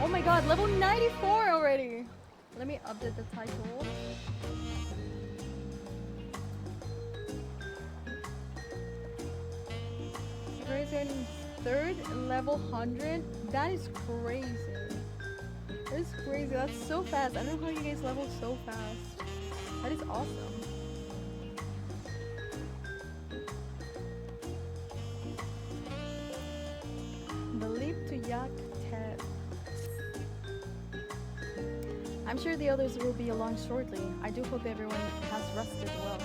Oh my god, level 94 already! Let me update the title. Crazy. Third level 100? That is crazy. That is crazy. That's so fast. I don't know how you guys level so fast. That is awesome. The leap to Yak T'el. I'm sure the others will be along shortly. I do hope everyone has rested well.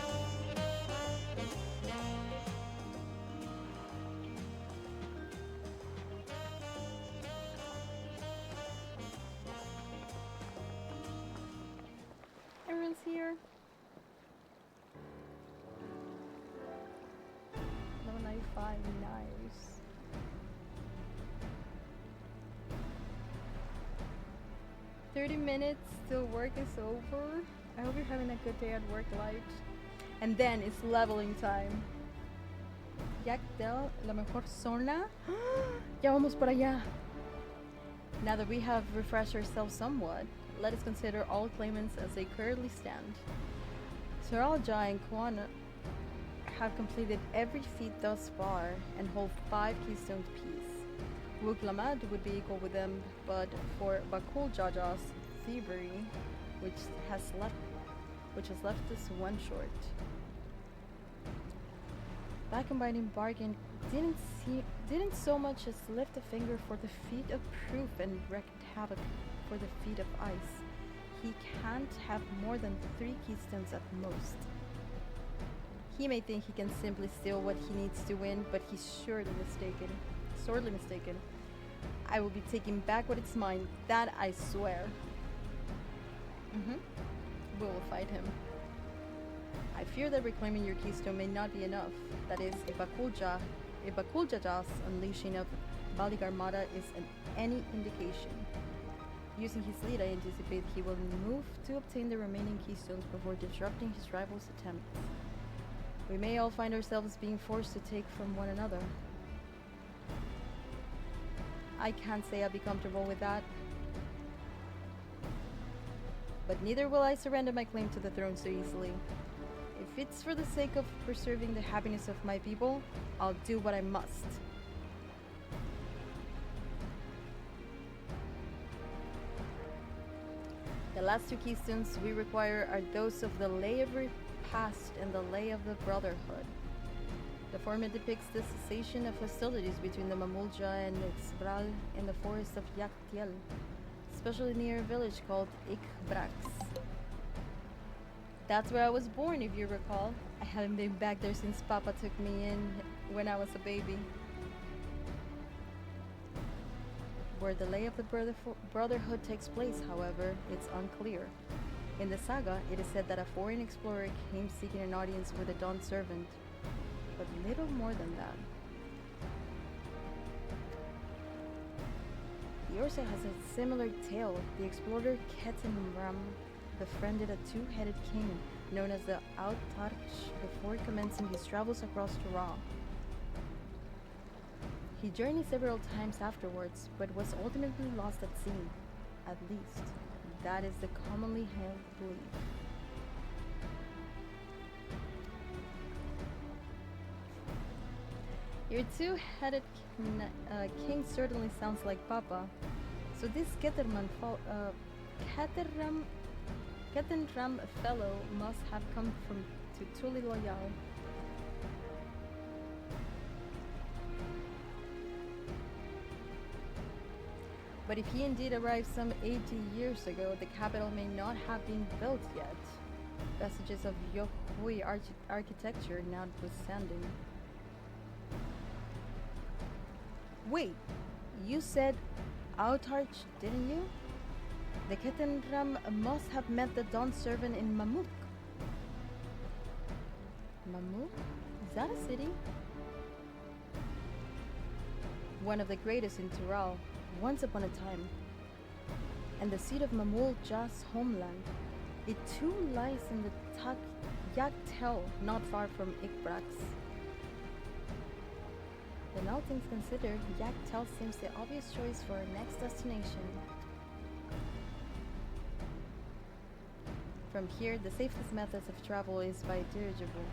Everyone's here. Level 95, nice. "30 minutes till work is over. I hope you're having a good day at work, Light." And then it's leveling time. Yak T'el, la mejor zona. Ya vamos para allá. Now that we have refreshed ourselves somewhat, let us consider all claimants as they currently stand. Saralja and Kwana have completed every feat thus far and hold 5 keystones apiece. Wuklamad would be equal with them, but for Bakul Jaja's thievery, which has left us one short. By combining bargain didn't so much as lift a finger for the feat of proof and wreaked havoc for the feat of ice. He can't have more than 3 keystones at most. He may think he can simply steal what he needs to win, but he's surely mistaken. Sorely mistaken. I will be taking back what is mine, that I swear. We will fight him. I fear that reclaiming your keystone may not be enough. That is, if Bakulja's unleashing of Baligarmada is any indication. Using his lead, I anticipate he will move to obtain the remaining keystones before disrupting his rival's attempts. We may all find ourselves being forced to take from one another. I can't say I'll be comfortable with that. But neither will I surrender my claim to the throne so easily. If it's for the sake of preserving the happiness of my people, I'll do what I must. The last 2 keystones we require are those of the Lay of Repast and the Lay of the Brotherhood. The former depicts the cessation of hostilities between the Mamulja and Xbral in the forest of Yak T'el, especially near a village called Ikbrax. That's where I was born, if you recall. I haven't been back there since Papa took me in when I was a baby. Where the Lay of the Brotherhood takes place, however, it's unclear. In the saga, it is said that a foreign explorer came seeking an audience with a Dawn servant, but little more than that. The Orsa has a similar tale. The explorer Ketenram befriended a 2-headed king known as the Autarch before commencing his travels across Tural. He journeyed several times afterwards, but was ultimately lost at sea. At least, that is the commonly held belief. Your 2-headed king certainly sounds like Papa. So this Ketenram fellow must have come to Tuli Loyal. But if he indeed arrived some 80 years ago, the capital may not have been built yet. Vestiges of Yohui architecture notwithstanding. Wait, you said Autarch, didn't you? The Ketenram must have met the Dawn servant in Mamuk. Mamuk? Is that a city? One of the greatest in Tural, once upon a time. And the seat of Mamul Ja's homeland. It too lies in the Yak T'el, not far from Ikbrax. Then all things considered, Yak T'el seems the obvious choice for our next destination. From here, the safest methods of travel is by dirigible.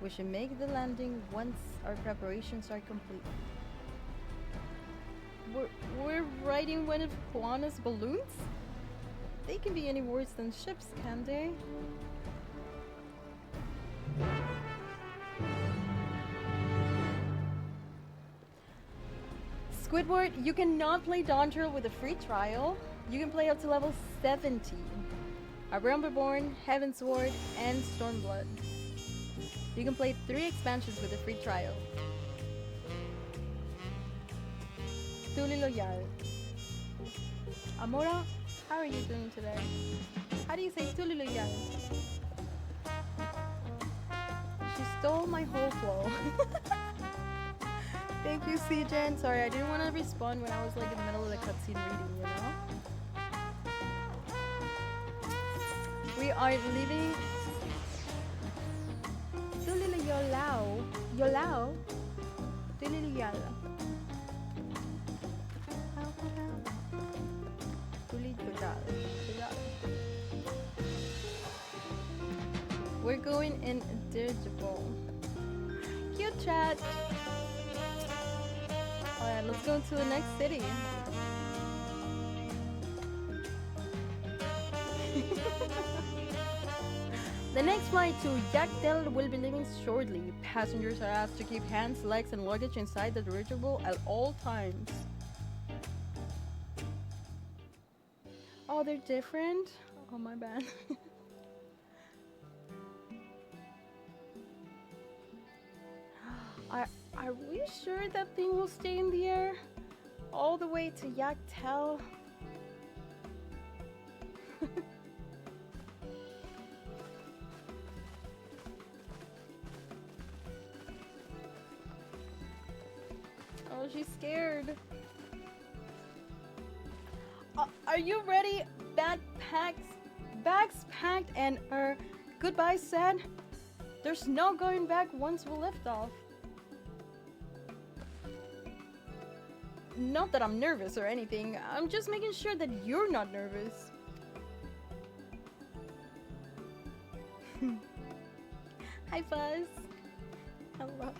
We should make the landing once our preparations are complete. We're riding one of Kuana's balloons? They can be any worse than ships, can't they? Squidward, you cannot play Dawntrail with a free trial. You can play up to level 70. A Realm Reborn, Heavensward, and Stormblood. You can play 3 expansions with a free trial. Tuli Loyal. Amora, how are you doing today? How do you say Tuli Loyal? She stole my whole flow. Thank you, CJ. Sorry, I didn't want to respond when I was like in the middle of the cutscene reading, you know? We are leaving. Tulili Yolao. Yolao? Tulili Yala. Tuli Tudal. We're going in dirigible. Cute chat. Alright, let's go to the next city. The next flight to Yak T'el will be leaving shortly. Passengers are asked to keep hands, legs, and luggage inside the dirigible at all times. Oh, they're different? Oh, my bad. Are we sure that thing will stay in the air? All the way to Yak T'el? Oh, she's scared. Are you ready? Bags packed and goodbye said? There's no going back once we lift off. Not that I'm nervous or anything, I'm just making sure that you're not nervous. Hi Fuzz. Hello.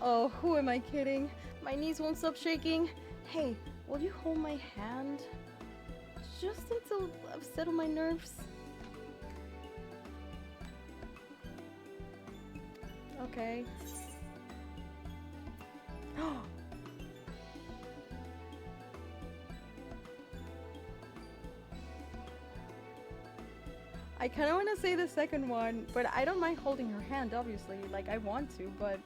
Oh, who am I kidding? My knees won't stop shaking. Hey, will you hold my hand? Just until I've settled my nerves. Okay. I kind of want to say the second one, but I don't mind holding her hand, obviously. Like, I want to, but...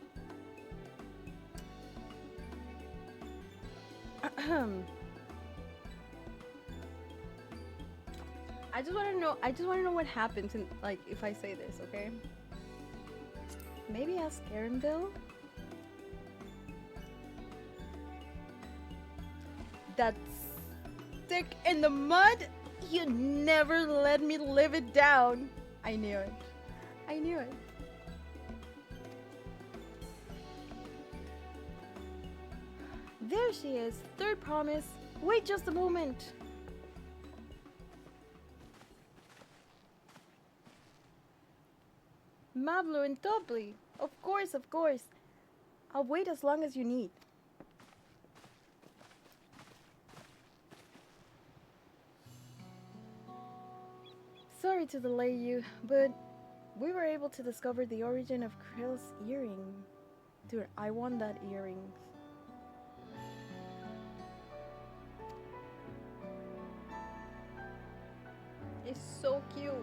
I just want to know what happens in, like, if I say this, okay? Maybe ask Garenville? That stick in the mud? You never let me live it down. I knew it. I knew it. There she is. Third promise. Wait just a moment. Mablo and Tobli. Of course, of course. I'll wait as long as you need. Sorry to delay you, but we were able to discover the origin of Krill's earring. Dude, I want that earring. It's so cute.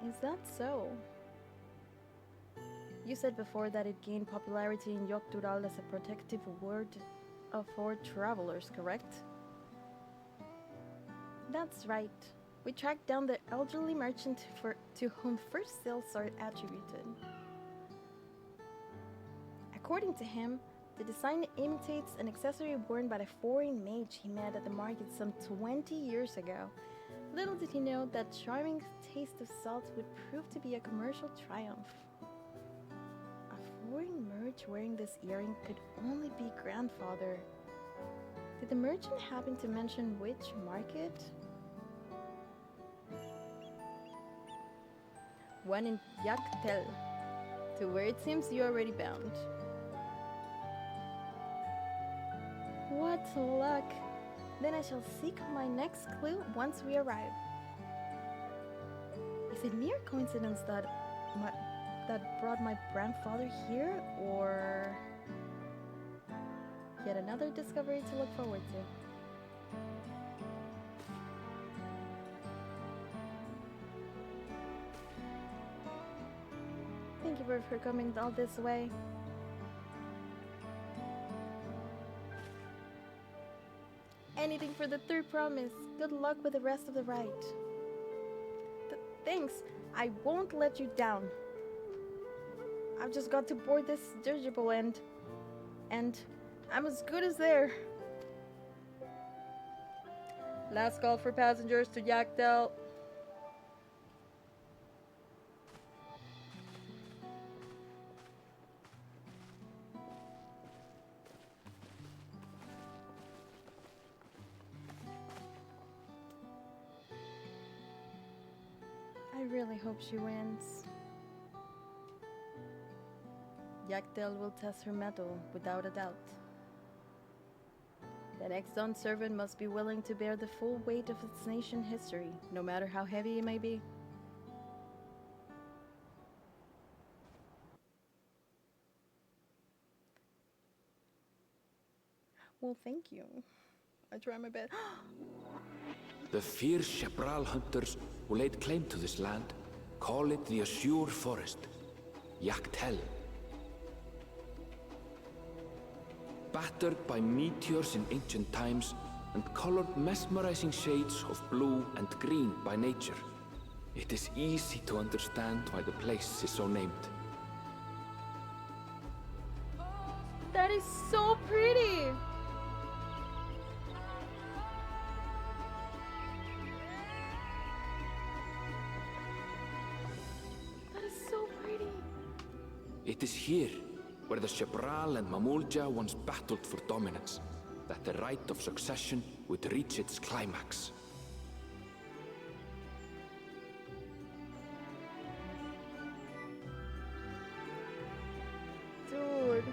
Is that so? You said before that it gained popularity in Yak T'el as a protective word for travelers, correct? That's right. We tracked down the elderly merchant to whom first sales are attributed. According to him, the design imitates an accessory worn by a foreign mage he met at the market some 20 years ago. Little did he know that charming taste of salt would prove to be a commercial triumph. A foreign merch wearing this earring could only be grandfather. Did the merchant happen to mention which market? One in Yak T'el, to where it seems you are already bound. What luck! Then I shall seek my next clue once we arrive. Is it mere coincidence that brought my grandfather here, or yet another discovery to look forward to? Thank you for coming all this way. Anything for the third promise. Good luck with the rest of the ride. Thanks. I won't let you down. I've just got to board this dirigible and I'm as good as there. Last call for passengers to Yak T'el. I really hope she wins. Yak T'el will test her mettle without a doubt. The next Dawn servant must be willing to bear the full weight of its nation history, no matter how heavy it may be. Well, thank you. I try my best. The fierce Chebral hunters who laid claim to this land call it the Azure Forest, Yak T'el. Battered by meteors in ancient times and colored mesmerizing shades of blue and green by nature, it is easy to understand why the place is so named. That is so pretty! It is here, where the Chebral and Mamulja once battled for dominance, that the right of succession would reach its climax. Dude.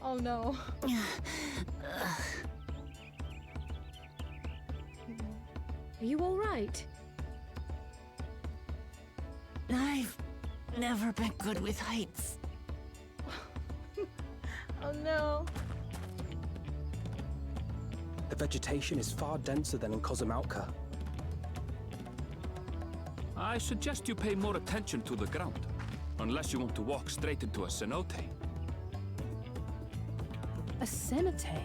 Oh no. Are you all right? I've never been good with heights. Oh no. The vegetation is far denser than in Kozumautka. I suggest you pay more attention to the ground, unless you want to walk straight into a cenote. A cenote?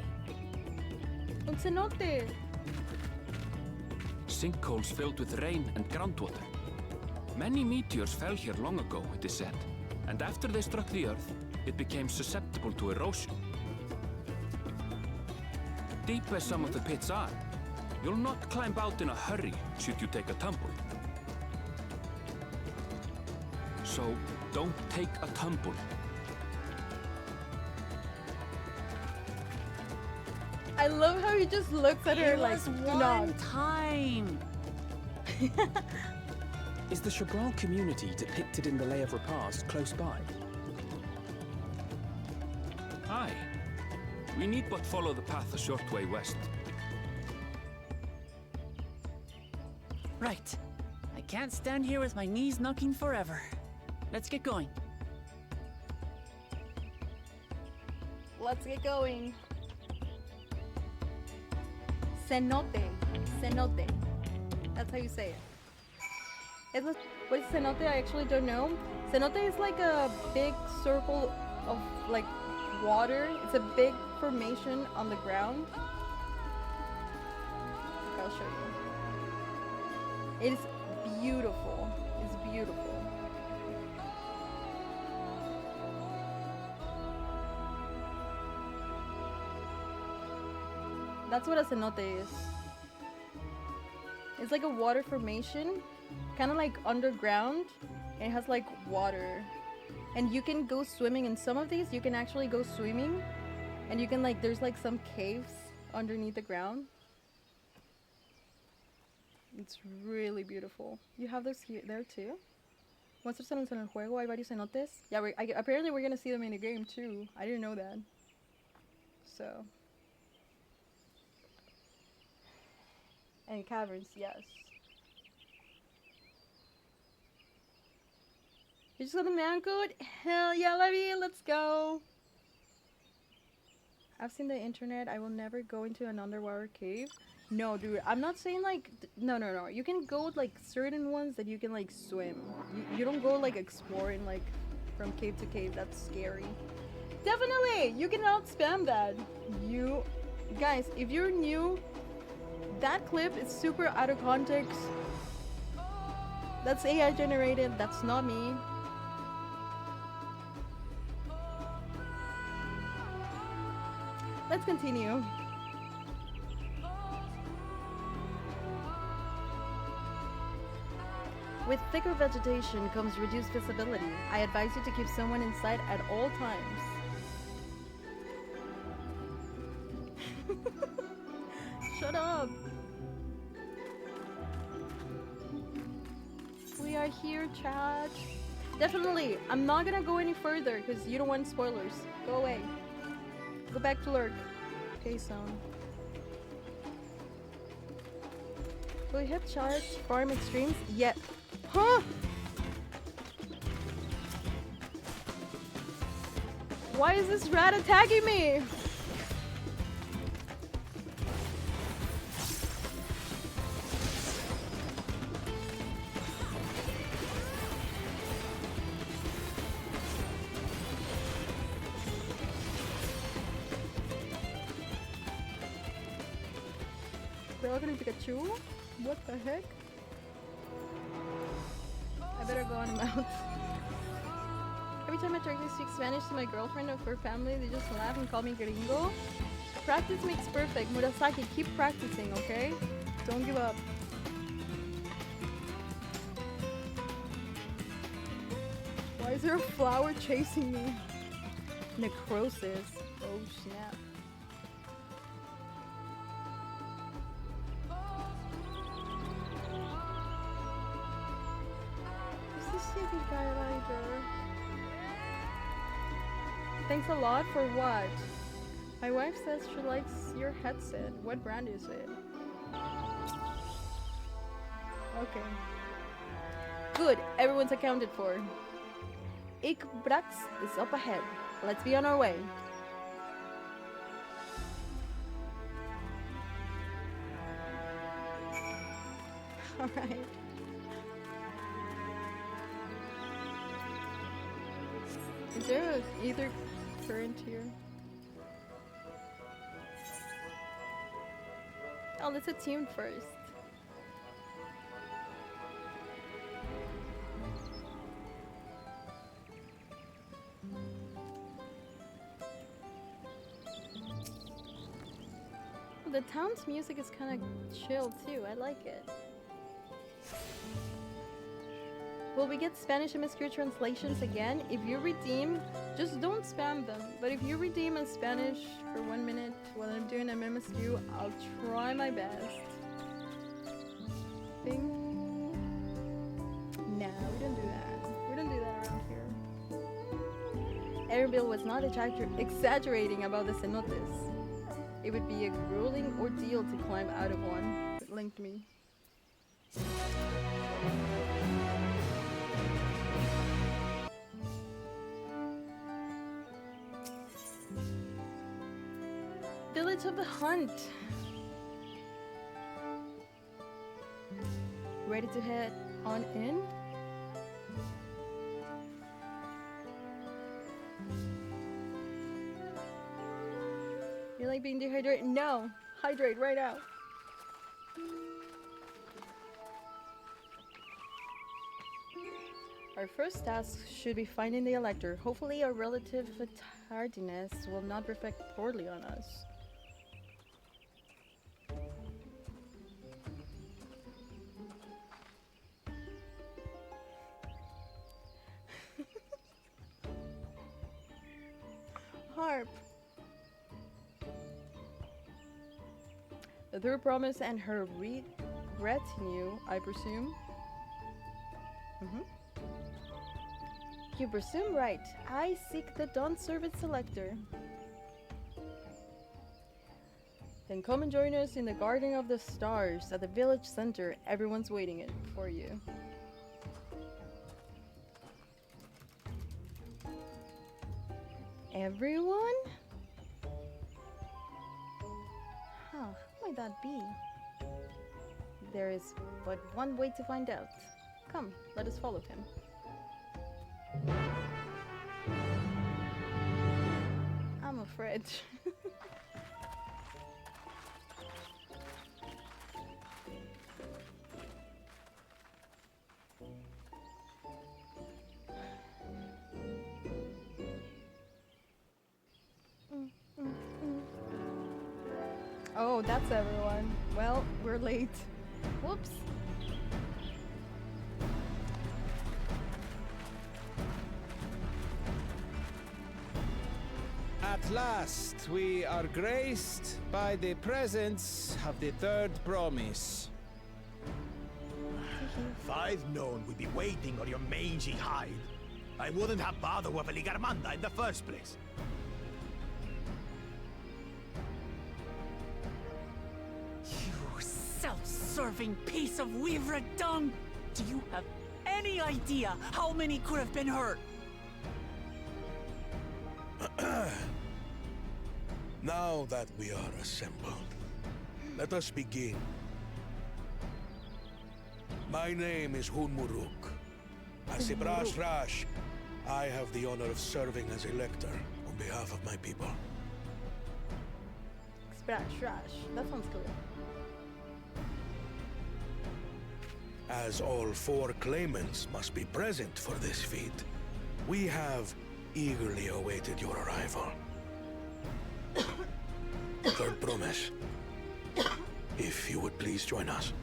Un cenote. Sinkholes filled with rain and groundwater. Many meteors fell here long ago, it is said, and after they struck the Earth, it became susceptible to erosion. Deep as some of the pits are, you'll not climb out in a hurry should you take a tumble. So, don't take a tumble. I love how he just looks at her It like, was do one not. time. Is the Chebral community depicted in the Lay of Repast close by? Aye. We need but follow the path a short way west. Right. I can't stand here with my knees knocking forever. Let's get going. Let's get going. Cenote. Cenote. That's how you say it. What is cenote? I actually don't know. Cenote is like a big circle of like water. It's a big formation on the ground. I'll show you. It is beautiful. It's beautiful. That's what a cenote is. It's like a water formation, kind of like underground. And it has like water. And you can go swimming in some of these. You can actually go swimming. And you can like, there's like some caves underneath the ground. It's really beautiful. You have those here, there too? Muéstraselos en el juego, hay varios cenotes. Yeah, apparently we're gonna see them in the game too. I didn't know that. So. And caverns, yes. You just got the man code? Hell yeah, Levy, let's go. I've seen the internet. I will never go into an underwater cave. No, dude, I'm not saying like no. You can go like certain ones that you can like swim. You don't go like exploring like from cave to cave. That's scary. Definitely, you cannot spam that. You guys, if you're new, that clip is super out of context. That's AI generated. That's not me. Let's continue. With thicker vegetation comes reduced visibility. I advise you to keep someone in sight at all times. Shut up! We are here, chat. Definitely, I'm not gonna go any further because you don't want spoilers. Go away. Go back to lurk. Okay, son. Will we hit charge farm extremes? Yeah. Huh? Why is this rat attacking me? Welcome to Pikachu? What the heck? I better go on him out. Every time I try to speak Spanish to my girlfriend or her family, they just laugh and call me gringo. Practice makes perfect. Murasaki, keep practicing, okay? Don't give up. Why is there a flower chasing me? Necrosis. Oh snap. Thanks a lot for what? My wife says she likes your headset. What brand is it? Okay. Good, everyone's accounted for. Ikbrax is up ahead. Let's be on our way. Alright. Is there either current here? Oh, let's attune first. The town's music is kind of chill too. I like it. Will we get Spanish MSQ translations again? If you redeem, just don't spam them. But if you redeem a Spanish for 1 minute while I'm doing an MSQ, I'll try my best. Bing. No, we don't do that. We don't do that around here. Erbil was not exaggerating about the cenotes. It would be a grueling ordeal to climb out of one. It linked me. Village of the Hunt. Ready to head on in? You like being dehydrated? No! Hydrate right now! Our first task should be finding the elector. Hopefully our relative tardiness will not reflect poorly on us. Harp. Their promise and her retinue, I presume. You presume right. I seek the Dawn Servant Selector. Then come and join us in the Garden of the Stars at the village center. Everyone's waiting it for you. Everyone? Huh, who might that be? There is but one way to find out. Come, let us follow him. I'm afraid. Oh, that's everyone. Well, we're late. Whoops. At last, we are graced by the presence of the third promise. If I'd known we'd be waiting on your mangy hide, I wouldn't have bothered with Ligarmanda in the first place. You self-serving piece of weaver dung! Do you have any idea how many could have been hurt? Now that we are assembled, let us begin. My name is Hunmuruk. As Ibras Rash, I have the honor of serving as elector on behalf of my people. Splash, rash. That sounds good. As all 4 claimants must be present for this feat, we have eagerly awaited your arrival. Third promise. If you would please join us.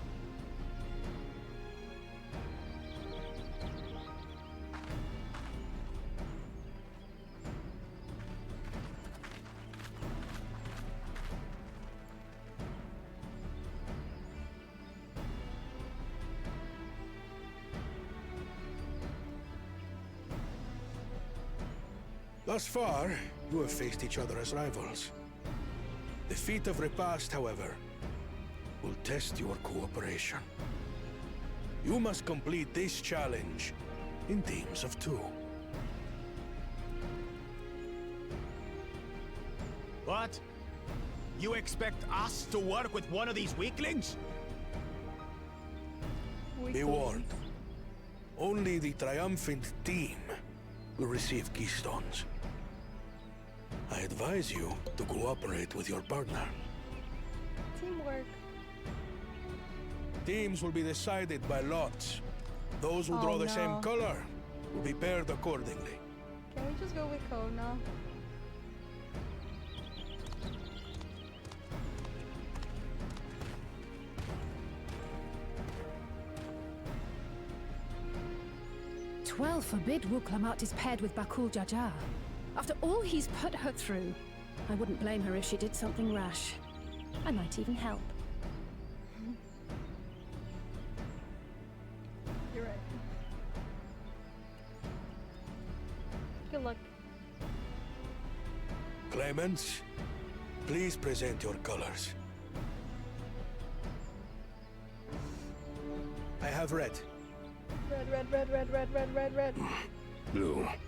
Thus far, you have faced each other as rivals. The feat of repast, however, will test your cooperation. You must complete this challenge in teams of 2. What? You expect us to work with one of these weaklings? Be warned. Only the triumphant team will receive keystones. I advise you to cooperate with your partner. Teamwork. Teams will be decided by lots. Those who draw the same color will be paired accordingly. Can we just go with Kona? Twelve forbid Wuklamat is paired with Bakul Jaja. After all he's put her through, I wouldn't blame her if she did something rash. I might even help. You're right. Good luck. Claimants, please present your colors. I have red. Red. Blue. Red.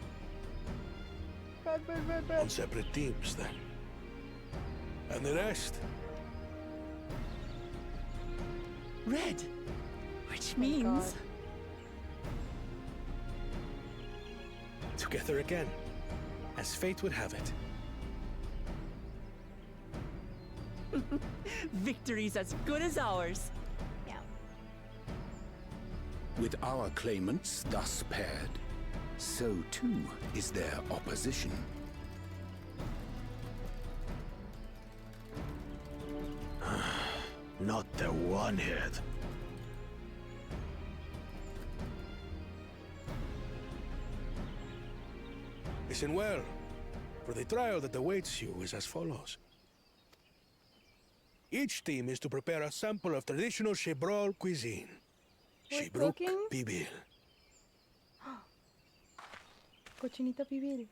On separate teams, then. And the rest? Red! Which Oh means... God. Together again, as fate would have it. Victory's as good as ours. Yeah. With our claimants thus paired, so too is their opposition. Not the one-head. Listen well, for the trial that awaits you is as follows. Each team is to prepare a sample of traditional Shebrol cuisine. We're Shibruk cooking? Bibil. Cochinita pibil.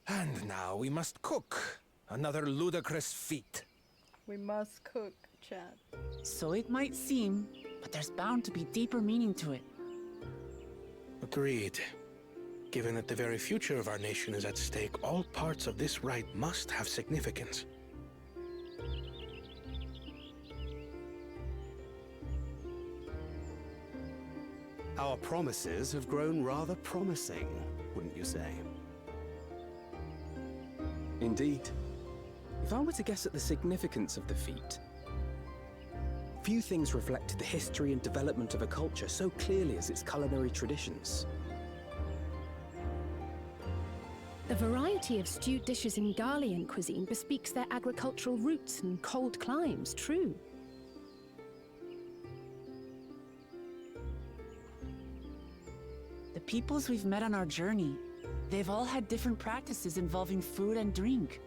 And now we must cook. Another ludicrous feat. We must cook, chat. So it might seem, but there's bound to be deeper meaning to it. Agreed. Given that the very future of our nation is at stake, all parts of this rite must have significance. Our promises have grown rather promising, wouldn't you say? Indeed. If I were to guess at the significance of the feat, few things reflect the history and development of a culture so clearly as its culinary traditions. The variety of stewed dishes in Garlean cuisine bespeaks their agricultural roots and cold climes, true. The peoples we've met on our journey, they've all had different practices involving food and drink.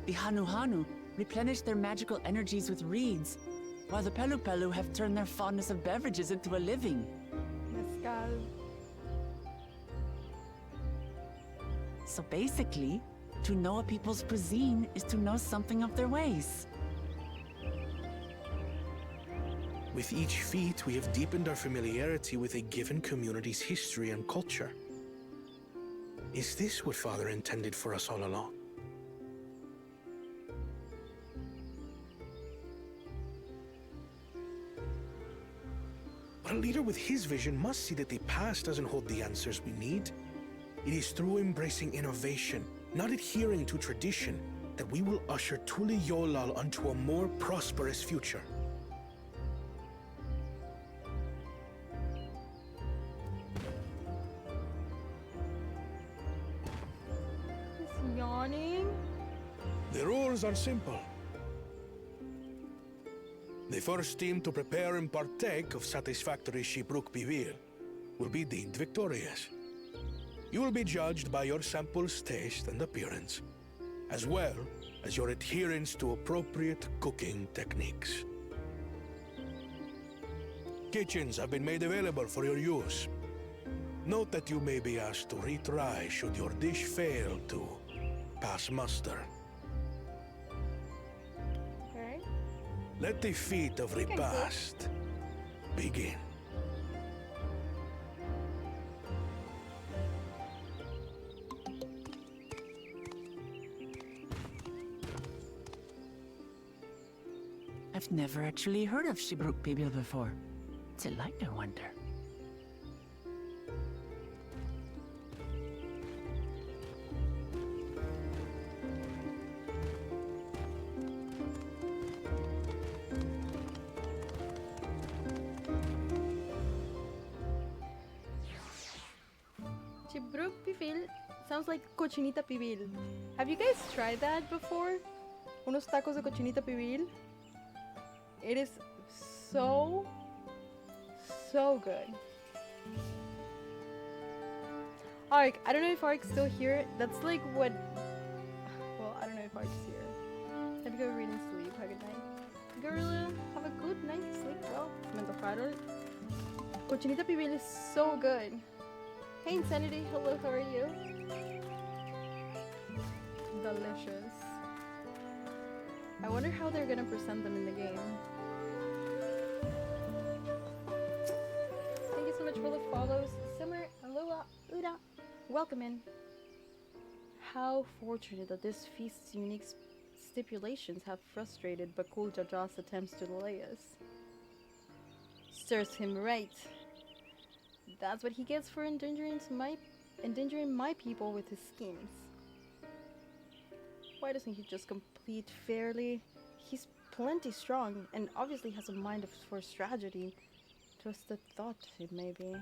The Hanu replenish their magical energies with reeds, while the Pelu have turned their fondness of beverages into a living. Mezcal. So basically, to know a people's cuisine is to know something of their ways. With each feat, we have deepened our familiarity with a given community's history and culture. Is this what Father intended for us all along? But a leader with his vision must see that the past doesn't hold the answers we need. It is through embracing innovation, not adhering to tradition, that we will usher Tuli Yolal onto a more prosperous future. He's yawning. The rules are simple. The first team to prepare and partake of satisfactory Shibruk Bivir will be deemed victorious. You will be judged by your sample's taste and appearance, as well as your adherence to appropriate cooking techniques. Kitchens have been made available for your use. Note that you may be asked to retry should your dish fail to pass muster. Okay. Let the feat of repast begin. I've never actually heard of Shibruk Bibil before. What's it like, I wonder? Shibruk pibil sounds like cochinita pibil. Have you guys tried that before? Unos tacos de cochinita pibil? It is so good. Ark, I don't know if Ark's still here. That's like what... Well, I don't know if Ark's here. Have to go read and sleep. Have a good night. Gorilla, have a good night. Sleep well. Me antojaron. Cochinita pibil is so good. Hey Insanity, hello, how are you? Delicious. I wonder how they're gonna present them in the game. Thank you so much for the follows. Simmer, Aloha, Uda, welcome in. How fortunate that this feast's unique stipulations have frustrated Bakul Jaja's attempts to delay us. Serves him right. That's what he gets for endangering my people with his schemes. Why doesn't he just complete fairly? He's plenty strong and obviously has a mind for strategy. Twisted thought, it may be.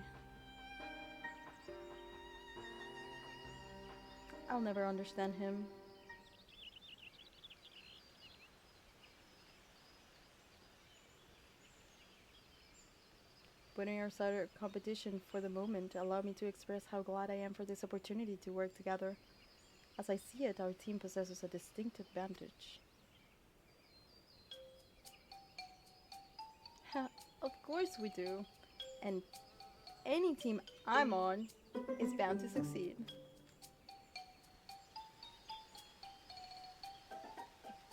I'll never understand him. Putting aside our competition for the moment, allow me to express how glad I am for this opportunity to work together. As I see it, our team possesses a distinct advantage. Ha, of course we do. And any team I'm on is bound to succeed.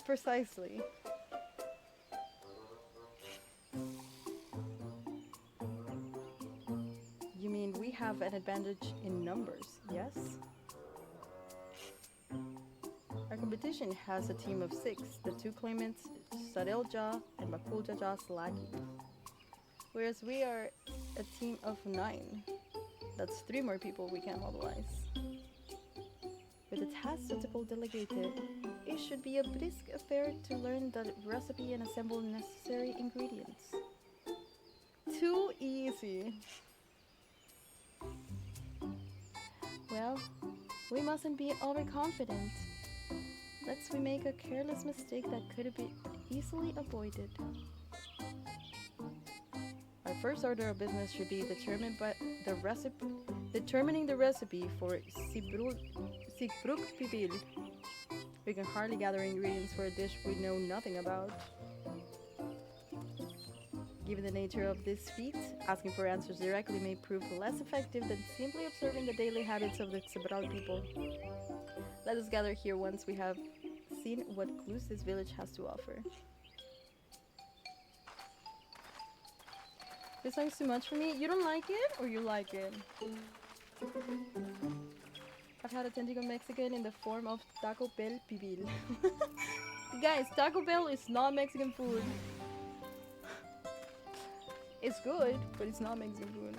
Precisely. You mean we have an advantage in numbers, yes? Our competition has a team of 6, the 2 claimants, Sarelja and Bakul Jaja's lackey. Whereas we are a team of 9. That's 3 more people we can mobilize. With a task suitable delegated, it should be a brisk affair to learn the recipe and assemble necessary ingredients. Too easy. Well, we mustn't be overconfident. Lest we make a careless mistake that could have been easily avoided. Our first order of business should be determining the recipe for Sigruk Pibil. We can hardly gather ingredients for a dish we know nothing about. Given the nature of this feat, asking for answers directly may prove less effective than simply observing the daily habits of the Xebral people. Let us gather here once we have seen what clues this village has to offer. This song's too much for me. You don't like it, or you like it? I've had authentic Mexican in the form of Taco Bell Pibil. Guys, Taco Bell is not Mexican food. It's good, but it's not Mexican food.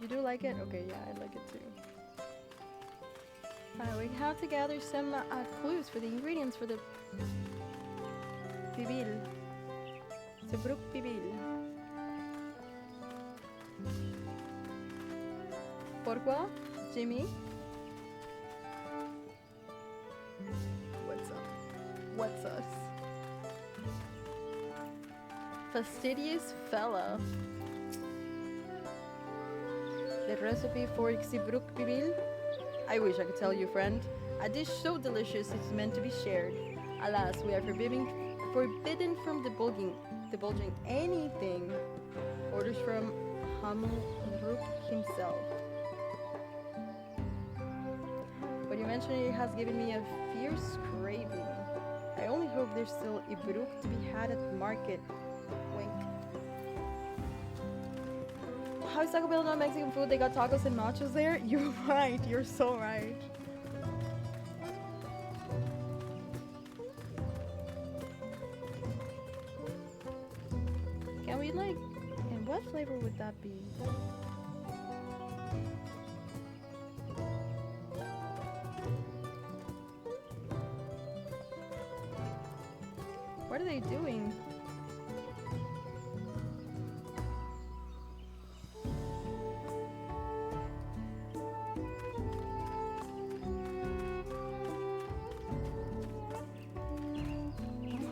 You do like it? Okay, yeah, I like it too. We have to gather some clues for the ingredients for the pibil. Sebruk pibil. Pourquoi? Jimmy? What's up? What's us? Fastidious fella. The recipe for Xibruk Pibil? I wish I could tell you, friend. A dish so delicious it's meant to be shared. Alas, we are forbidden from divulging anything. Orders from Hamuruk himself. But you mentioned it has given me a fierce craving. I only hope there's still Ibruk to be had at the market. Wink. How is Taco Bell not Mexican food? They got tacos and nachos there? You're right. You're so right. Can we like... And what flavor would that be? What are they doing?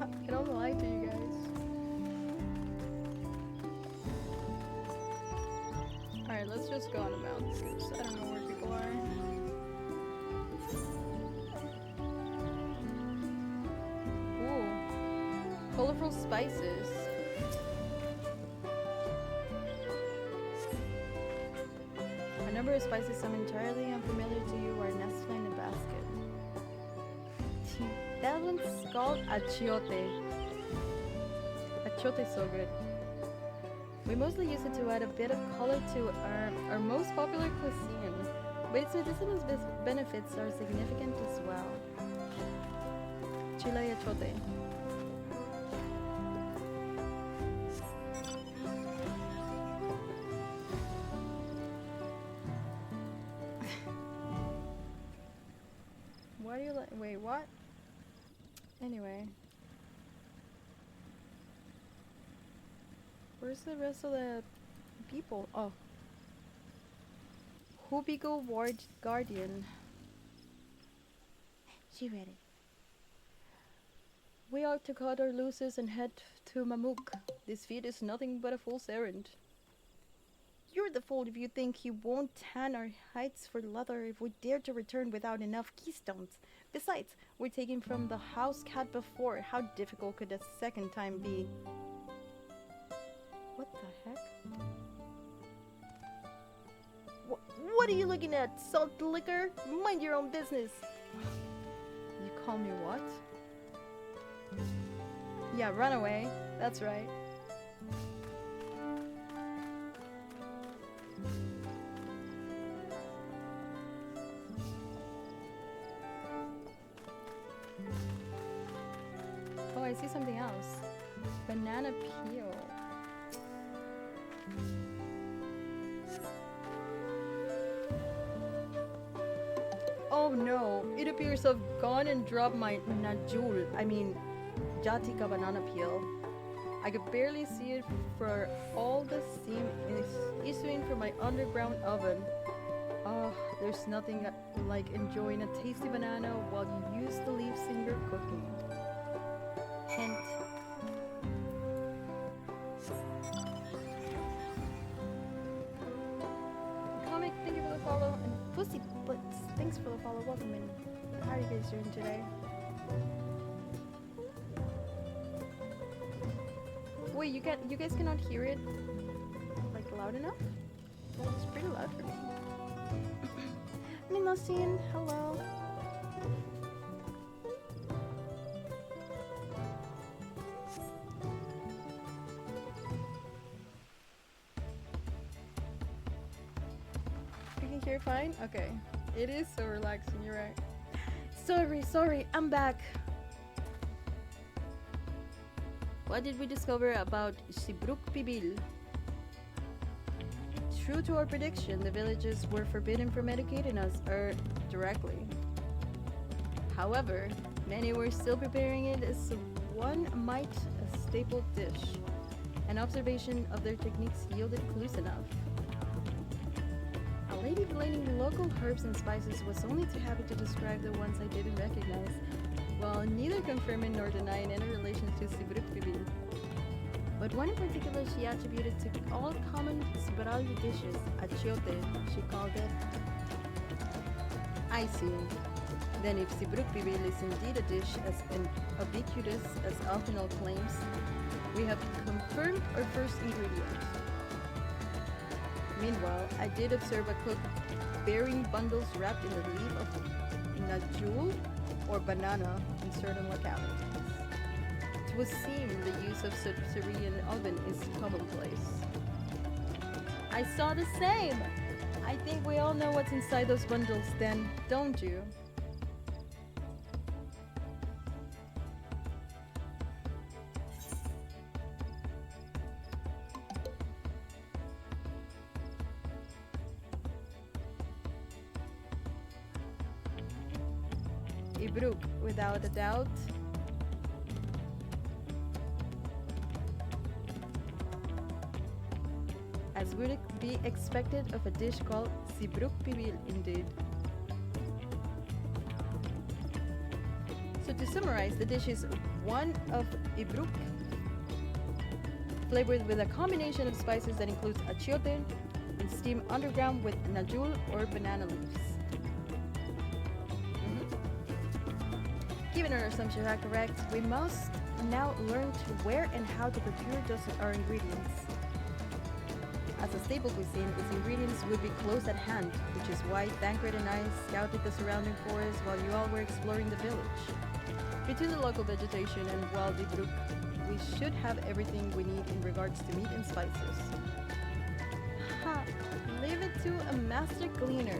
I don't lie to you guys. Alright, let's just go on the mountains because I don't know where people are. Ooh. Colorful spices. A number of spices some entirely unfamiliar to you are nestled in a basket. That one's called achiote. Achiote is so good. We mostly use it to add a bit of color to our most popular cuisine, but its medicinal benefits are significant as well. Chile achiote. Why do you like? Wait, what? Anyway. Where's the rest of the people? Oh. Hubigo Ward Guardian. She read it. We are to cut our looses and head to Mamuk. This feat is nothing but a fool's errand. You're the fool if you think he won't tan our hides for leather if we dare to return without enough keystones. Besides, we're taken from the house cat before. How difficult could a second time be? What the heck? What are you looking at, salt liquor? Mind your own business. You call me what? Yeah, run away. That's right. Oh, I see something else. Banana peel. Oh no, it appears I've gone and dropped my najul, Jatika banana peel. I could barely see it for all the steam is issuing from my underground oven. Oh, there's nothing like enjoying a tasty banana while you use the leaves in your cooking. Hint. Comic, thank you for the follow, and Pussy Blitz, thanks for the follow. Welcome in. How are you guys doing today? Wait, you guys cannot hear it like loud enough? It's pretty loud for me. Minasine, hello. You can hear fine? Okay. It is so relaxing, you're right. Sorry, I'm back. What did we discover about Sibruk Pibil? True to our prediction, the villages were forbidden from educating us directly. However, many were still preparing it as a staple dish. An observation of their techniques yielded clues enough. A lady blending local herbs and spices was only too happy to describe the ones I didn't recognize, while neither confirming nor denying any relation to Sibruk Pibil. But one in particular she attributed to all common Sibral dishes, achiote, she called it. I see. Then if Sibruk Pibil is indeed a dish as ubiquitous as Alpinol claims, we have confirmed our first ingredient. Meanwhile, I did observe a cook bearing bundles wrapped in the leaf of najul or banana in certain localities. It would seem the use of Syrian oven is commonplace. I saw the same! I think we all know what's inside those bundles then, don't you? Ibruk, without a doubt. As would be expected of a dish called Sibruk Pibil indeed. So to summarize, the dish is one of Ibruk, flavored with a combination of spices that includes achiote and steamed underground with najul or banana leaves. Given our assumptions are correct, we must now learn to where and how to procure our ingredients. As a staple cuisine, its ingredients would be close at hand, which is why Thancred and I scouted the surrounding forest while you all were exploring the village. Between the local vegetation and wild Ibruk, we should have everything we need in regards to meat and spices. Ha! Leave it to a master cleaner.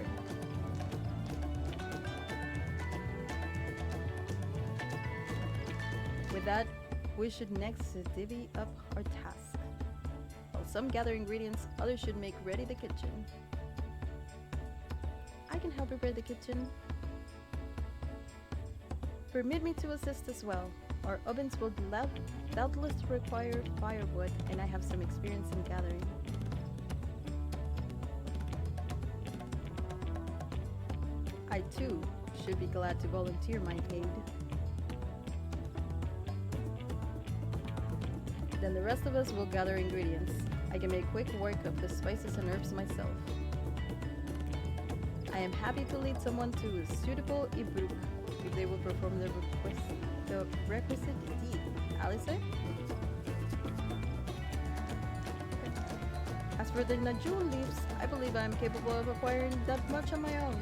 With that, we should next divvy up our task. While some gather ingredients, others should make ready the kitchen. I can help prepare the kitchen. Permit me to assist as well. Our ovens will doubtless require firewood, and I have some experience in gathering. I too should be glad to volunteer my aid. Then the rest of us will gather ingredients. I can make quick work of the spices and herbs myself. I am happy to lead someone to a suitable Ibruk if they will perform the requisite deed. Alice? As for the Najul leaves, I believe I am capable of acquiring that much on my own.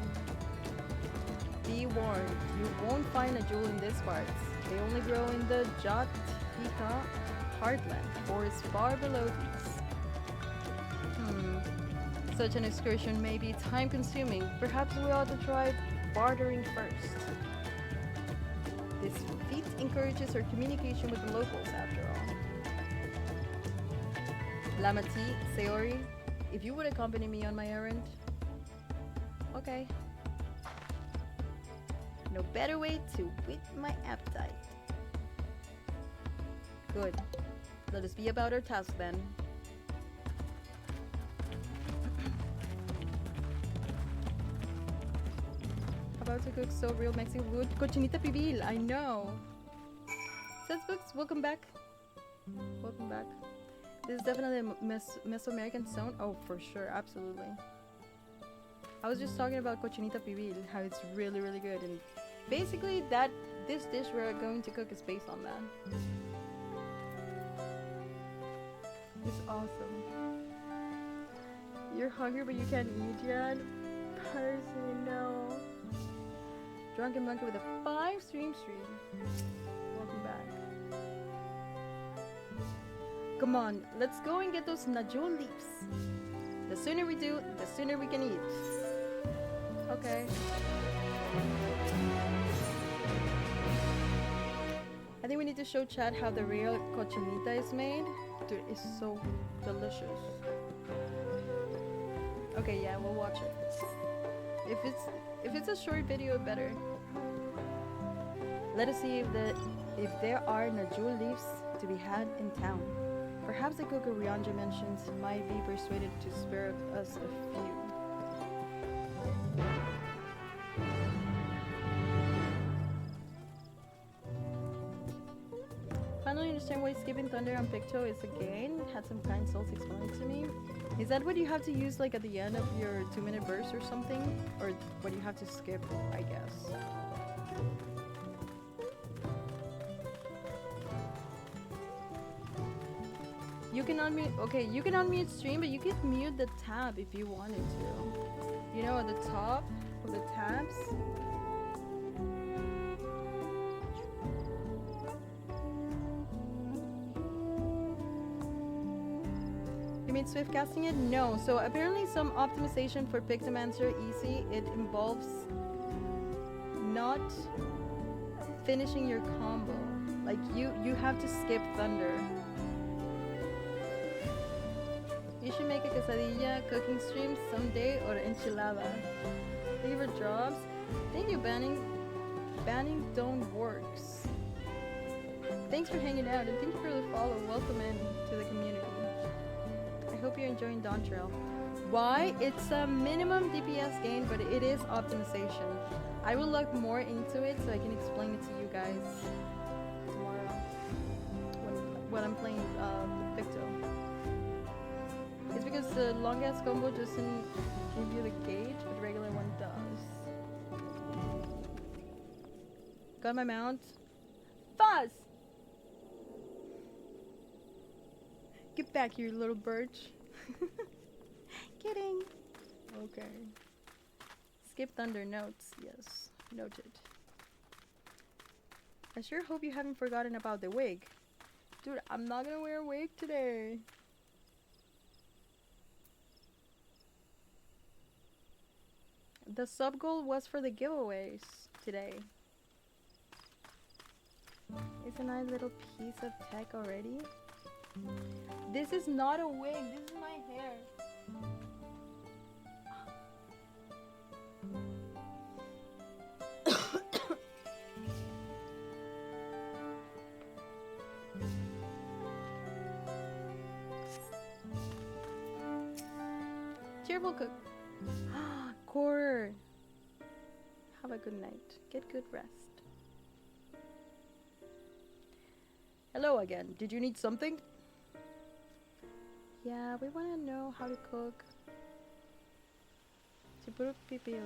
Be warned, you won't find Najul in these parts. They only grow in the Jatika heartland, forests far below these. Such an excursion may be time-consuming. Perhaps we ought to try bartering first. This feat encourages our communication with the locals, after all. Lamati, Seori, if you would accompany me on my errand. Okay. No better way to whet my appetite. Good. Let us be about our task then. About to cook so real Mexican food. Cochinita pibil, I know. Says Books, welcome back. Welcome back. This is definitely a Mesoamerican zone. Oh, for sure, absolutely. I was just talking about cochinita pibil, how it's really, really good, and basically this dish we're going to cook is based on that. It's awesome. You're hungry but you can't eat yet? Percy, no. Drunken Monkey with a 5 stream. Welcome back. Come on, let's go and get those Najul leaves. The sooner we do, the sooner we can eat. Okay. I think we need to show chat how the real cochinita is made. Dude, it's so delicious. Okay, yeah, we'll watch it. If it's a short video, better. Let us see if there are Najul leaves to be had in town. Perhaps the cook Ryanja mentions might be persuaded to spare us a few. Finally understand why skipping thunder on Picto is a gain. Had some kind souls explain it to me. Is that what you have to use like at the end of your 2-minute burst or something? Or what you have to skip, I guess. You can unmute, okay, you can unmute stream, but you can mute the tab if you wanted to. You know, at the top of the tabs. You mean swift casting it? No. So apparently some optimization for Pictomancer easy, it involves not finishing your combo. Like you have to skip thunder. You should make a quesadilla cooking stream someday or enchilada. Favorite drops? Thank you, banning. Banning don't works. Thanks for hanging out and thank you for the follow. Welcome in to the community. I hope you're enjoying Dawntrail. Why? It's a minimum DPS gain, but it is optimization. I will look more into it so I can explain it to you guys tomorrow when I'm playing Picto. It's because the long ass combo doesn't give you the gauge, but the regular one does. Got my mount. Fuzz! Get back here, little birch. Kidding. Okay. Skip thunder notes. Yes, noted. I sure hope you haven't forgotten about the wig. Dude, I'm not gonna wear a wig today. The sub goal was for the giveaways today. It's a nice little piece of tech already. This is not a wig, this is my hair. Cheerful cook. Core. Have a good night. Get good rest. Hello again. Did you need something? Yeah, we want to know how to cook. Sibruk pipil.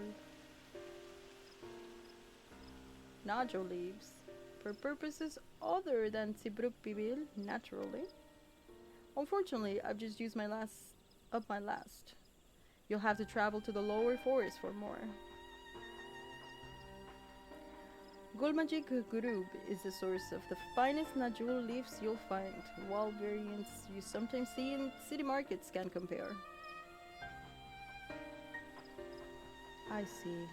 Nacho leaves. For purposes other than Sibruk pipil, naturally. Unfortunately, I've just used my last. You'll have to travel to the lower forest for more. Gulmajik Gurub is the source of the finest Najul leaves you'll find, while variants you sometimes see in city markets can compare. I see.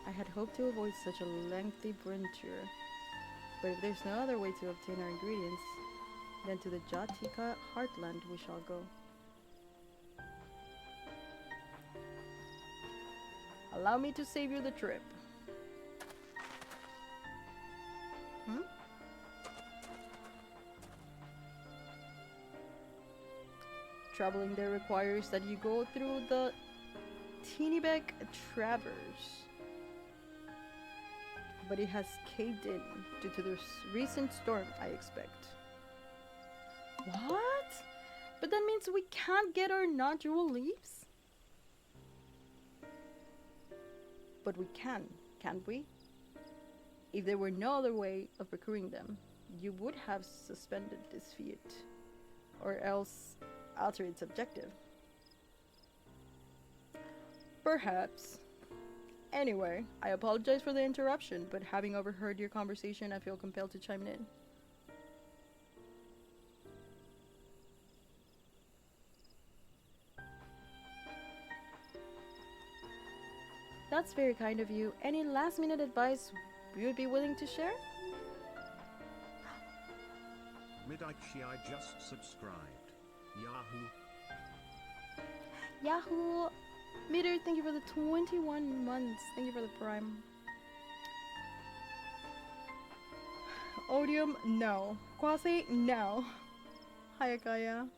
I had hoped to avoid such a lengthy venture, but if there's no other way to obtain our ingredients, then to the Jatika heartland we shall go. Allow me to save you the trip. Traveling there requires that you go through the Teenybeck Traverse, but it has caved in due to the recent storm, I expect. What? But that means we can't get our nodule leaves? But we can, can't we? If there were no other way of procuring them, you would have suspended this feat, or else alter its objective. Perhaps. Anyway, I apologize for the interruption, but having overheard your conversation, I feel compelled to chime in. That's very kind of you. Any last-minute advice you would be willing to share? Midaichi, I just subscribed. Yahoo. Yahoo! Meter, thank you for the 21 months. Thank you for the prime. Odium, no. Quasi, no. Hayakaya.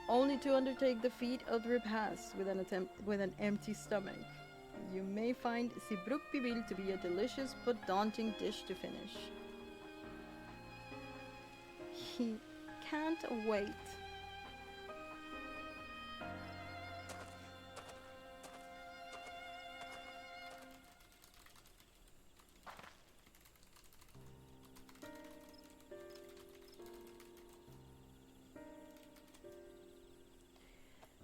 Only to undertake the feat of repast with an empty stomach. You may find Sibruk Pibil to be a delicious but daunting dish to finish. He can't wait.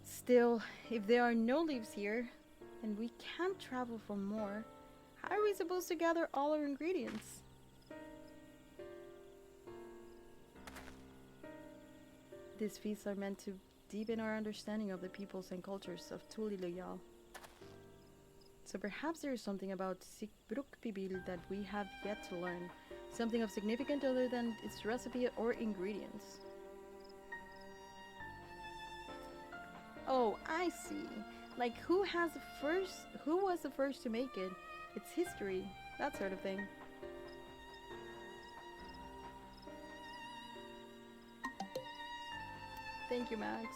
Still, if there are no leaves here, and we can't travel for more, how are we supposed to gather all our ingredients? These feasts are meant to deepen our understanding of the peoples and cultures of Tuliloyal. So perhaps there is something about Sibruk Pibil that we have yet to learn, something of significance other than its recipe or ingredients. Oh, I see. Like who was the first to make it? Its history, that sort of thing. Thank you, Max.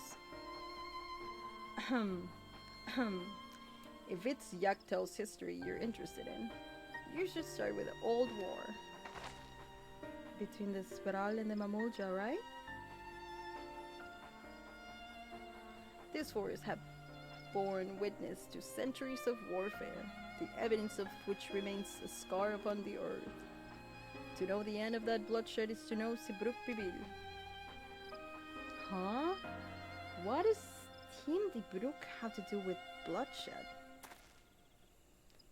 If it's Yak T'el's history you're interested in, you should start with the old war between the Speral and the Mamulja, right? These forests have borne witness to centuries of warfare, the evidence of which remains a scar upon the earth. To know the end of that bloodshed is to know Sibruk Pibil. Huh? What does Team Dibruk have to do with bloodshed?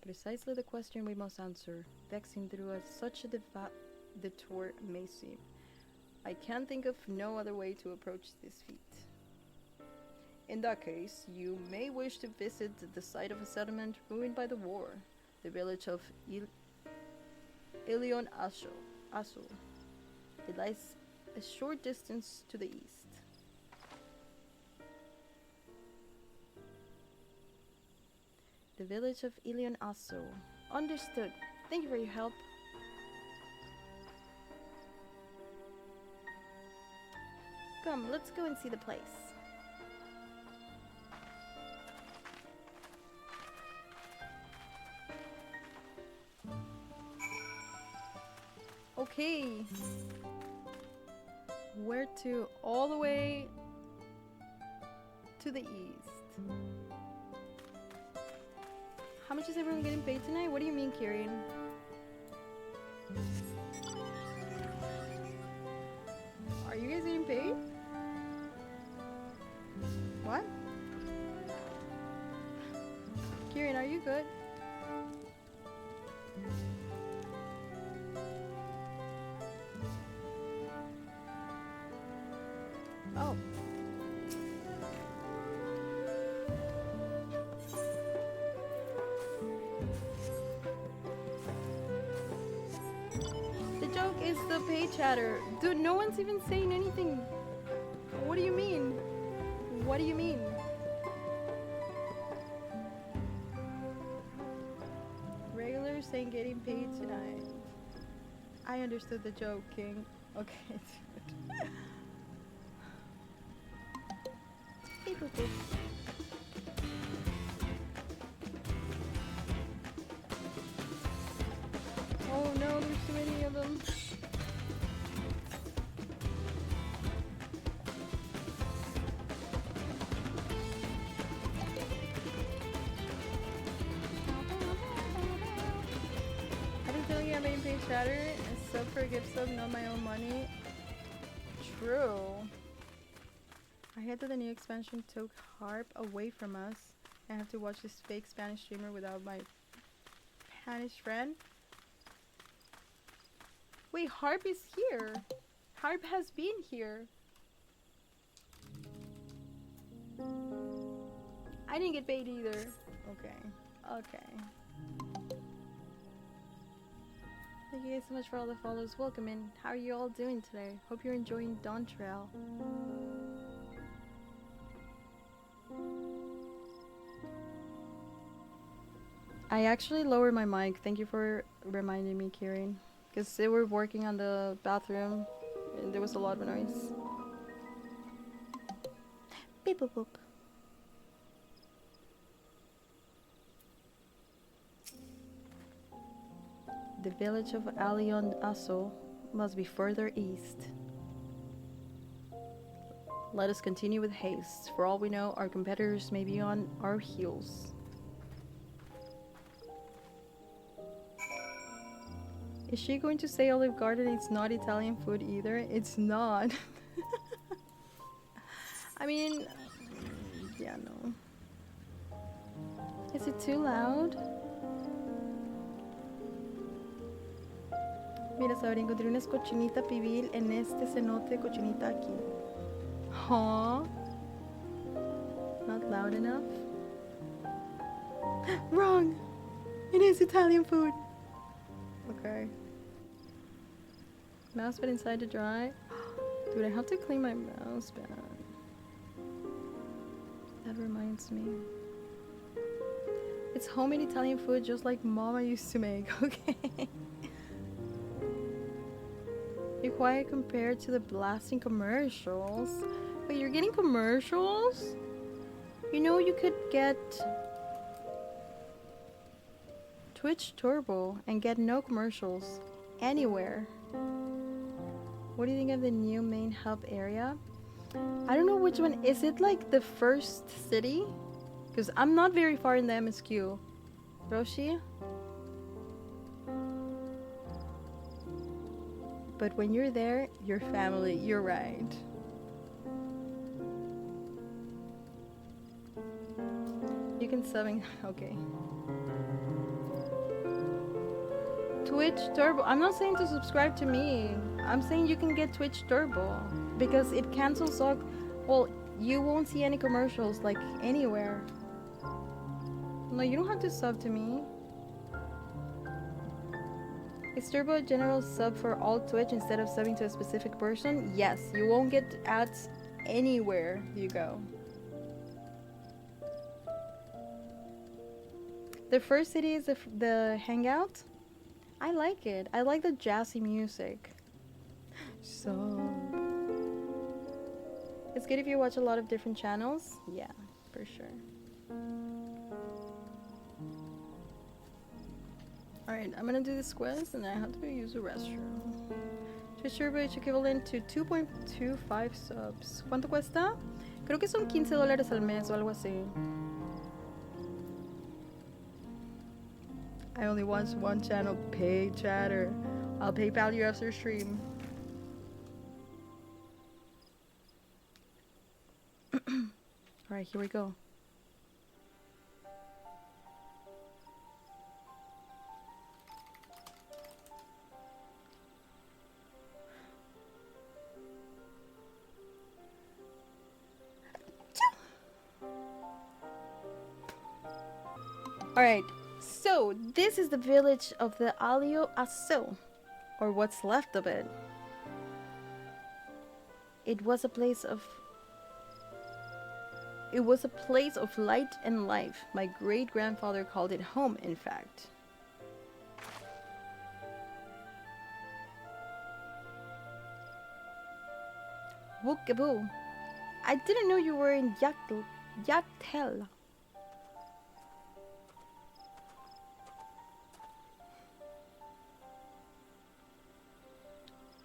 Precisely the question we must answer, vexing through such a detour may seem. I can think of no other way to approach this feat. In that case, you may wish to visit the site of a settlement ruined by the war, the village of Ilion Asul. It lies a short distance to the east. The village of Ilion Asul. Understood. Thank you for your help. Come, let's go and see the place. Okay. Where to? All the way to the east. How much is everyone getting paid tonight? What do you mean, Kieran? Are you guys getting paid? What? Kieran, are you good? Oh. The joke is the pay chatter. Dude, no one's even saying anything. What do you mean? What do you mean? Regulars ain't getting paid tonight. I understood the joke, King. Okay, dude. Beep, boop, boop. Oh no, there's too many of them. I've been telling you I'm getting paid chatter and sub for a gift sub, not my own money. True. I heard that the new expansion took Harp away from us. I have to watch this fake Spanish streamer without my Spanish friend. Wait, Harp is here. Harp has been here. I didn't get paid either. Okay. Okay. Thank you guys so much for all the follows. Welcome in. How are you all doing today? Hope you're enjoying Dawntrail. I actually lowered my mic. Thank you for reminding me, Kieran. Because they were working on the bathroom and there was a lot of noise. Beep boop boop. The village of Alion Aso must be further east. Let us continue with haste. For all we know, our competitors may be on our heels. Is she going to say Olive Garden it's not Italian food either? It's not. I mean, yeah, no. Is it too loud? Mira, Sabri, encontré una cochinita pibil en este cenote de cochinita aquí. Huh? Not loud enough? Wrong! It is Italian food! Okay. Mousepad inside to dry. Dude, I have to clean my mousepad. That reminds me. It's homemade Italian food just like Mama used to make, okay? You're quiet compared to the blasting commercials. Wait, you're getting commercials? You know you could get Twitch Turbo and get no commercials anywhere. What do you think of the new main hub area? I don't know which one. Is it like the first city? Because I'm not very far in the MSQ. Roshi? But when you're there, you're family. You're right. You can subbing. Okay. Twitch Turbo. I'm not saying to subscribe to me. I'm saying you can get Twitch Turbo because it cancels all. Well, you won't see any commercials like anywhere. No, you don't have to sub to me. Is Turbo a general sub for all Twitch instead of subbing to a specific person? Yes, you won't get ads anywhere you go. The first city is the hangout. I like it. I like the jazzy music. So it's good if you watch a lot of different channels. Yeah, for sure. Alright, I'm gonna do this quest and I have to use the restroom. Twitch Survey equivalent to 2.25 subs. ¿Cuánto cuesta? Creo que son $15 al mes o algo así. I only watch one channel, pay chatter. I'll PayPal you after stream. Alright, here we go. Alright, so this is the village of the Alio Aso, or what's left of it. It was a place of light and life. My great-grandfather called it home, in fact. Wookaboo. I didn't know you were in Yak T'el.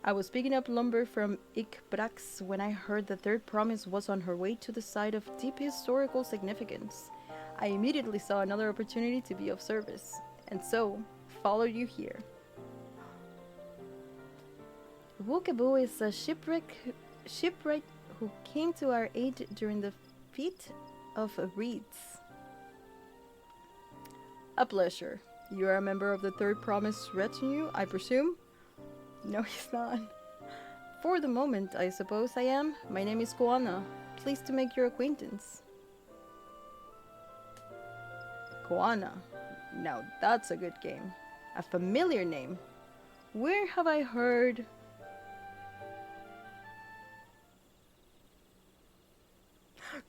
I was picking up lumber from Ikbrax when I heard the third promise was on her way to the site of deep historical significance. I immediately saw another opportunity to be of service, and so followed you here. Wookaboo is a shipwright who came to our aid during the feat of reeds. A pleasure. You are a member of the third promise retinue, I presume? No, he's not. For the moment, I suppose I am. My name is Koana. Pleased to make your acquaintance. Koana. Now that's a good game. A familiar name. Where have I heard...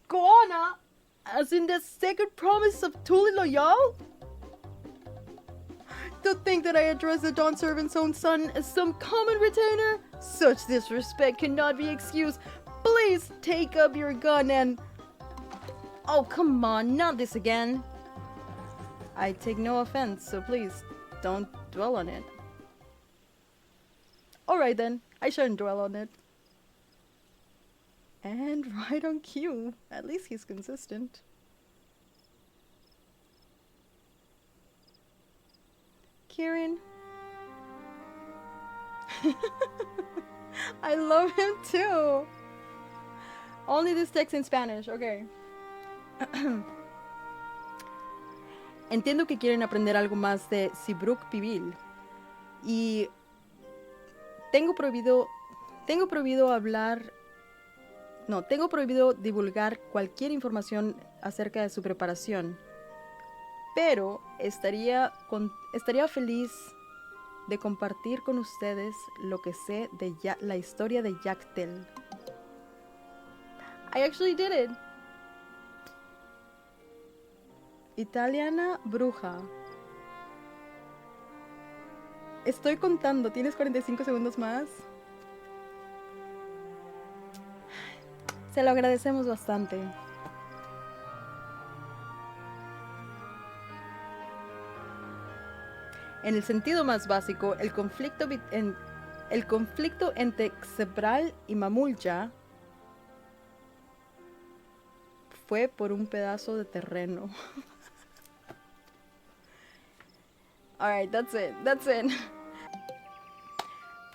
Koana! As in the second promise of Tuli Loyal? To think that I address the Dawn Servant's own son as some common retainer? Such disrespect cannot be excused. Please take up your gun and... Oh, come on, not this again. I take no offense, so please, don't dwell on it. Alright then, I shouldn't dwell on it. And right on cue. At least he's consistent. Kieran. I love him too. Only this text in Spanish, okay. Entiendo que quieren aprender algo más de Sibruk Pibil. Y tengo prohibido divulgar cualquier información acerca de su preparación. Pero estaría feliz de compartir con ustedes lo que sé de la historia de Yak T'el. I actually did it. Italiana bruja. Estoy contando. ¿Tienes 45 segundos más? Se lo agradecemos bastante. En el sentido más básico, el conflicto entre Xebral y Mamulya fue por un pedazo de terreno. Alright, that's it.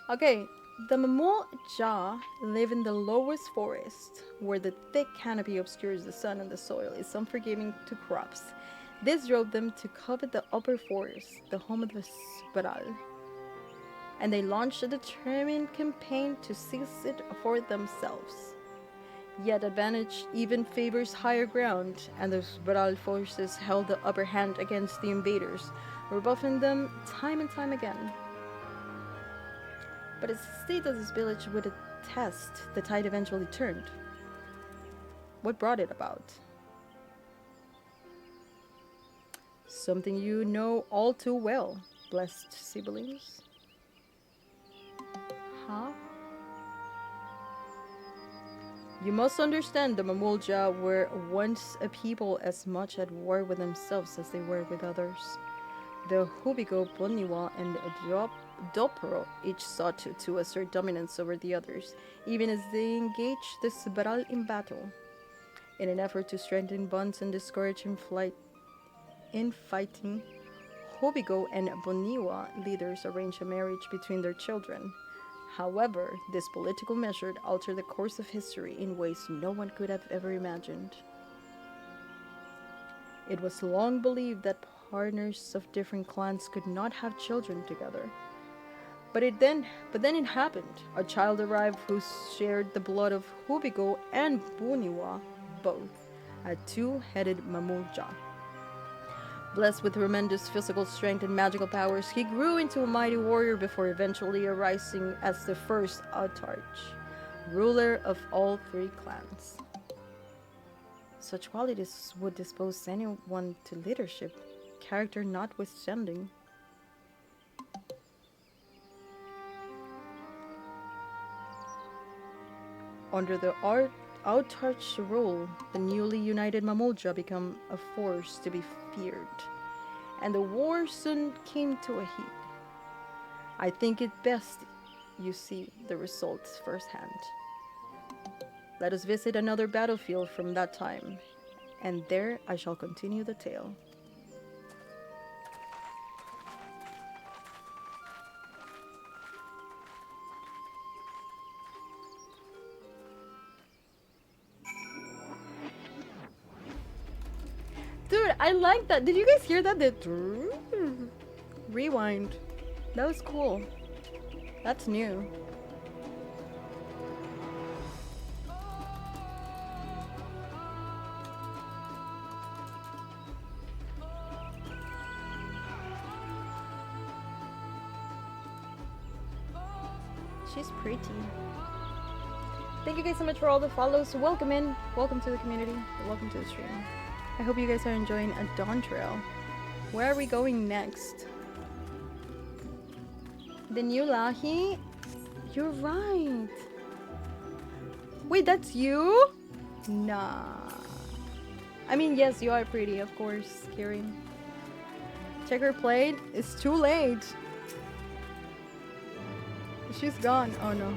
Okay, the Mamulya live in the lowest forest, where the thick canopy obscures the sun and the soil is unforgiving to crops. This drove them to covet the upper forest, the home of the Sbral, and they launched a determined campaign to seize it for themselves. Yet advantage even favors higher ground, and the Sbral forces held the upper hand against the invaders, rebuffing them time and time again. But as the state of this village would attest, the tide eventually turned. What brought it about? Something you know all too well, blessed siblings. Huh? You must understand the Mamulya were once a people as much at war with themselves as they were with others. The Hubigo, Boniwa, and Dopro each sought to assert dominance over the others, even as they engaged the Sibral in battle. In an effort to strengthen bonds and discourage infighting, Hobigo and Boniwa leaders arranged a marriage between their children. However, this political measure altered the course of history in ways no one could have ever imagined. It was long believed that partners of different clans could not have children together. But then it happened. A child arrived who shared the blood of Hubigo and Buniwa, both, a two-headed Mamulja. Blessed with tremendous physical strength and magical powers, he grew into a mighty warrior before eventually arising as the first Autarch, ruler of all three clans. Such qualities would dispose anyone to leadership, character notwithstanding. Under the Autarch's rule, the newly united Mamulja became a force to be feared, and the war soon came to a heat. I think it best you see the results firsthand. Let us visit another battlefield from that time, and there I shall continue the tale. Dude, I like that. Did you guys hear that? The rewind. That was cool. That's new. She's pretty. Thank you guys so much for all the follows. Welcome in. Welcome to the community. Welcome to the stream. I hope you guys are enjoying a Dawntrail. Where are we going next? The new Lahi? You're right. Wait, that's you? Nah. I mean, yes, you are pretty, of course, Kiri. Check her plate. It's too late. She's gone. Oh no.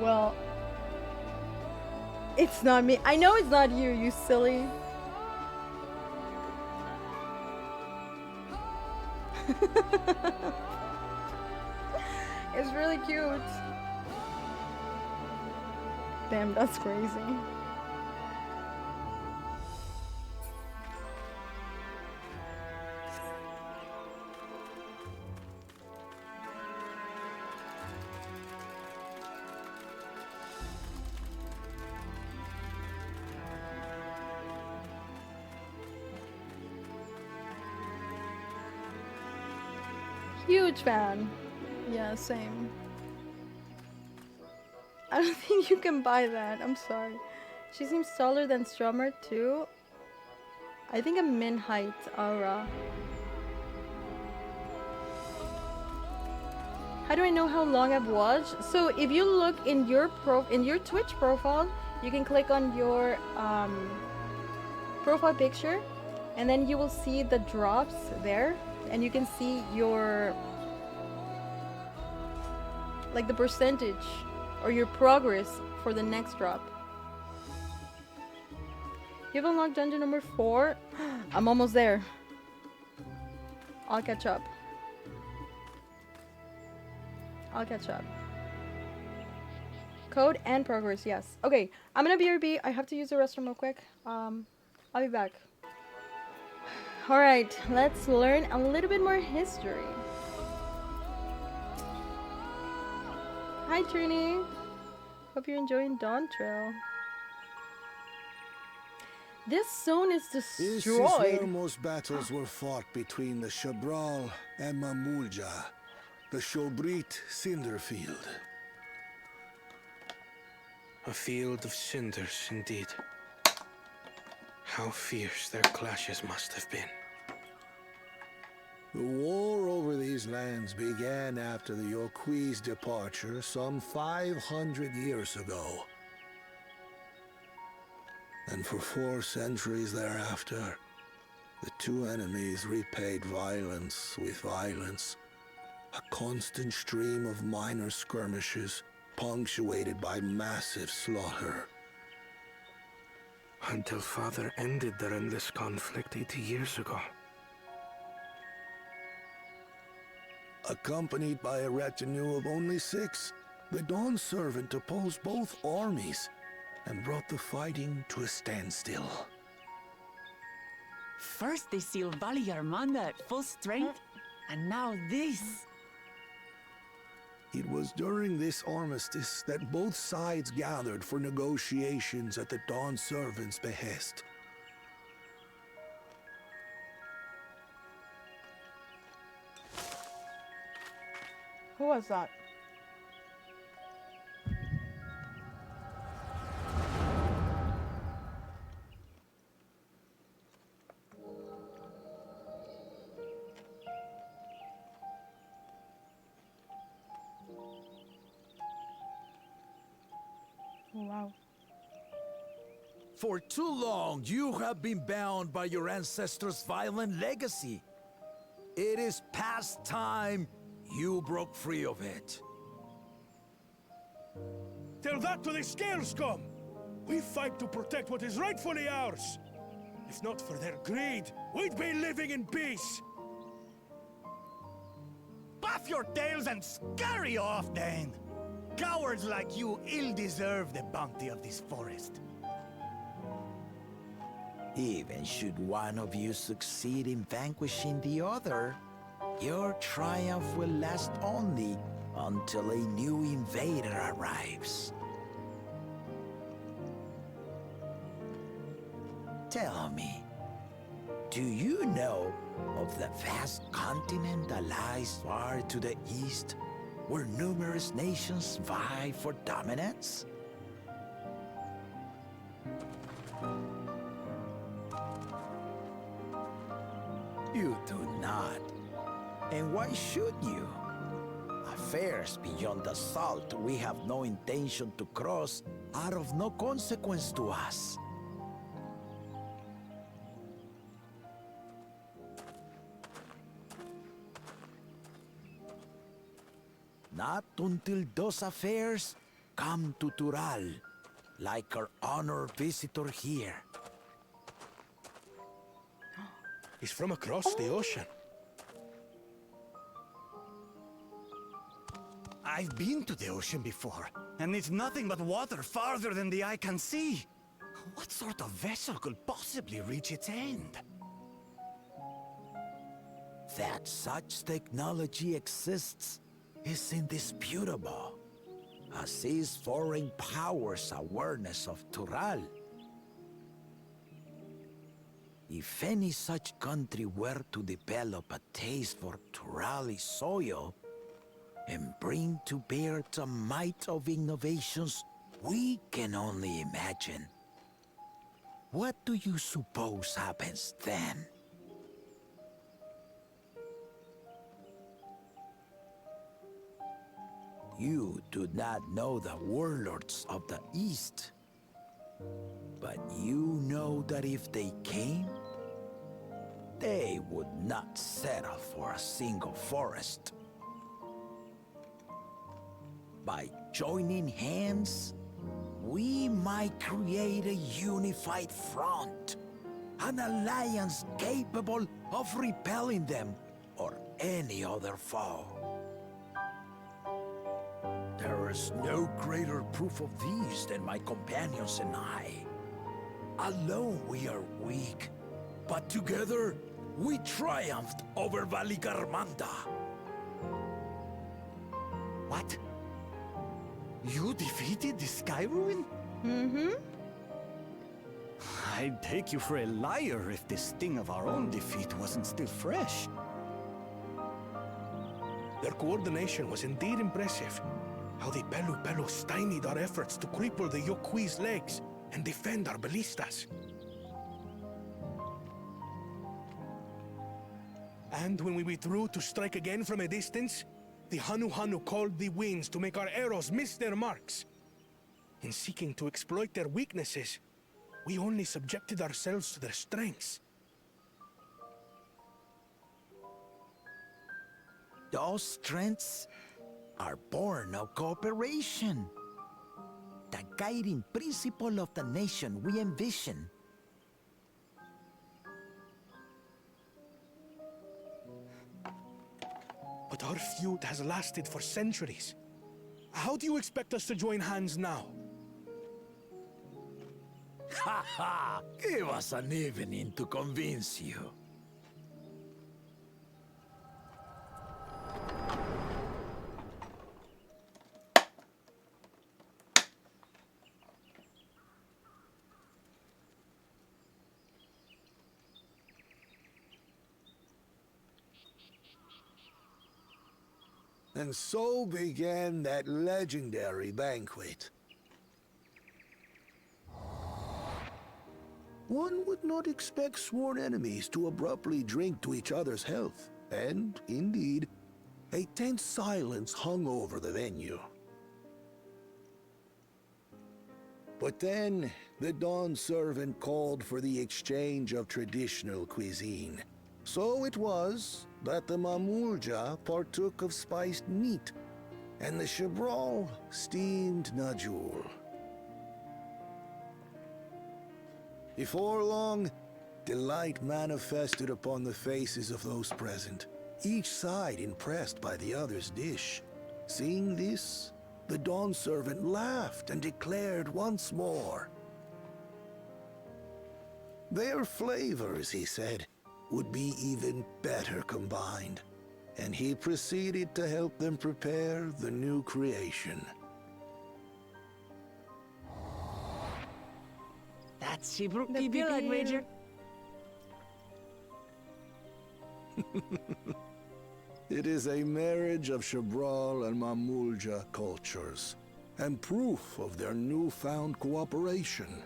Well, it's not me. I know it's not you, you silly. It's really cute. Damn, that's crazy. Huge fan. Yeah, same. I don't think you can buy that. I'm sorry. She seems taller than Strummer too. I think a min height aura. How do I know how long I've watched? So if you look in your Twitch profile, you can click on your profile picture, and then you will see the drops there. And you can see your, like, the percentage or your progress for the next drop. You've unlocked dungeon number 4. I'm almost there. I'll catch up. I'll catch up. Code and progress, yes. Okay, I'm gonna BRB. I have to use the restroom real quick. I'll be back. Alright, let's learn a little bit more history. Hi Trini! Hope you're enjoying Dawntrail. This zone is destroyed. This is where most battles were fought between the Shabral and Mamulja, the Shobrit Cinder Field. A field of cinders, indeed. How fierce their clashes must have been. The war over these lands began after the Yokui's departure some 500 years ago. And for 4 centuries thereafter, the two enemies repaid violence with violence. A constant stream of minor skirmishes, punctuated by massive slaughter. Until Father ended their endless conflict 80 years ago. Accompanied by a retinue of only 6, the Dawn Servant opposed both armies and brought the fighting to a standstill. First they sealed Valley Armanda at full strength, and now this. It was during this armistice that both sides gathered for negotiations at the Dawn Servant's behest. Who was that? Oh, wow. For too long, you have been bound by your ancestors' violent legacy. It is past time you broke free of it. Tell that to the Scale Scum! We fight to protect what is rightfully ours! If not for their greed, we'd be living in peace! Buff your tails and scurry off, then! Cowards like you ill-deserve the bounty of this forest. Even should one of you succeed in vanquishing the other, your triumph will last only until a new invader arrives. Tell me, do you know of the vast continent that lies far to the east, where numerous nations vie for dominance? You do not. And why should you? Affairs beyond the salt we have no intention to cross are of no consequence to us. Not until those affairs come to Tural, like our honored visitor here. He's from across the ocean. I've been to the ocean before, and it's nothing but water farther than the eye can see. What sort of vessel could possibly reach its end? That such technology exists is indisputable, as is foreign powers' awareness of Tural. If any such country were to develop a taste for Turali soil and bring to bear the might of innovations we can only imagine, what do you suppose happens then? You do not know the warlords of the East, but you know that if they came, they would not settle for a single forest. By joining hands, we might create a unified front, an alliance capable of repelling them or any other foe. There is no greater proof of these than my companions and I. Alone we are weak, but together we triumphed over Valigarmanda. What? You defeated the Sky Ruin? Mm-hmm. I'd take you for a liar if the sting of our own defeat wasn't still fresh. Their coordination was indeed impressive. How the Pelu stymied our efforts to cripple the Yokui's legs and defend our ballistas. And when we withdrew to strike again from a distance, the Hanu called the winds to make our arrows miss their marks. In seeking to exploit their weaknesses, We only subjected ourselves to their strengths. Those strengths are born of cooperation. The guiding principle of the nation we envision. But our feud has lasted for centuries. How do you expect us to join hands now? Ha ha! Give us an evening to convince you. And so began that legendary banquet. One would not expect sworn enemies to abruptly drink to each other's health, and, indeed, a tense silence hung over the venue. But then, the Dawn servant called for the exchange of traditional cuisine. So it was that the Mamulja partook of spiced meat, and the Chebral steamed najul. Before long, delight manifested upon the faces of those present, each side impressed by the other's dish. Seeing this, the Dawn servant laughed and declared once more. Their flavors, he said, would be even better combined, and he proceeded to help them prepare the new creation. That's Shibruk Bibil, I'd wager. It is a marriage of Chebral and Mamulja cultures, and proof of their newfound cooperation.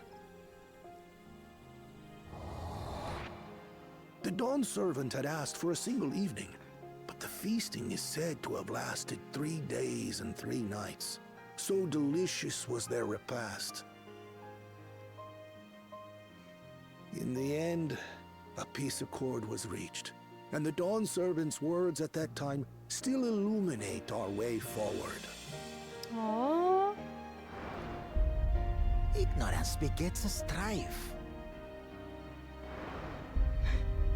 The Dawn servant had asked for a single evening, but the feasting is said to have lasted 3 days and 3 nights. So delicious was their repast. In the end, a peace accord was reached, and the Dawn servant's words at that time still illuminate our way forward. Aww. Ignorance begets a strife.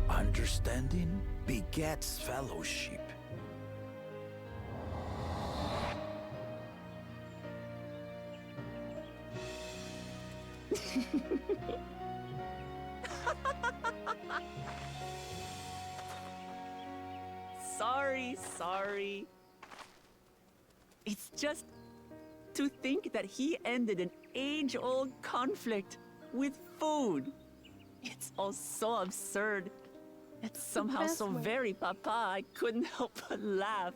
Understanding begets fellowship. Sorry. It's just to think that he ended an age-old conflict with food. It's all so absurd. It's somehow so very papa, I couldn't help but laugh.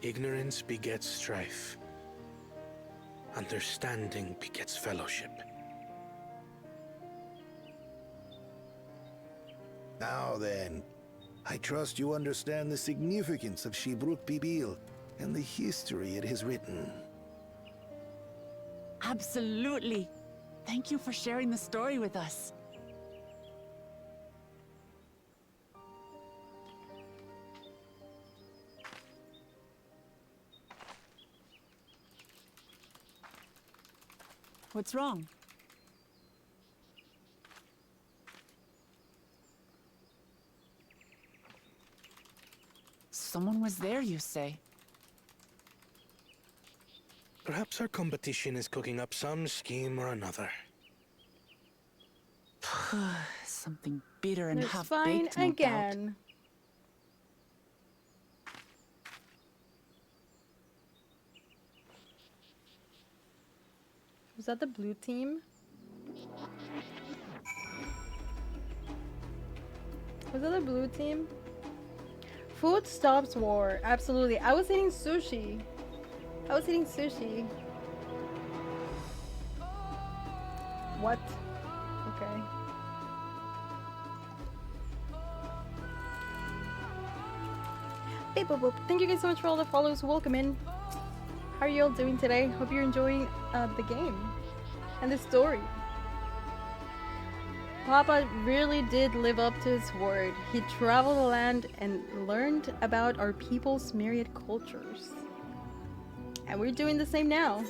Ignorance begets strife. Understanding begets fellowship. Now then, I trust you understand the significance of Shibruk Bibil and the history it has written. Absolutely. Thank you for sharing the story with us. What's wrong? Someone was there, you say? Perhaps our competition is cooking up some scheme or another. Something bitter and It's half-baked, fine no doubt. again. Was that the blue team? Was that the blue team? Food stops war. Absolutely. I was eating sushi. What? Okay. Beep, boop, boop. Thank you guys so much for all the follows. Welcome in. How are you all doing today? Hope you're enjoying the game and the story. Papa really did live up to his word. He traveled the land and learned about our people's myriad cultures. And we're doing the same now.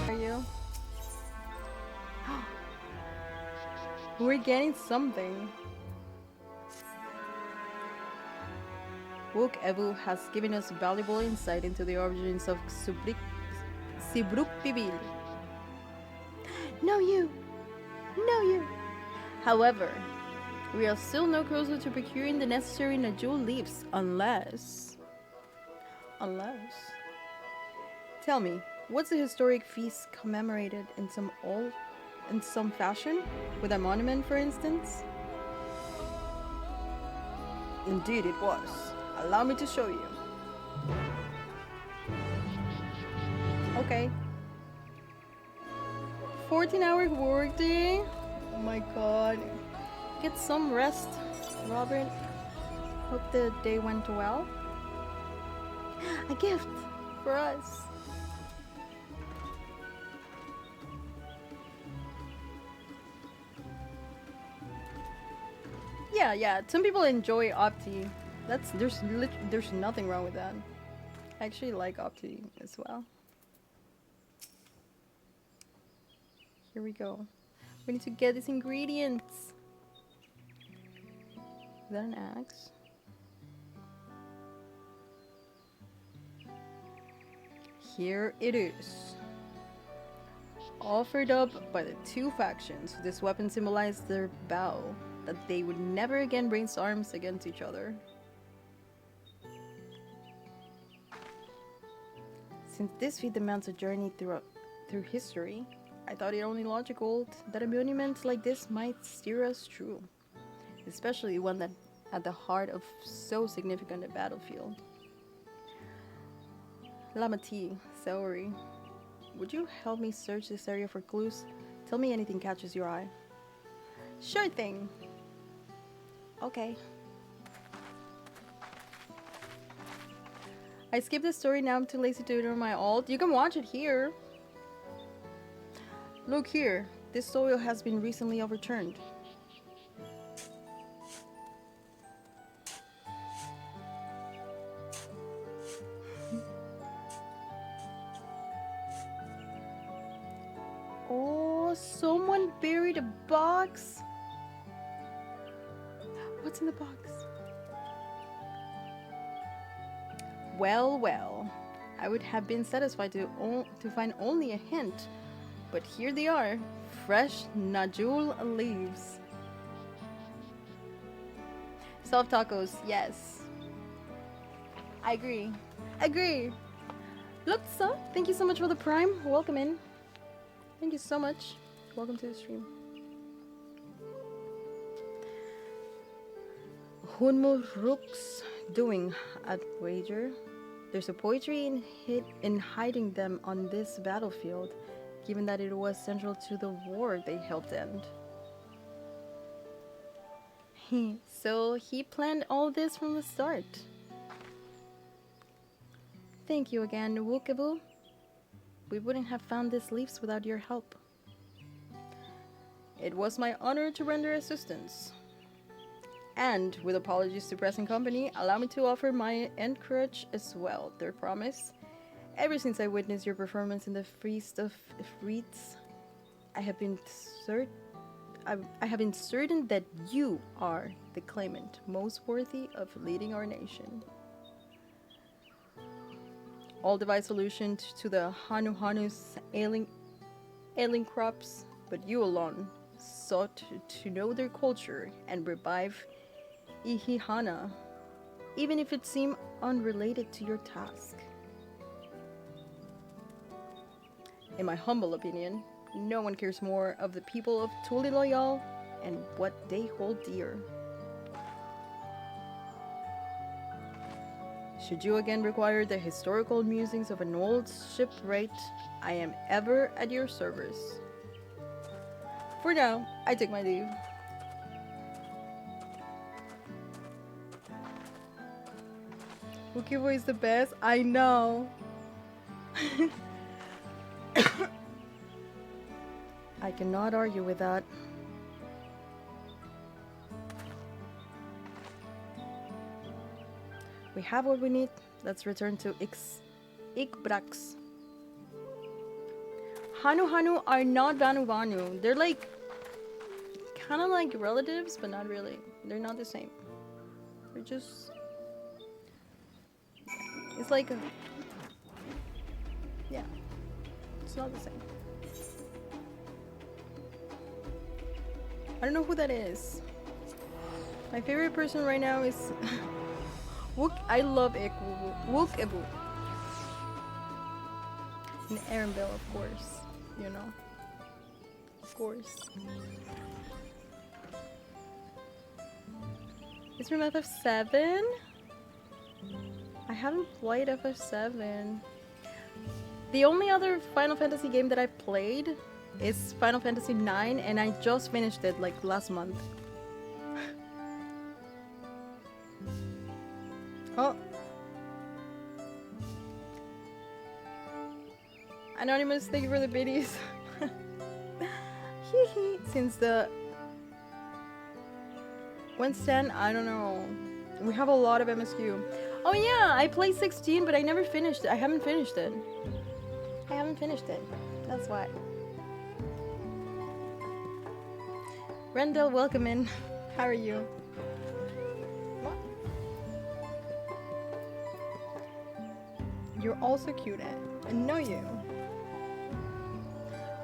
Are you? We're getting something. Wook Ebu has given us valuable insight into the origins of Sibruk Pibil. No you! No you! However, we are still no closer to procuring the necessary Najul leaves unless... Tell me, what's the historic feast commemorated in some fashion? With a monument, for instance? Indeed it was. Allow me to show you. Okay. 14-hour workday? Oh my god. Get some rest, Robert. Hope the day went well. A gift for us. Yeah. Some people enjoy Opti. There's nothing wrong with that. I actually like Opti as well. Here we go. We need to get these ingredients. Is that an axe? Here it is. Offered up by the two factions, this weapon symbolized their vow that they would never again raise arms against each other. Since this feat demands a journey through history, I thought it only logical that a monument like this might steer us through, especially one that at the heart of so significant a battlefield. Lamati, Saori, would you help me search this area for clues? Tell me anything catches your eye. Sure thing. Okay. I skipped the story, now I'm too lazy to do it on my alt. You can watch it here. Look here, this soil has been recently overturned. Oh, someone buried a box. What's in the box? Well, I would have been satisfied to find only a hint, but here they are, fresh Najul leaves. Soft tacos, yes. I agree. Look, so, thank you so much for the prime. Welcome in. Thank you so much. Welcome to the stream. Hunmur Rook's doing at wager. There's a poetry in hiding them on this battlefield, given that it was central to the war they helped end. So he planned all this from the start. Thank you again, Wukebu. We wouldn't have found these leaves without your help. It was my honor to render assistance. And, with apologies to Press and Company, allow me to offer my encourage as well, their promise. Ever since I witnessed your performance in the Feast of Frites, I have been certain that you are the claimant most worthy of leading our nation. All devised solution to the Hanu's ailing crops, but you alone sought to know their culture and revive Ihihana, even if it seemed unrelated to your task. In my humble opinion, no one cares more of the people of Tuli Loyal and what they hold dear. Should you again require the historical musings of an old shipwright, I am ever at your service. For now, I take my leave. Ukibo is the best. I know. I cannot argue with that. We have what we need. Let's return to Ikbrax. Hanu are not Vanu. They're like kind of like relatives, but not really. They're not the same. They're just... It's like a... Yeah. It's not the same. I don't know who that is. My favorite person right now is... Wook. I love Wook Ebu. And Aaron Bell, of course. You know. Of course. It's from FF7? I haven't played FF7. The only other Final Fantasy game that I played is Final Fantasy IX, and I just finished it like last month. Oh. Anonymous, thank you for the biddies. Since the... When's 10? I don't know. We have a lot of MSQ. Oh yeah, I played 16, but I never finished it. I haven't finished it. That's why. Rendell, welcome in. How are you? You're also cute, I know you.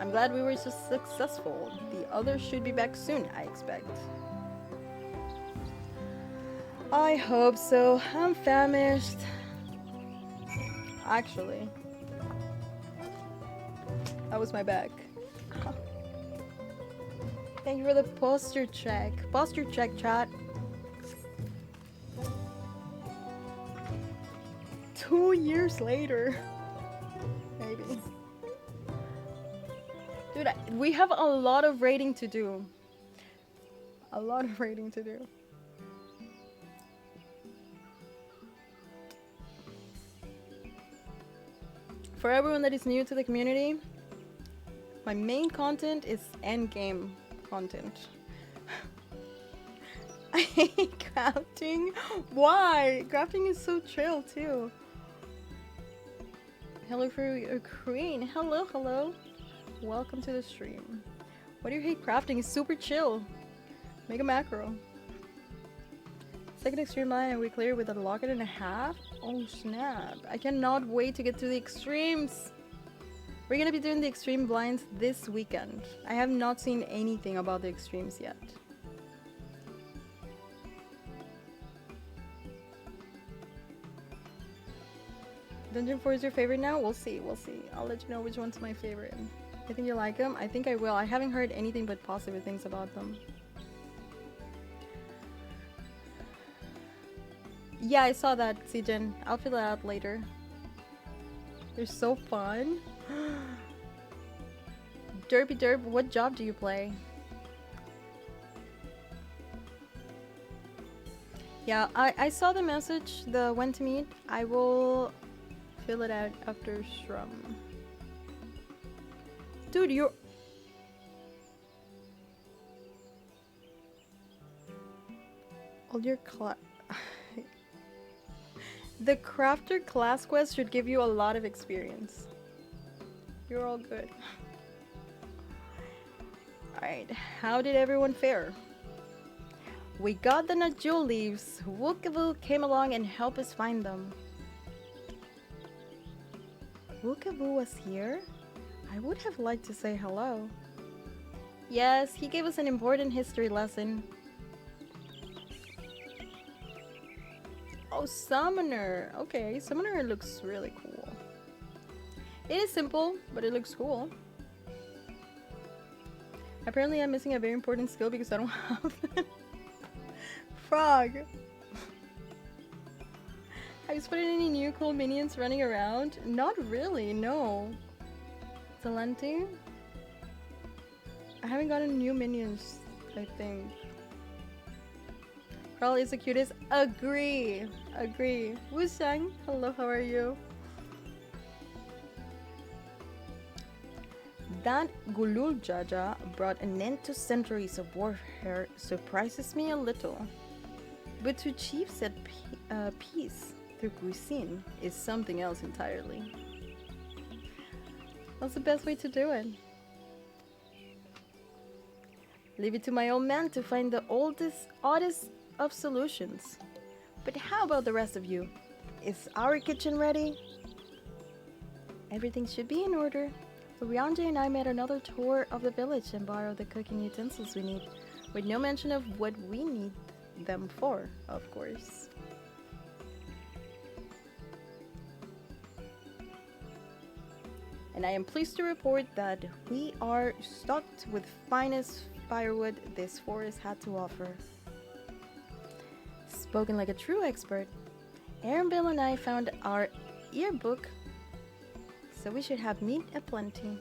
I'm glad we were so successful. The others should be back soon, I expect. I hope so. I'm famished. Actually. That was my back. Thank you for the posture check. Posture check, chat. 2 years later. Maybe. Dude, we have a lot of raiding to do. For everyone that is new to the community, my main content is endgame content. I hate crafting. Why? Crafting is so chill too. Hello for Ukraine. Hello. Welcome to the stream. Why do you hate crafting? It's super chill. Make a macro. Second extreme line and we clear with a locket and a half. Oh snap. I cannot wait to get to the extremes. We're gonna be doing the extreme blinds this weekend. I have not seen anything about the extremes yet. Dungeon 4 is your favorite now? We'll see. I'll let you know which one's my favorite. I think you like them? I think I will. I haven't heard anything but positive things about them. Yeah, I saw that, Sijin. I'll fill it out later. They're so fun. Derpy Derp, what job do you play? Yeah, I saw the message, the when to meet. I will fill it out after Shrum. Dude, you're... All your class... The crafter class quest should give you a lot of experience. You're all good. Alright, how did everyone fare? We got the Najul leaves. Wookavu came along and helped us find them. Wookavu was here? I would have liked to say hello. Yes, he gave us an important history lesson. Oh, Summoner. Okay, Summoner looks really cool. It is simple, but it looks cool. Apparently I'm missing a very important skill because I don't have it. Frog. Have you spotted any new cool minions running around? Not really, no. Talenti? I haven't gotten new minions, I think. Carl is the cutest. Agree. Agree. Wu-Sang, hello, how are you? That Gulul Jaja brought an end to centuries of warfare surprises me a little. But to achieve said peace through cuisine is something else entirely. What's the best way to do it? Leave it to my old man to find the oddest of solutions. But how about the rest of you? Is our kitchen ready? Everything should be in order. Urianje and I made another tour of the village and borrowed the cooking utensils we need, with no mention of what we need them for, of course. And I am pleased to report that we are stocked with finest firewood this forest had to offer. Spoken like a true expert, Aaron, Bill, and I found our yearbook, so we should have meat aplenty.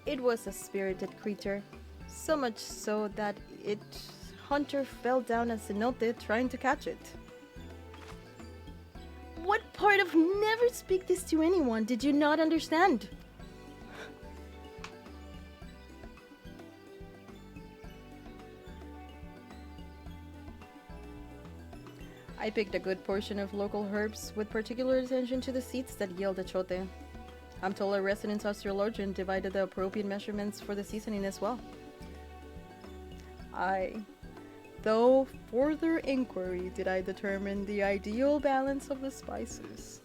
It was a spirited creature, so much so that its hunter fell down a cenote trying to catch it. What part of never speak this to anyone did you not understand? I picked a good portion of local herbs with particular attention to the seeds that yield achote. I'm told a resident astrologian divided the appropriate measurements for the seasoning as well. Though further inquiry did I determine the ideal balance of the spices.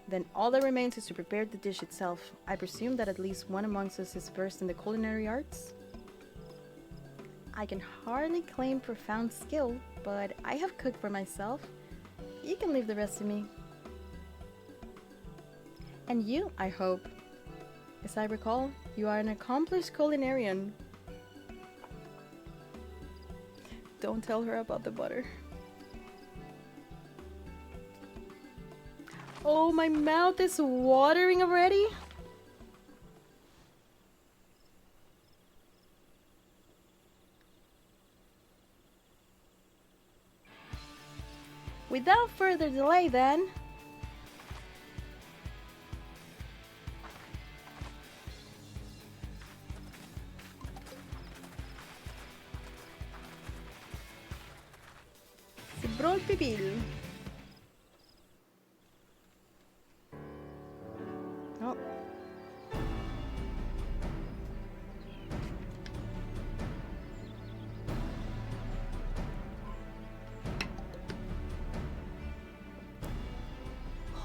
Then all that remains is to prepare the dish itself. I presume that at least one amongst us is versed in the culinary arts. I can hardly claim profound skill, but I have cooked for myself. You can leave the rest to me. And you, I hope. As I recall, you are an accomplished culinarian. Don't tell her about the butter. Oh, my mouth is watering already. Without further delay then, Brol Pibil. Oh.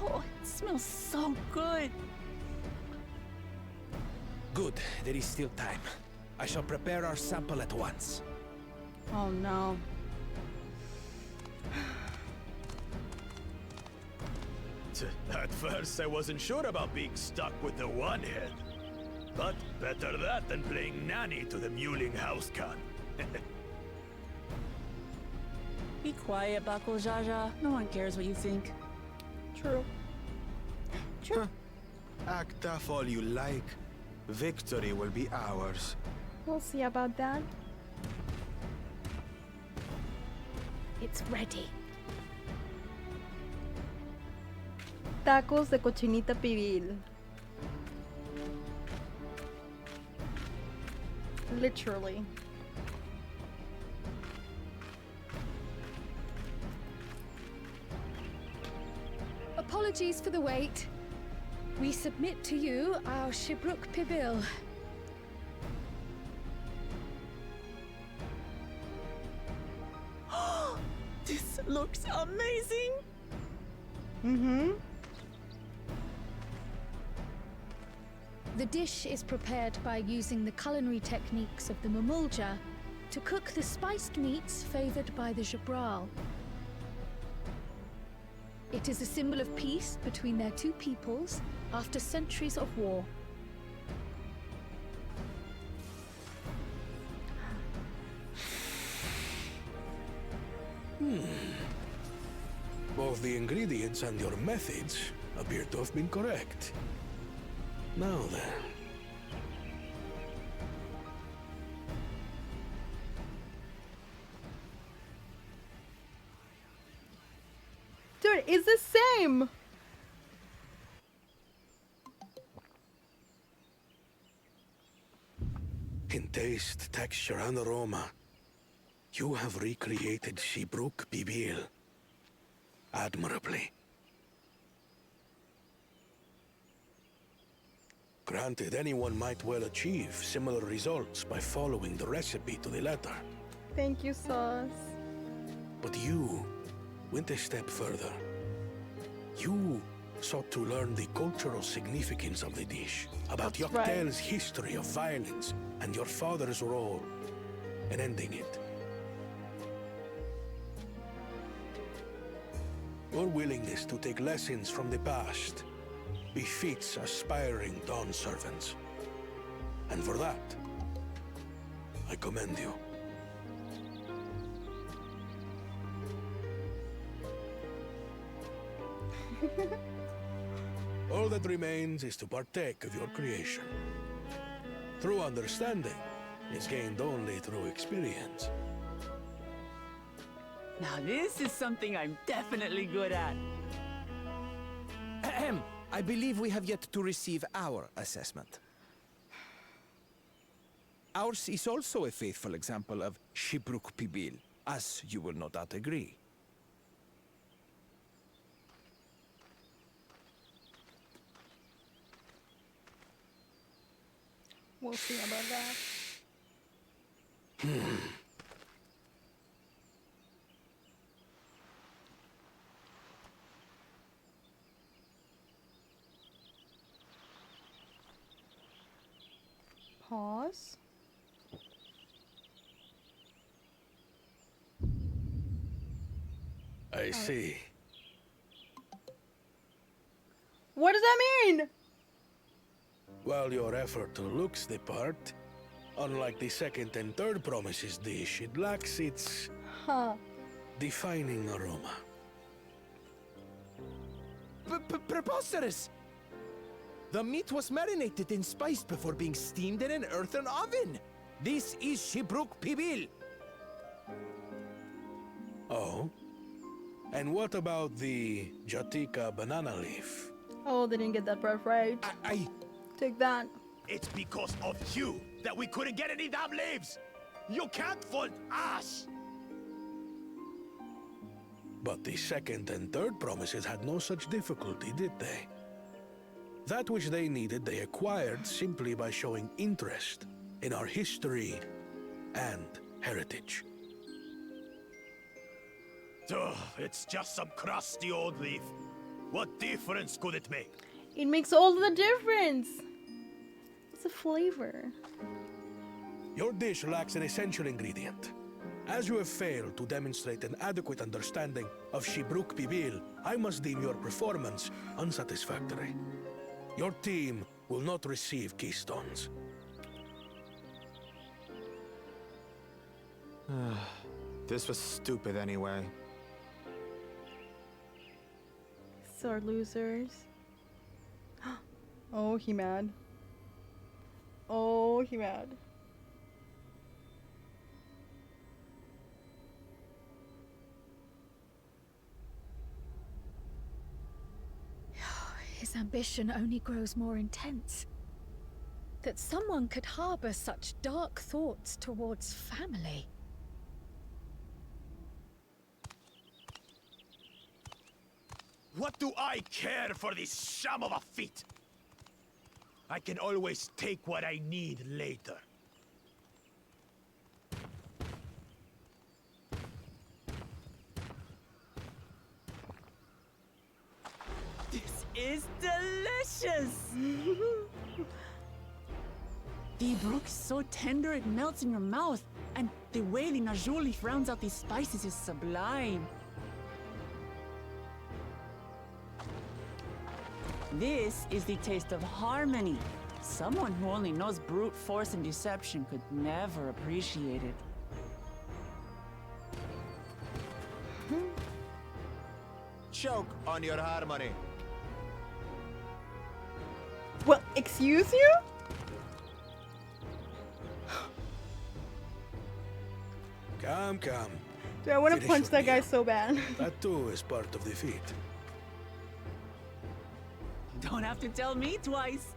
Oh, it smells so good. Good, there is still time. I shall prepare our sample at once. Oh no. At first, I wasn't sure about being stuck with the one head. But better that than playing nanny to the mewling housecat. Be quiet, Bakul Jaja. No one cares what you think. True. True. Act tough all you like. Victory will be ours. We'll see about that. It's ready. Tacos de cochinita pibil. Literally. Apologies for the wait. We submit to you our Shibruk Pibil. This looks amazing! Mm-hmm. The dish is prepared by using the culinary techniques of the Mamulja to cook the spiced meats favored by the Jabral. It is a symbol of peace between their two peoples after centuries of war. Both the ingredients and your methods appear to have been correct. Now then. Dude, it's the same! In taste, texture, and aroma, you have recreated Shibruk Bibil admirably. Granted, anyone might well achieve similar results by following the recipe to the letter. Thank you, Sauce. But you went a step further. You sought to learn the cultural significance of the dish, about Yak T'el's history of violence, and your father's role in ending it. Your willingness to take lessons from the past befits aspiring Dawn servants. And for that, I commend you. All that remains is to partake of your creation. True understanding is gained only through experience. Now this is something I'm definitely good at. Ahem. I believe we have yet to receive our assessment. Ours is also a faithful example of Shibruk Pibil, as you will no doubt agree. We'll see about that. Pause. I see. What does that mean? While your effort looks the part, unlike the second and third promises dish, it lacks its defining aroma. Preposterous! The meat was marinated and spiced before being steamed in an earthen oven. This is Shibruk Pibil. Oh? And what about the Jatika banana leaf? Oh, they didn't get that part right. I Take that. It's because of you that we couldn't get any damn leaves! You can't fault us! But the second and third promises had no such difficulty, did they? That which they needed, they acquired simply by showing interest in our history and heritage. Ugh, it's just some crusty old leaf. What difference could it make? It makes all the difference. It's a flavor. Your dish lacks an essential ingredient. As you have failed to demonstrate an adequate understanding of Shibruk Pibil, I must deem your performance unsatisfactory. Your team will not receive keystones. This was stupid anyway. Sore losers. Oh, he mad. Oh, he mad. His ambition only grows more intense. That someone could harbor such dark thoughts towards family. What do I care for this sham of a feat? I can always take what I need later. This is delicious! The brook is so tender it melts in your mouth, and the way the najou leaf rounds out these spices is sublime. This is the taste of harmony. Someone who only knows brute force and deception could never appreciate it. Choke on your harmony. Well, Excuse you? Come. Dude, I want to Finish punch your that guy meal. so bad. That too is part of the feat. Don't have to tell me twice.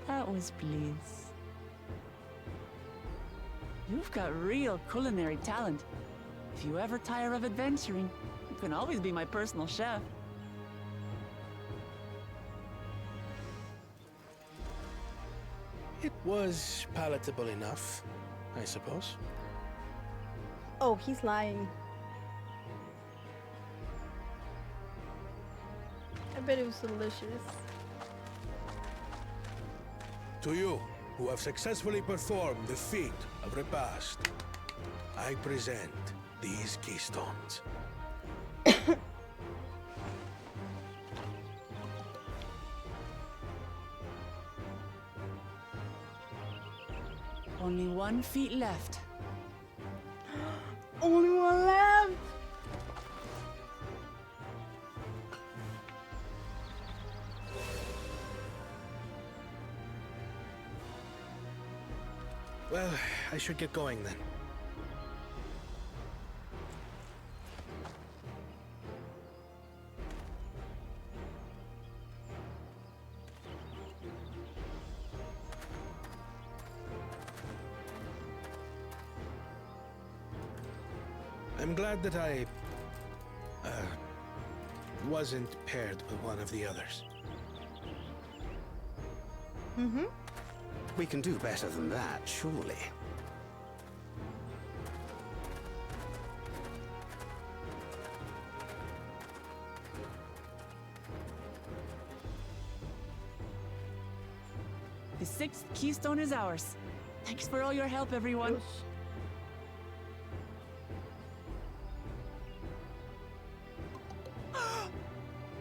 That was bliss. You've got real culinary talent. If you ever tire of adventuring, you can always be my personal chef. It was palatable enough, I suppose. Oh, he's lying. I bet it was delicious. To you, who have successfully performed the feat of repast, I present these keystones. Only 1 feet left. Only one left. Well, I should get going then. I'm glad that I wasn't paired with one of the others. Mm-hmm. We can do better than that, surely. The 6th keystone is ours. Thanks for all your help, everyone.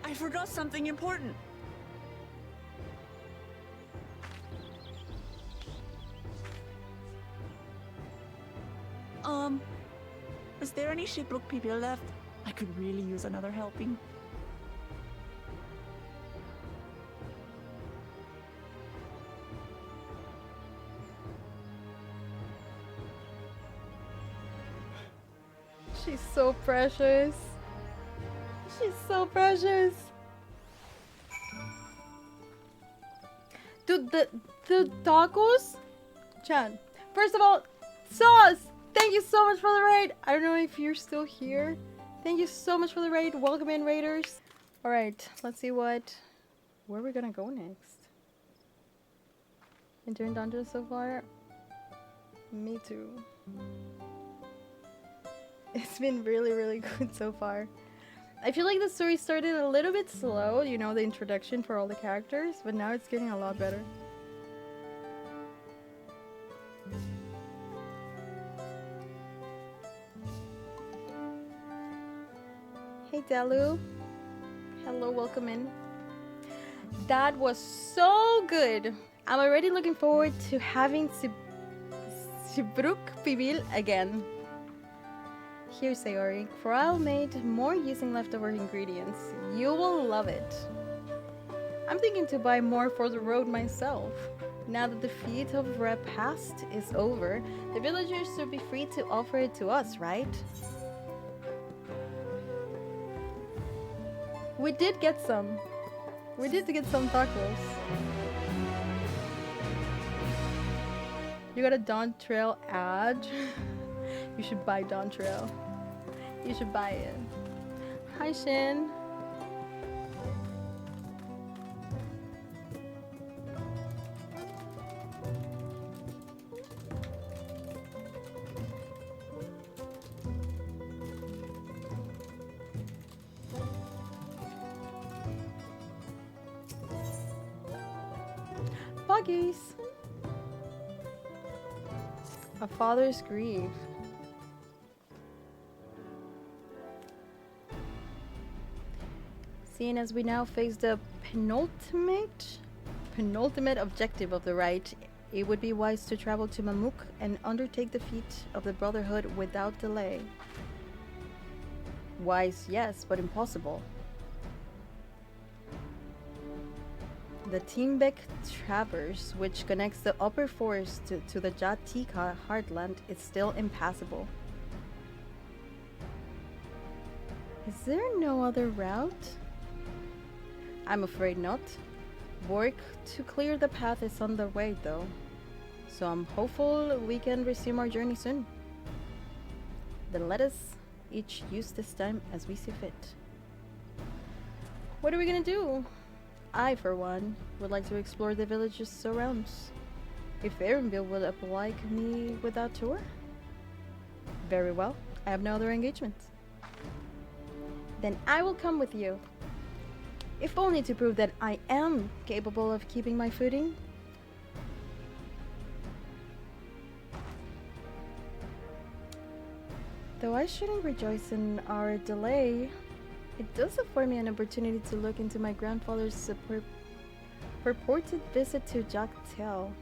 I forgot something important. Is there any Shipbrook people left? I could really use another helping. She's so precious. She's so precious. Dude, the tacos? Chan. First of all, Sauce! Thank you so much for the raid. I don't know if you're still here. Thank you so much for the raid. Welcome in, raiders. Alright, let's see where we're gonna go next. Enjoying dungeons so far? Me too. It's been really, really good so far. I feel like the story started a little bit slow, you know, the introduction for all the characters, but now it's getting a lot better. Hey Dalu. Hello, welcome in. That was so good. I'm already looking forward to having Shipbrook Pibil again. Here, Sayori, for I'll made more using leftover ingredients. You will love it. I'm thinking to buy more for the road myself. Now that the feat of repast is over, the villagers should be free to offer it to us, right? We did get some. We did get some tacos. You got a Dawntrail ad? You should buy Dawntrail. You should buy it. Hi, Shin. Buggies. A father's grief. Seeing as we now face the penultimate objective of the rite, It would be wise to travel to Mamuk and undertake the feat of the Brotherhood without delay. Wise, yes, but impossible. The Timbek Traverse, which connects the upper forest to the Jatika heartland, is still impassable. Is there no other route? I'm afraid not. Work to clear the path is underway, though, so I'm hopeful we can resume our journey soon. Then let us each use this time as we see fit. What are we gonna do? I, for one, would like to explore the village's surrounds. If Aaronville would oblige me with that tour? Very well, I have no other engagements. Then I will come with you. If only to prove that I am capable of keeping my footing. Though I shouldn't rejoice in our delay, it does afford me an opportunity to look into my grandfather's purported visit to Yak T'el.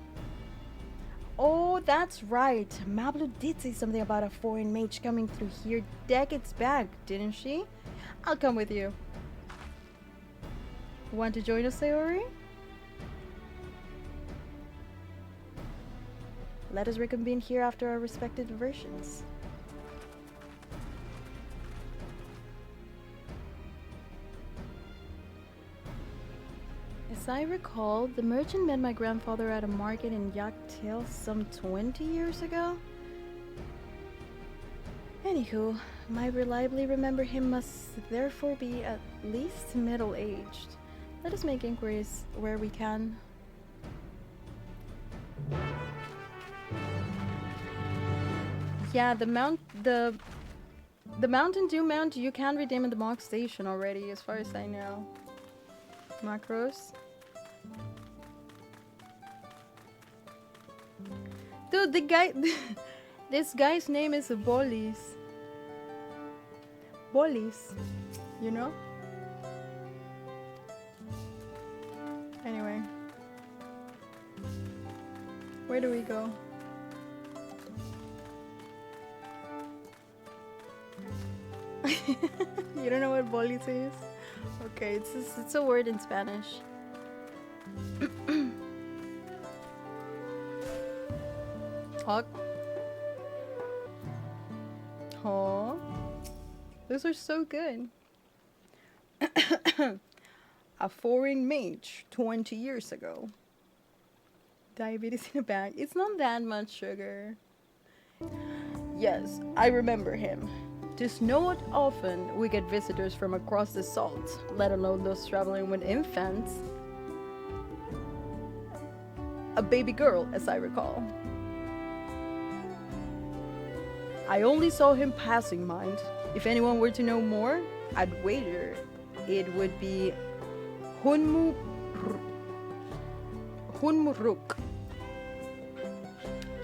Oh, that's right. Mablu did say something about a foreign mage coming through here decades back, didn't she? I'll come with you. Want to join us, Sayori? Let us reconvene here after our respective diversions. As I recall, the merchant met my grandfather at a market in Yak T'el some 20 years ago. Anywho, I reliably remember him must therefore be at least middle-aged. Let us make inquiries where we can. Yeah, the Mountain Dew mount you can redeem at the Mock Station already, as far as I know. Macros. Dude, the guy this guy's name is Bolis. Bolis, you know? Anyway. Where do we go? You don't know what bolis is? Okay, it's a word in Spanish. Talk. Oh, those are so good. A foreign mage 20 years ago. Diabetes in a bag. It's not that much sugar. Yes, I remember him. Just not often we get visitors from across the salt, let alone those traveling with infants. A baby girl, as I recall. I only saw him passing, mind. If anyone were to know more, I'd wager it would be Hunmuruk.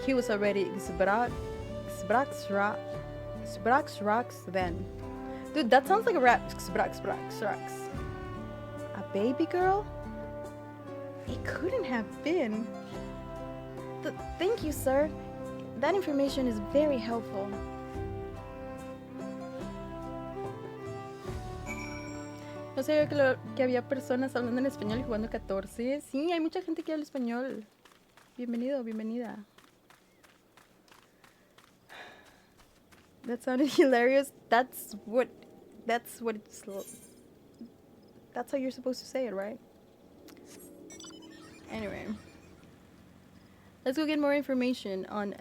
He was already Spraxrax then. Dude, that sounds like a rap. Spraxrax. A baby girl? It couldn't have been. Thank you, sir. That information is very helpful. No sabía que había personas hablando en español y jugando 14. Sí, hay mucha gente que habla español. Bienvenido, bienvenida. That sounded hilarious. That's how you're supposed to say it, right? Anyway. Let's go get more information on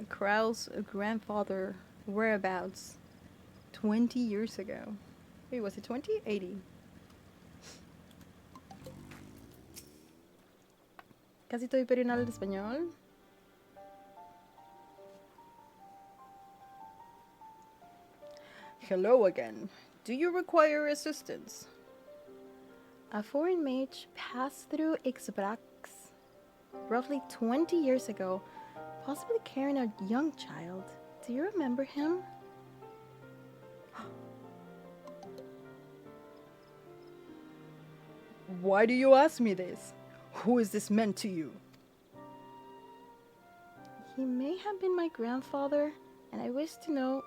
Krau's grandfather whereabouts 20 years ago. Wait, was it 20? 80. Casi todo Imperio habla español. Hello again. Do you require assistance? A foreign mage passed through Ixbrax roughly 20 years ago, possibly carrying a young child. Do you remember him? Why do you ask me this? Who is this meant to you? He may have been my grandfather, and I wish to know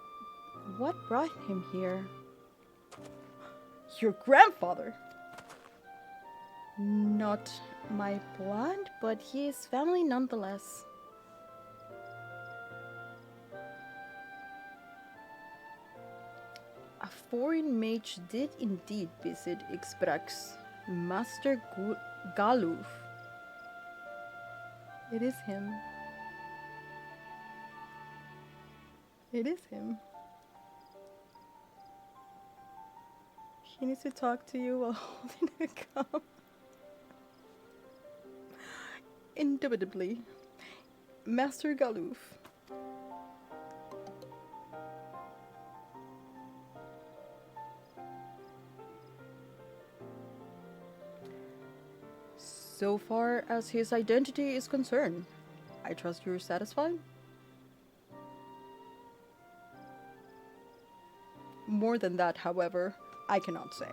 what brought him here. Your grandfather? Not my blood, but he is family nonetheless. A foreign mage did indeed visit Ixbrax, Master Galuf. It is him. It is him. He needs to talk to you while holding a cup. Indubitably. Master Galuf. So far as his identity is concerned, I trust you're satisfied? More than that, however, I cannot say.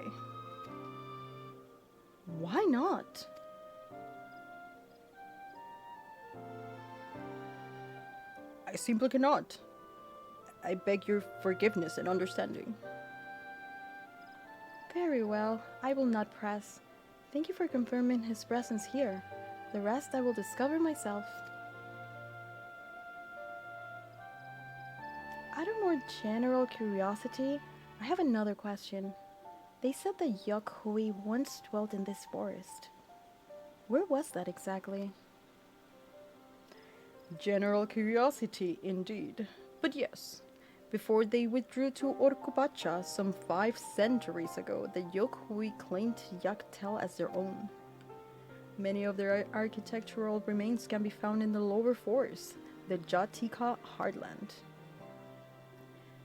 Why not? I simply cannot. I beg your forgiveness and understanding. Very well, I will not press. Thank you for confirming his presence here. The rest I will discover myself. Out of more general curiosity, I have another question. They said that Yak Hui once dwelt in this forest. Where was that exactly? General curiosity, indeed. But yes, before they withdrew to Orkopacha some 5 centuries ago, the Yak Hui claimed Yak T'el as their own. Many of their architectural remains can be found in the lower forest, the Jatika heartland.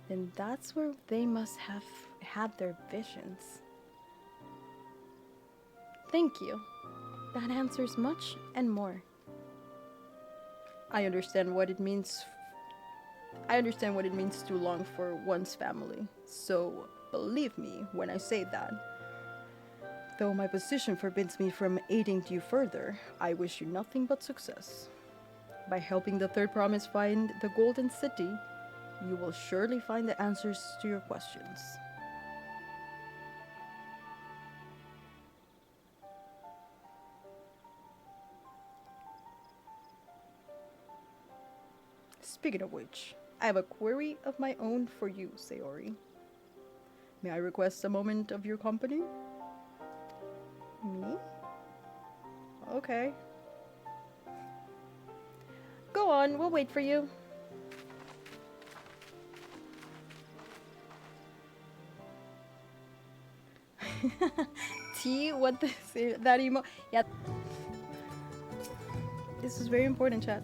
Then that's where they must have had their visions. Thank you. That answers much and more. I understand what it means to long for one's family. So, believe me when I say that. Though my position forbids me from aiding you further, I wish you nothing but success. By helping the Third Promise find the Golden City, you will surely find the answers to your questions. Speaking of which, I have a query of my own for you, Sayori. May I request a moment of your company? Me? Okay. Go on, we'll wait for you. T, what that emo? Yeah. This is very important, chat.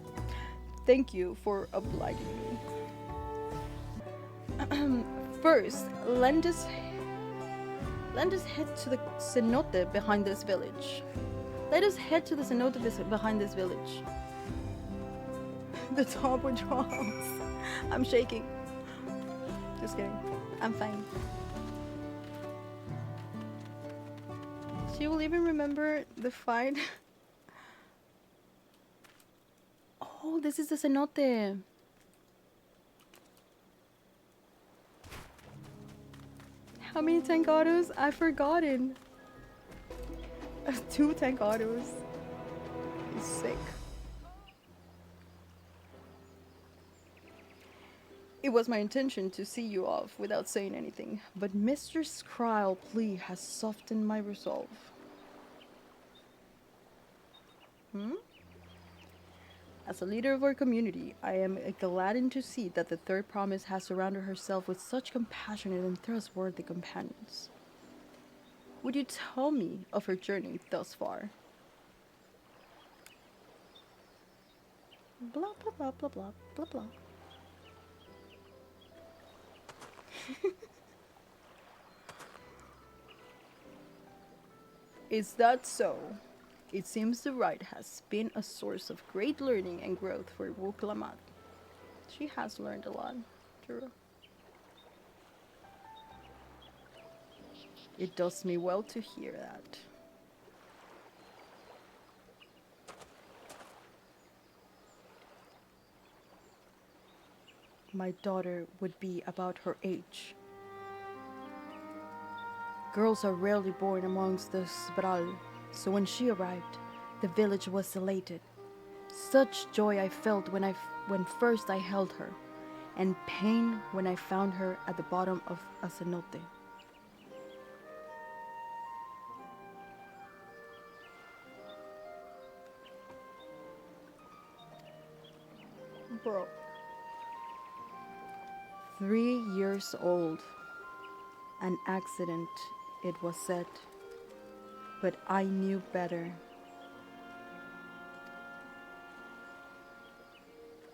Thank you for obliging me. First, lend us head to the cenote behind this village. Let us head to the cenote behind this village. The top with drums. I'm shaking. Just kidding. I'm fine. She will even remember the fight. Oh, this is the cenote. How many tangados? I've forgotten. 2 tangados. He's sick. It was my intention to see you off without saying anything, but Mr. Skryle's plea has softened my resolve. As a leader of our community, I am gladdened to see that the Third Promise has surrounded herself with such compassionate and trustworthy companions. Would you tell me of her journey thus far? Blah, blah, blah, blah, blah, blah, blah. Is that so? It seems the ride has been a source of great learning and growth for Wuklamat. She has learned a lot, true. It does me well to hear that. my daughter would be about her age. Girls are rarely born amongst the Sbral, so when she arrived, the village was elated. Such joy I felt when first I held her, and pain when I found her at the bottom of a cenote. Bro. 3 years old. An accident, it was said. But I knew better.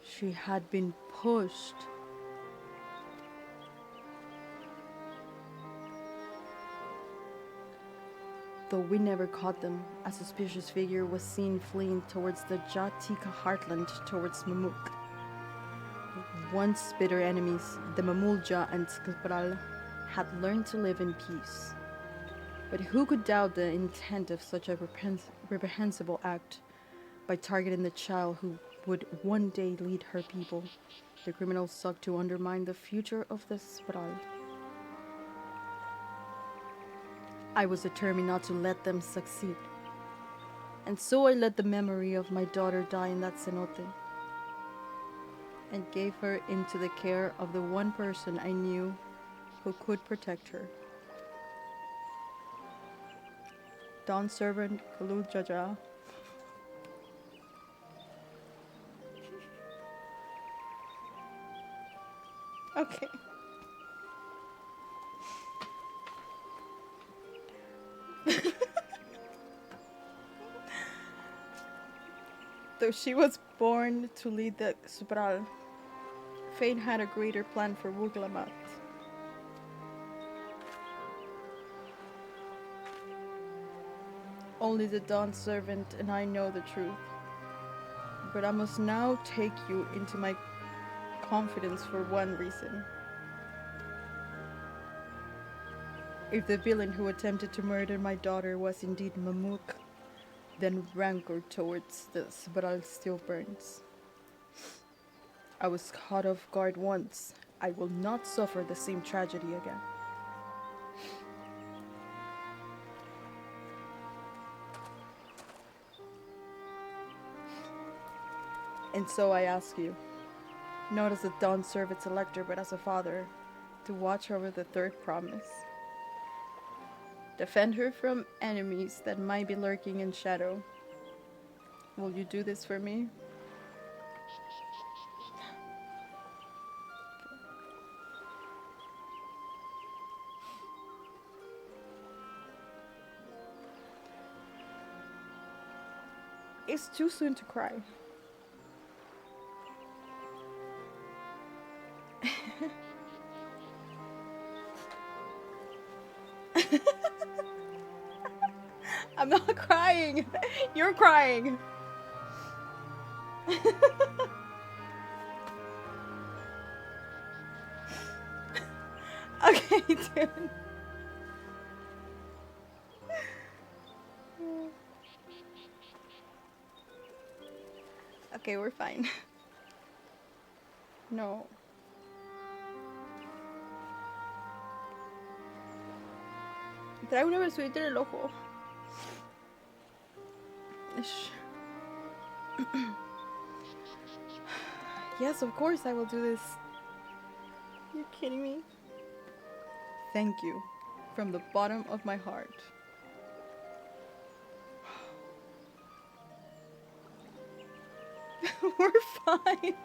She had been pushed. Though we never caught them, a suspicious figure was seen fleeing towards the Jatika heartland towards Mamuk. Once bitter enemies, the Mamulja and Skpral had learned to live in peace. But who could doubt the intent of such a reprehensible act? By targeting the child who would one day lead her people, the criminals sought to undermine the future of the Spral. I was determined not to let them succeed. And so I let the memory of my daughter die in that cenote, and gave her into the care of the one person I knew who could protect her. Dawn servant Kalu Jaja. Okay. Though she was born to lead the Subral, fate had a greater plan for Wuglamat. Only the Dawn servant and I know the truth. But I must now take you into my confidence for one reason. If the villain who attempted to murder my daughter was indeed Mamuk, then rancor towards the Sbral still burns. I was caught off guard once. I will not suffer the same tragedy again. And so I ask you, not as a Dawn servant's elector, but as a father, to watch over the third promise. Defend her from enemies that might be lurking in shadow. Will you do this for me? It's too soon to cry. I'm not crying. You're crying. Okay, dude. Okay, we're fine. No. Trae una versuita en el ojo. Yes, of course I will do this. You're kidding me? Thank you. From the bottom of my heart. We're fine.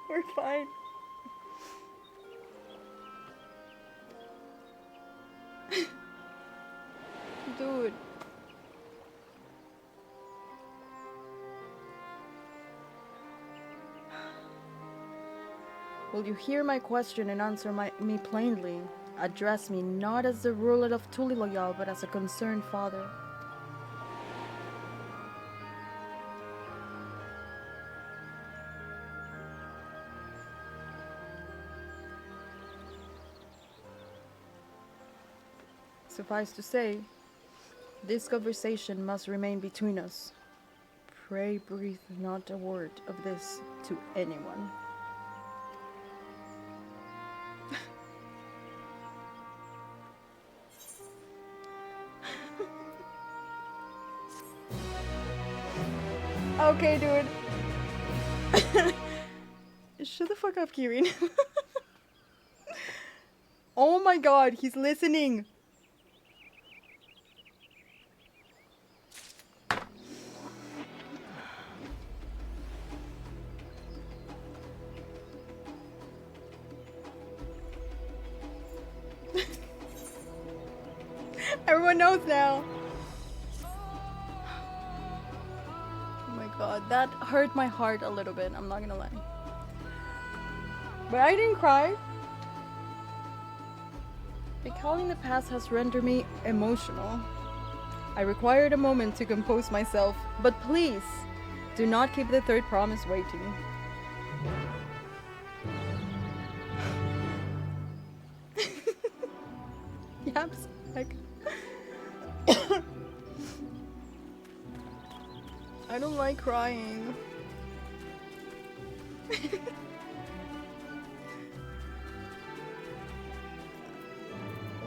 We're fine. Dude. Will you hear my question and answer me plainly? Address me not as the ruler of Tuliloyal, but as a concerned father. Suffice to say, this conversation must remain between us. Pray breathe not a word of this to anyone. Okay, dude. Shut the fuck up, Kirin. Oh my god, he's listening. Everyone knows now. Oh my god, that hurt my heart a little bit, I'm not gonna lie. But I didn't cry. Recalling the past has rendered me emotional. I required a moment to compose myself, but please, do not keep the third promise waiting. Yaps, like I don't like crying.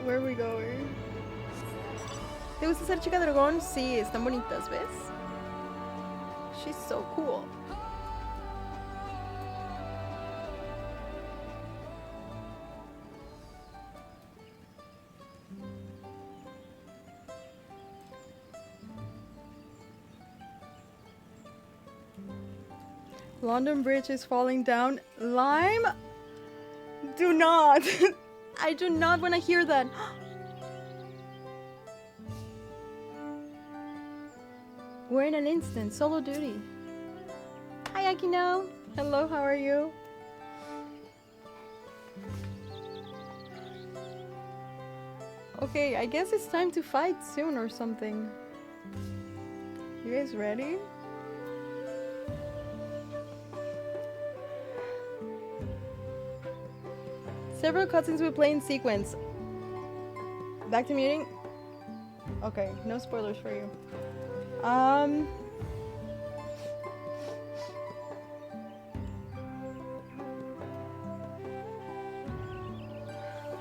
Where are we going? ¿Te gusta ser chica dragón? Sí, están bonitas, ¿ves? She's so cool. London Bridge is falling down. Lime? Do not! I do not want to hear that. We're in an instant. Solo duty. Hi, Akino. Hello, how are you? Okay, I guess it's time to fight soon or something. You guys ready? Several cutscenes will play in sequence. Back to muting? Okay, no spoilers for you.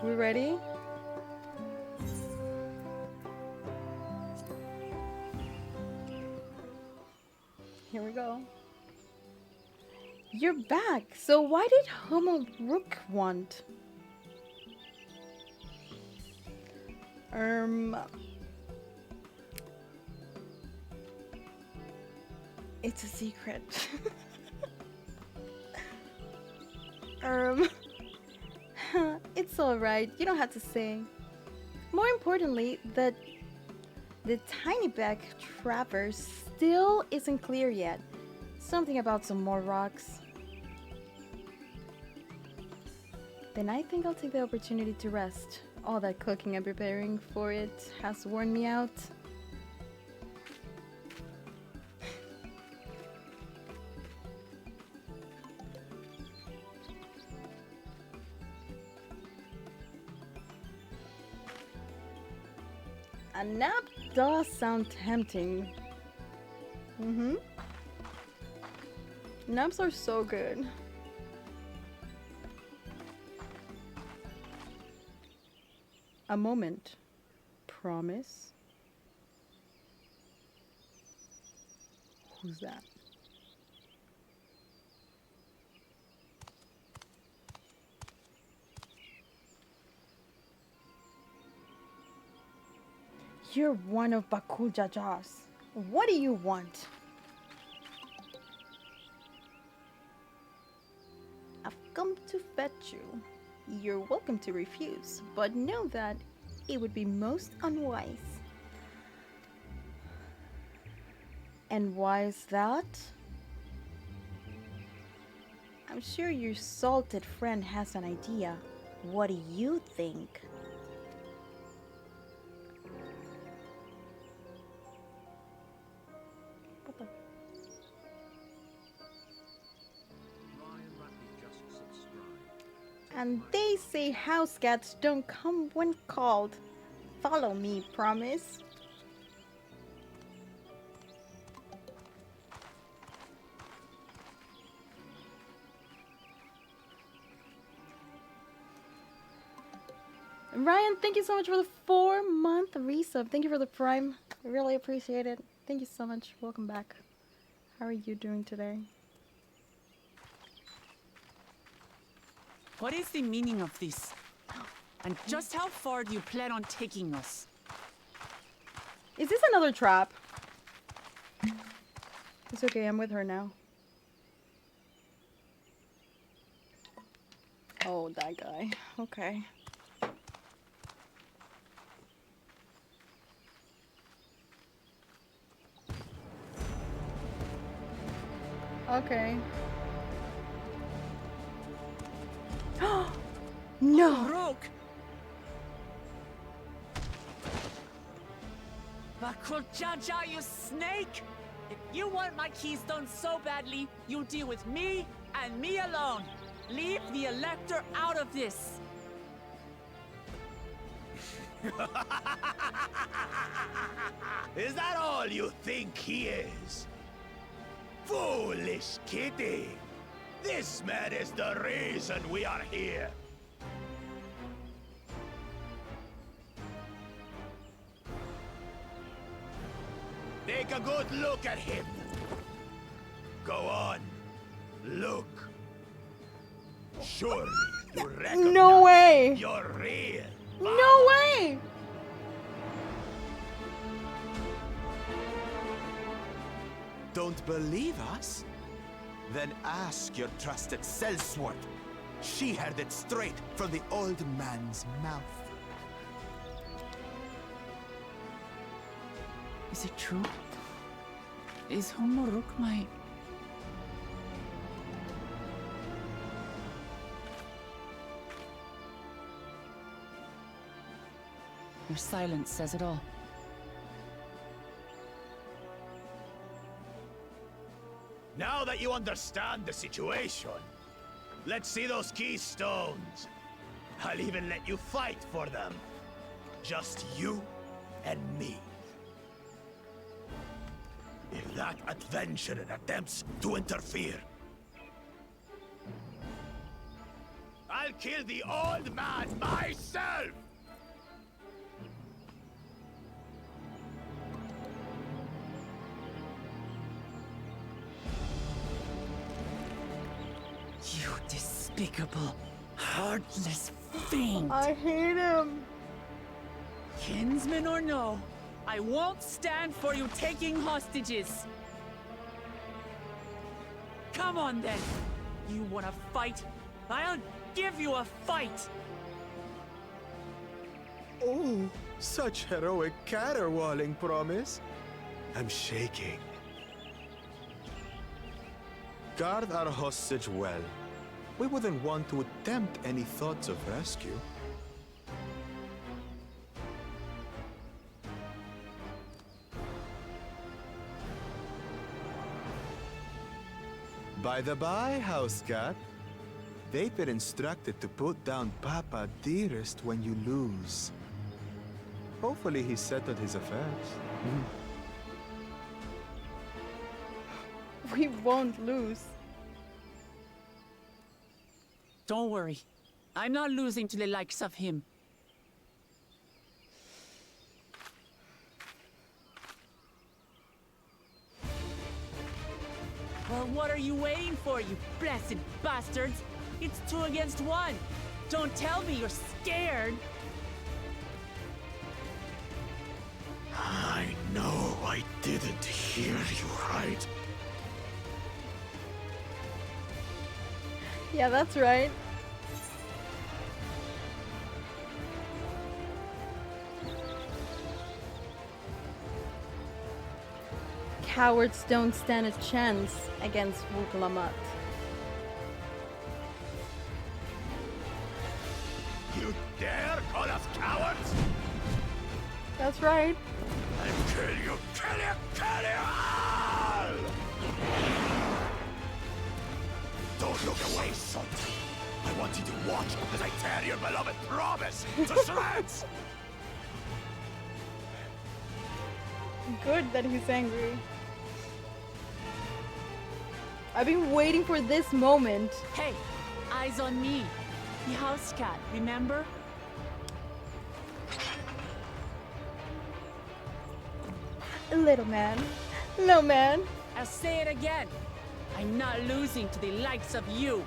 We ready? Here we go. You're back! So why did Homo Rook want? It's a secret. It's alright, you don't have to say. More importantly, the tiny back traverse still isn't clear yet. Something about some more rocks. Then I think I'll take the opportunity to rest. All that cooking and preparing for it has worn me out. A nap does sound tempting. Naps are so good. A moment. Promise? Who's that? You're one of Bakul Jajas. What do you want? I've come to fetch you. You're welcome to refuse, but know that it would be most unwise. And why is that? I'm sure your salted friend has an idea. What do you think? And they say house cats don't come when called. Follow me, promise. Ryan, thank you so much for the 4-month resub. Thank you for the Prime. I really appreciate it. Thank you so much. Welcome back. How are you doing today? What is the meaning of this? And just how far do you plan on taking us? Is this another trap? It's okay, I'm with her now. Oh, that guy. Okay. Okay. No! Rook! Bakul Jaja, you snake! If you want my keystone so badly, you deal with me and me alone. Leave the Elector out of this. Is that all you think he is? Foolish kitty! This man is the reason we are here. Take a good look at him. Go on. Look. Surely you recognize No way! you're real. No way! Don't believe us? Then ask your trusted sellsword. She heard it straight from the old man's mouth. Is it true? Is Homoruk my... Your silence says it all. Now that you understand the situation, let's see those keystones. I'll even let you fight for them. Just you and me. If that adventurer attempts to interfere, I'll kill the old man myself! You despicable, heartless fiend! I hate him! Kinsman or no, I won't stand for you taking hostages! Come on then! You wanna fight? I'll give you a fight! Oh, such heroic caterwauling promise. I'm shaking. Guard our hostage well. We wouldn't want to attempt any thoughts of rescue. By the by, house cat, they've been instructed to put down Papa Dearest when you lose. Hopefully he settled his affairs. We won't lose. Don't worry. I'm not losing to the likes of him. Well, what are you waiting for, you blessed bastards? It's 2 against 1. Don't tell me you're scared. I know I didn't hear you right. Yeah, that's right. Cowards don't stand a chance against Wuklamat. You dare call us cowards? That's right. I'll kill you, kill you, kill you all! Don't look away, son. I want you to watch as I tear your beloved promise to shreds! Good that he's angry. I've been waiting for this moment. Hey, eyes on me. The house cat, remember? Little man. Little man. I'll say it again. I'm not losing to the likes of you.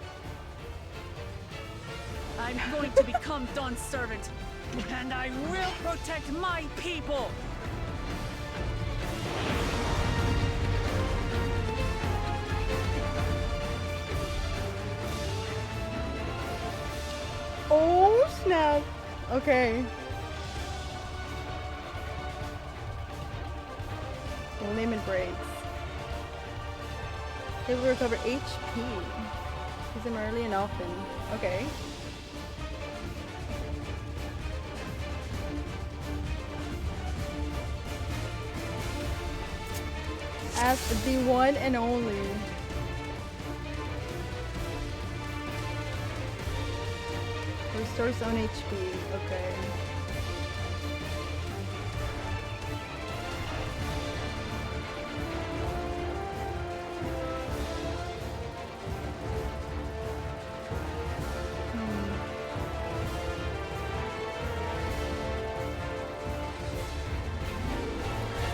I'm going to become Dawn's servant, and I will protect my people. Oh snap. Okay. Limit breaks. It will recover HP. Use them early and often. Okay. As the one and only. Restores own HP. Okay.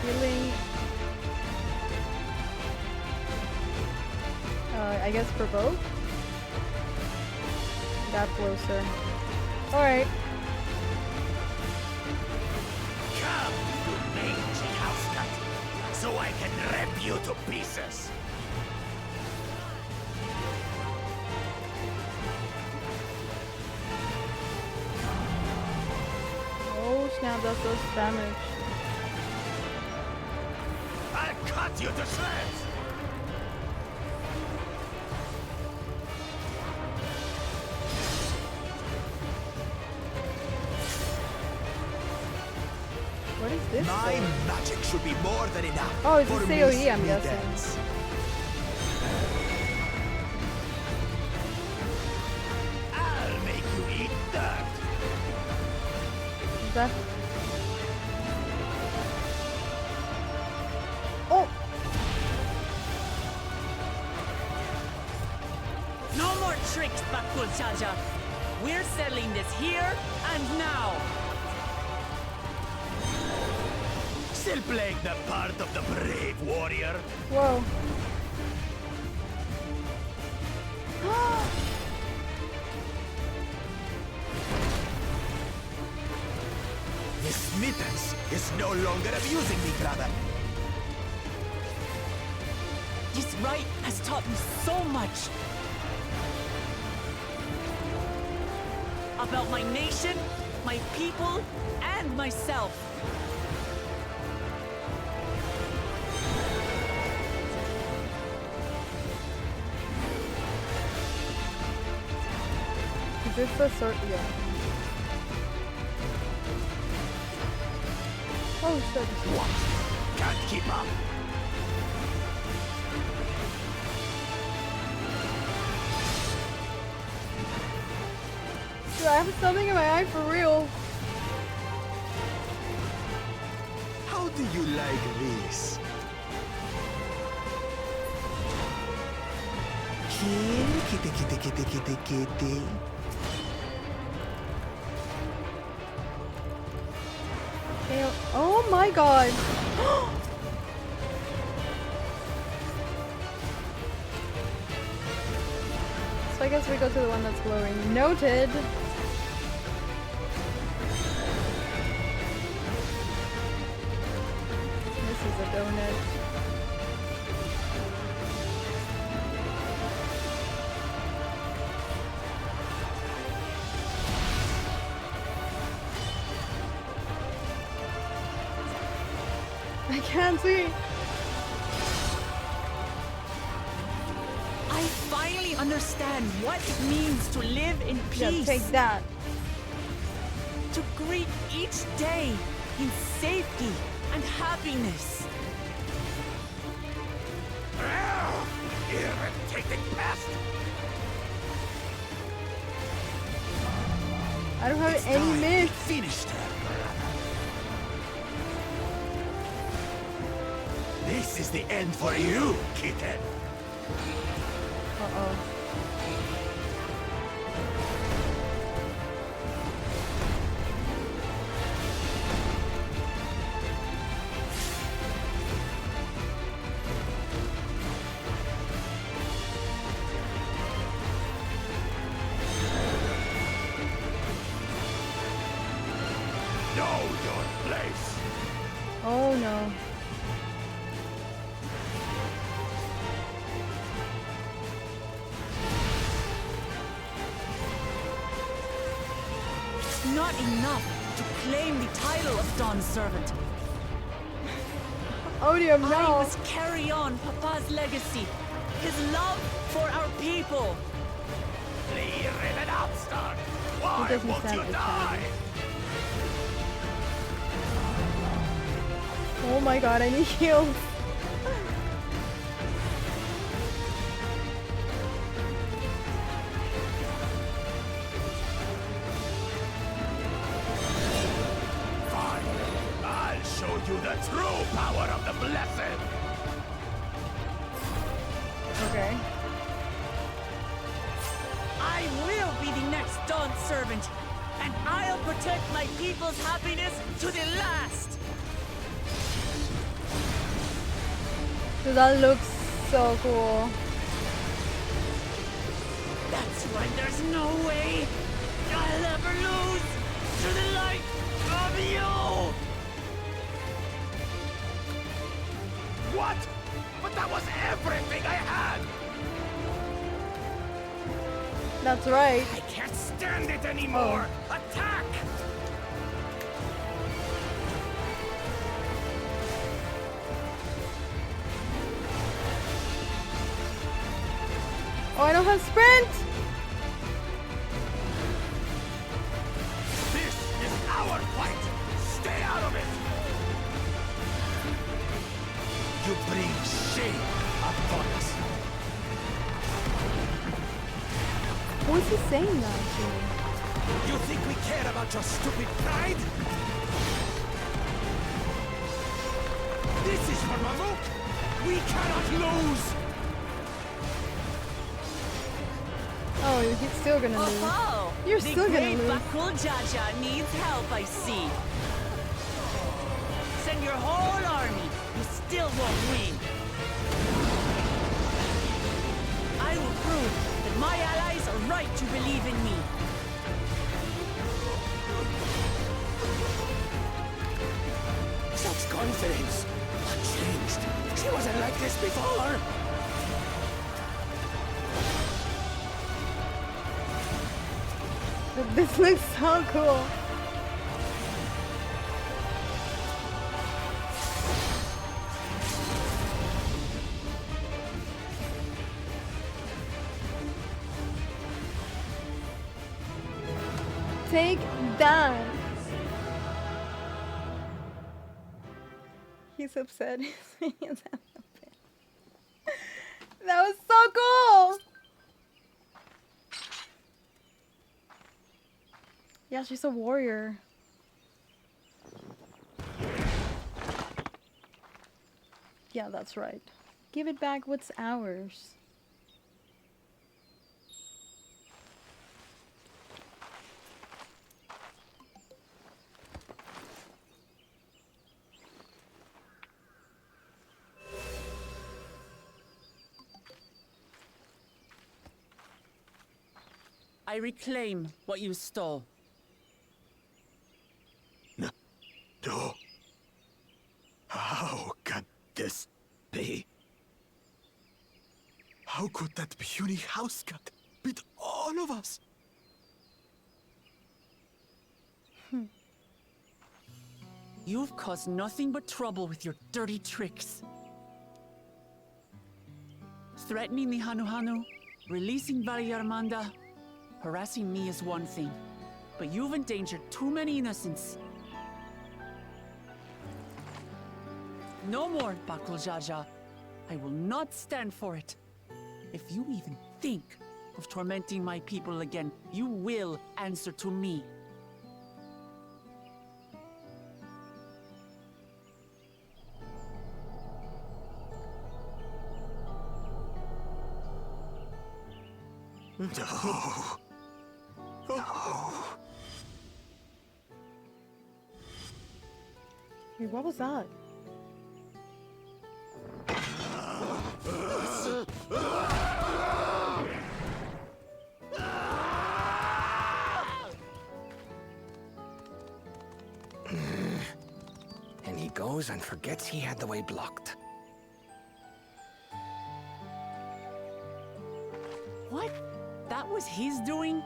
Healing. I guess for both. Got closer. Alright. Come, you mangy house cat, so I can rip you to pieces. Oh snap, that's so damage. I'll cut you to shreds. What is this? My magic should be more than enough. Oh, it's for a AoE, Miss I'm guessing. Midens. I'll make you eat dirt. Is that? Oh! No more tricks, Bakul Jaja. We're settling this here and now. Still playing the part of the brave warrior. Whoa. Miss Mittens is no longer abusing me, brother. This right has taught me so much. About my nation, my people, and myself. Is this the sort? Yeah. Oh shit. What? Can't keep up. Dude, I have something in my eye for real. How do you like this? Kitty, kitty, kitty, kitty, kitty. Damn. Oh my god. So I guess we go to the one that's glowing. Noted. This is a donut. I can't see. I finally understand what it means to live in peace. Yeah, take that. To greet each day in safety and happiness. Irritating pest. I don't have It's any time miss. we finished her, brother. This is the end for you, kitten. Uh-oh. not enough to claim the title of Dawn's servant. Odium, no. I must carry on Papa's legacy, his love for our people. Flee, Riven Upstart! Why doesn't won't sound you die? Oh my god, I need heals. Fine. I'll show you the true power of the Blessed. Okay. I will be the next Dawn servant, and I'll protect my people's happiness to the last. Dude, that looks so cool. That's why there's no way I'll ever lose to the light of you! What? But that was everything I had! That's right. I can't stand it anymore! Attack! Oh, I don't have sprint! This is our fight! Stay out of it! You bring shame upon us! What is he saying now to? You think we care about your stupid pride? This is for Mamuk! We cannot lose! Oh, he's still gonna lose. Oh, You're still gonna lose. The great Bakul Jaja needs help, I see. Send your whole army. You still won't win. I will prove that my allies are right to believe in me. Such confidence! What changed? She wasn't like this before! This looks so cool. Take that. He's upset. That was so cool. Yeah, she's a warrior. Yeah, that's right. Give it back what's ours. I reclaim what you stole. No. How can this be? How could that puny house cat beat all of us? You've caused nothing but trouble with your dirty tricks. Threatening the Hanu, releasing Valyarmanda, harassing me is one thing, but you've endangered too many innocents. No more, Bakul Jaja. I will not stand for it. If you even think of tormenting my people again, you will answer to me. No. No. Wait, what was that? And he goes and forgets he had the way blocked. What? That was his doing?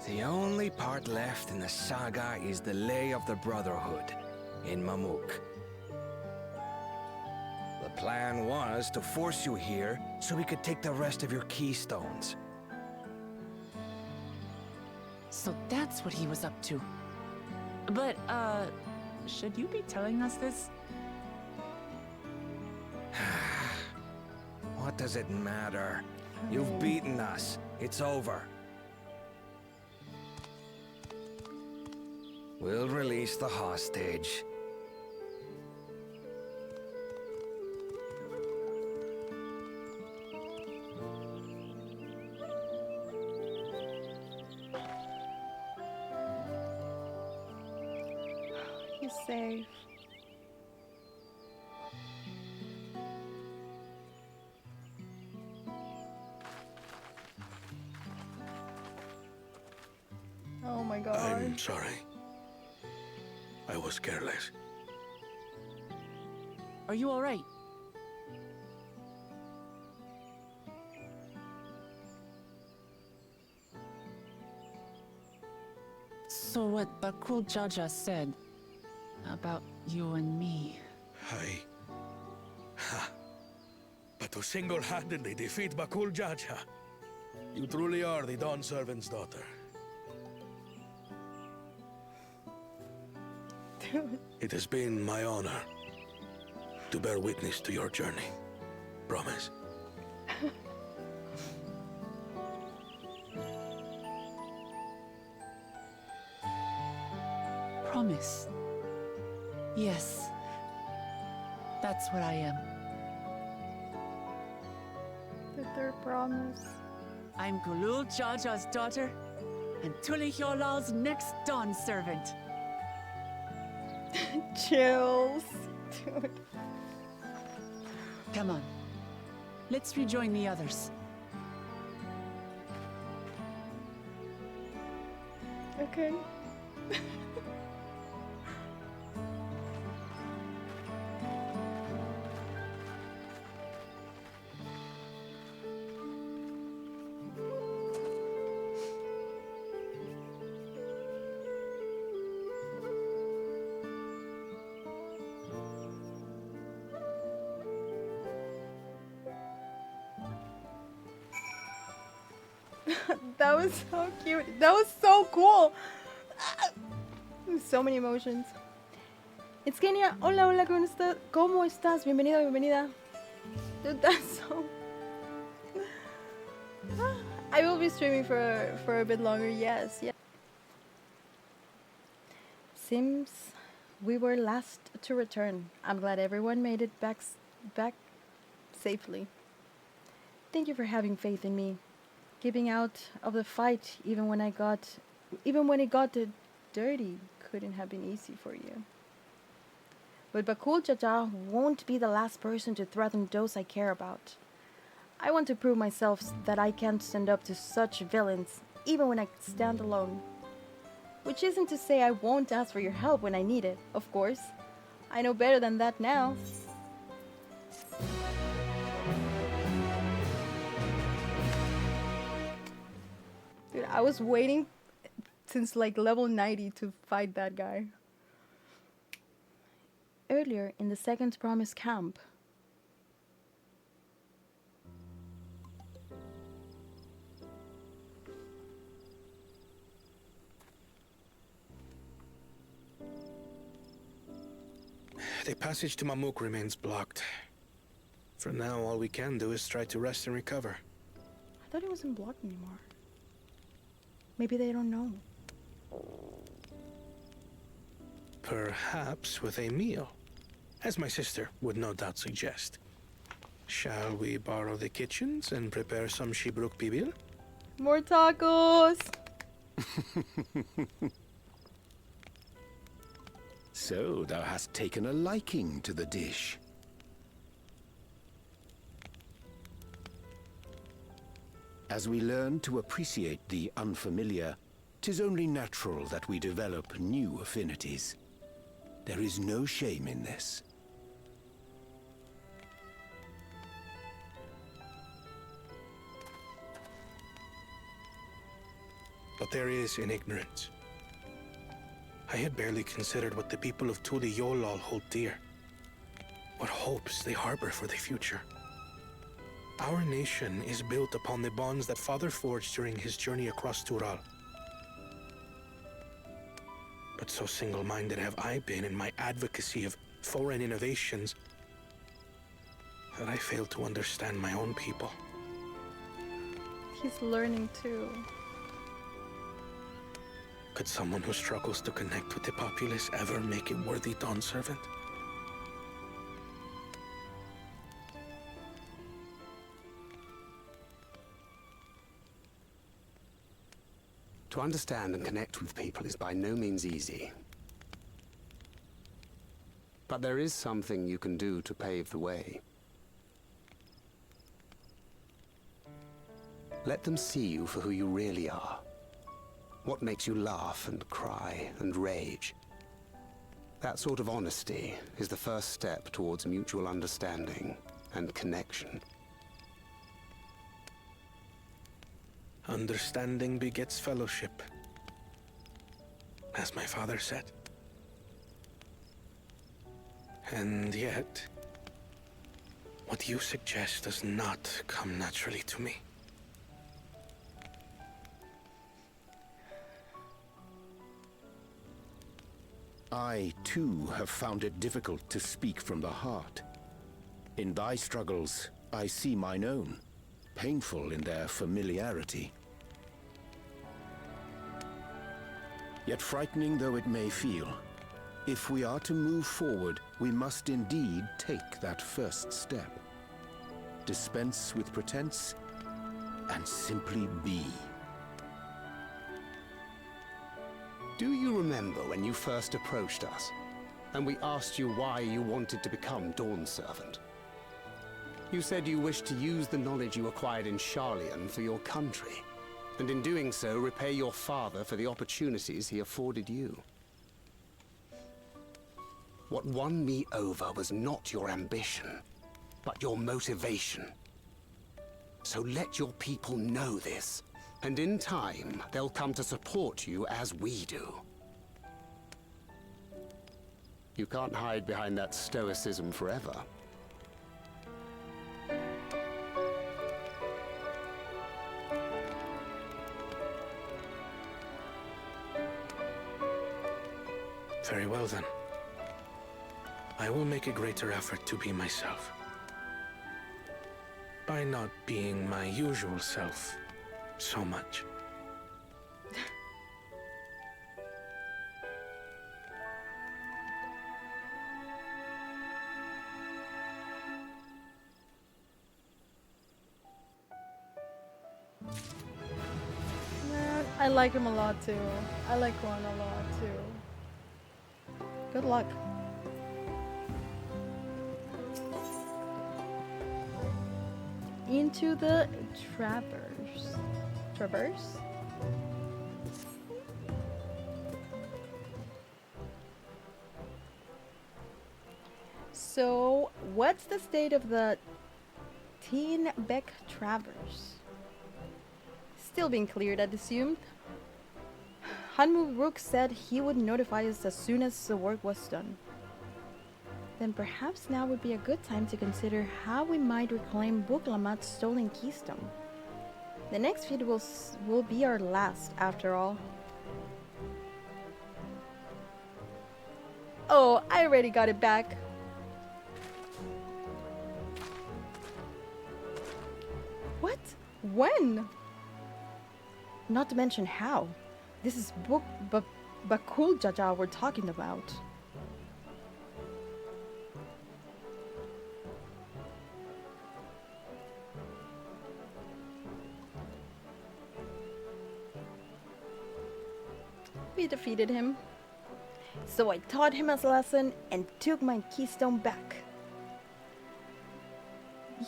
The only part left in the saga is the Lay of the Brotherhood in Mamuk. The plan was to force you here so we could take the rest of your keystones. So that's what he was up to. But, should you be telling us this? What does it matter? You've beaten us. It's over. We'll release the hostage. He's safe. Oh my god. I'm sorry. I was careless. Are you all right? So what Bakul Jaja said about you and me. But to single-handedly defeat Bakul Jaja, you truly are the Dawn Servant's daughter. It has been my honor to bear witness to your journey. Promise. Promise. Yes. That's what I am. The third promise. I'm Gulul Jaja's daughter, and Tulihyolal's next Dawn servant. Chills. Dude. Come on. Let's rejoin the others. Okay. That was so cute. That was so cool. So many emotions. It's Kenya. Hola, hola, ¿cómo estás? Bienvenido, bienvenida. Dude, that's so... I will be streaming for a bit longer, yes, yeah. Seems we were last to return. I'm glad everyone made it back safely. Thank you for having faith in me. Keeping out of the fight even when it got dirty couldn't have been easy for you. But Bakul Jaja won't be the last person to threaten those I care about. I want to prove myself that I can stand up to such villains even when I stand alone. Which isn't to say I won't ask for your help when I need it, of course. I know better than that now. Dude, I was waiting since like level 90 to fight that guy. Earlier in the second promise camp. The passage to Mamuk remains blocked. For now, all we can do is try to rest and recover. I thought it wasn't blocked anymore. Maybe they don't know. Perhaps with a meal, as my sister would no doubt suggest. Shall we borrow the kitchens and prepare some Shibruk Bibil? More tacos! So thou hast taken a liking to the dish. As we learn to appreciate the unfamiliar, 'tis only natural that we develop new affinities. There is no shame in this. but there is in ignorance. I had barely considered what the people of Tuli Yolol hold dear, what hopes they harbor for the future. Our nation is built upon the bonds that Father forged during his journey across Tural. But so single-minded have I been in my advocacy of foreign innovations that I failed to understand my own people. He's learning too. Could someone who struggles to connect with the populace ever make a worthy Dawn servant? To understand and connect with people is by no means easy. But there is something you can do to pave the way. Let them see you for who you really are. What makes you laugh and cry and rage. That sort of honesty is the first step towards mutual understanding and connection. Understanding begets fellowship, as my father said. And yet, what you suggest does not come naturally to me. I, too, have found it difficult to speak from the heart. In thy struggles, I see mine own, painful in their familiarity. Yet frightening though it may feel, if we are to move forward, we must indeed take that first step. Dispense with pretense, and simply be. Do you remember when you first approached us, and we asked you why you wanted to become Dawn Servant? You said you wished to use the knowledge you acquired in Sharlayan for your country, and in doing so repay your father for the opportunities he afforded you. What won me over was not your ambition, but your motivation. So let your people know this, and in time, they'll come to support you as we do. You can't hide behind that stoicism forever. Very well then. I will make a greater effort to be myself. By not being my usual self so much. I like him a lot too. I like Juan a lot too. Good luck. Into the traverse. Traverse? So, what's the state of the Teen Beck Traverse? Still being cleared, I'd assumed. Hanmu Rook said he would notify us as soon as the work was done. Then perhaps now would be a good time to consider how we might reclaim Buklamat's stolen keystone. The next feed will be our last, after all. Oh, I already got it back. What? When? Not to mention how. This is Bakul Jaja we're talking about. We defeated him. So I taught him his lesson and took my keystone back.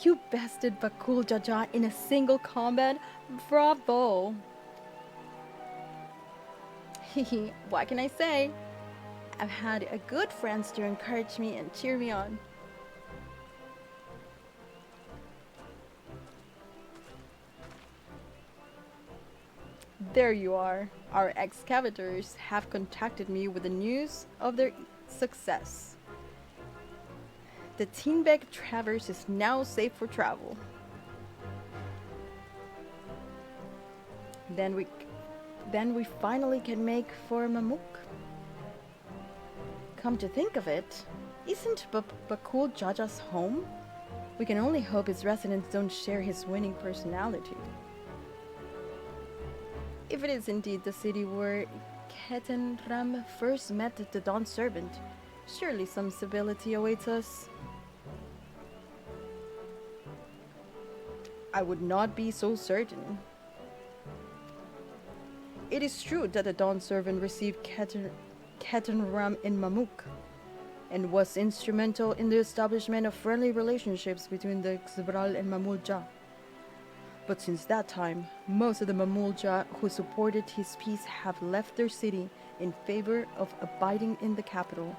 You bested Bakul Jaja in a single combat? Bravo! Hehe, what can I say? I've had a good friends to encourage me and cheer me on. There you are. Our excavators have contacted me with the news of their success. The Teenbeck Traverse is now safe for travel. Then we finally can make for Mamuk. Come to think of it, isn't Bakul Jaja's home? We can only hope his residents don't share his winning personality. If it is indeed the city where Ketenram first met the Dawn Servant, surely some stability awaits us. I would not be so certain. It is true that the Dawn Servant received Ketenram in Mamuk, and was instrumental in the establishment of friendly relationships between the Xbral and Mamulja. But since that time, most of the Mamulja who supported his peace have left their city in favor of abiding in the capital.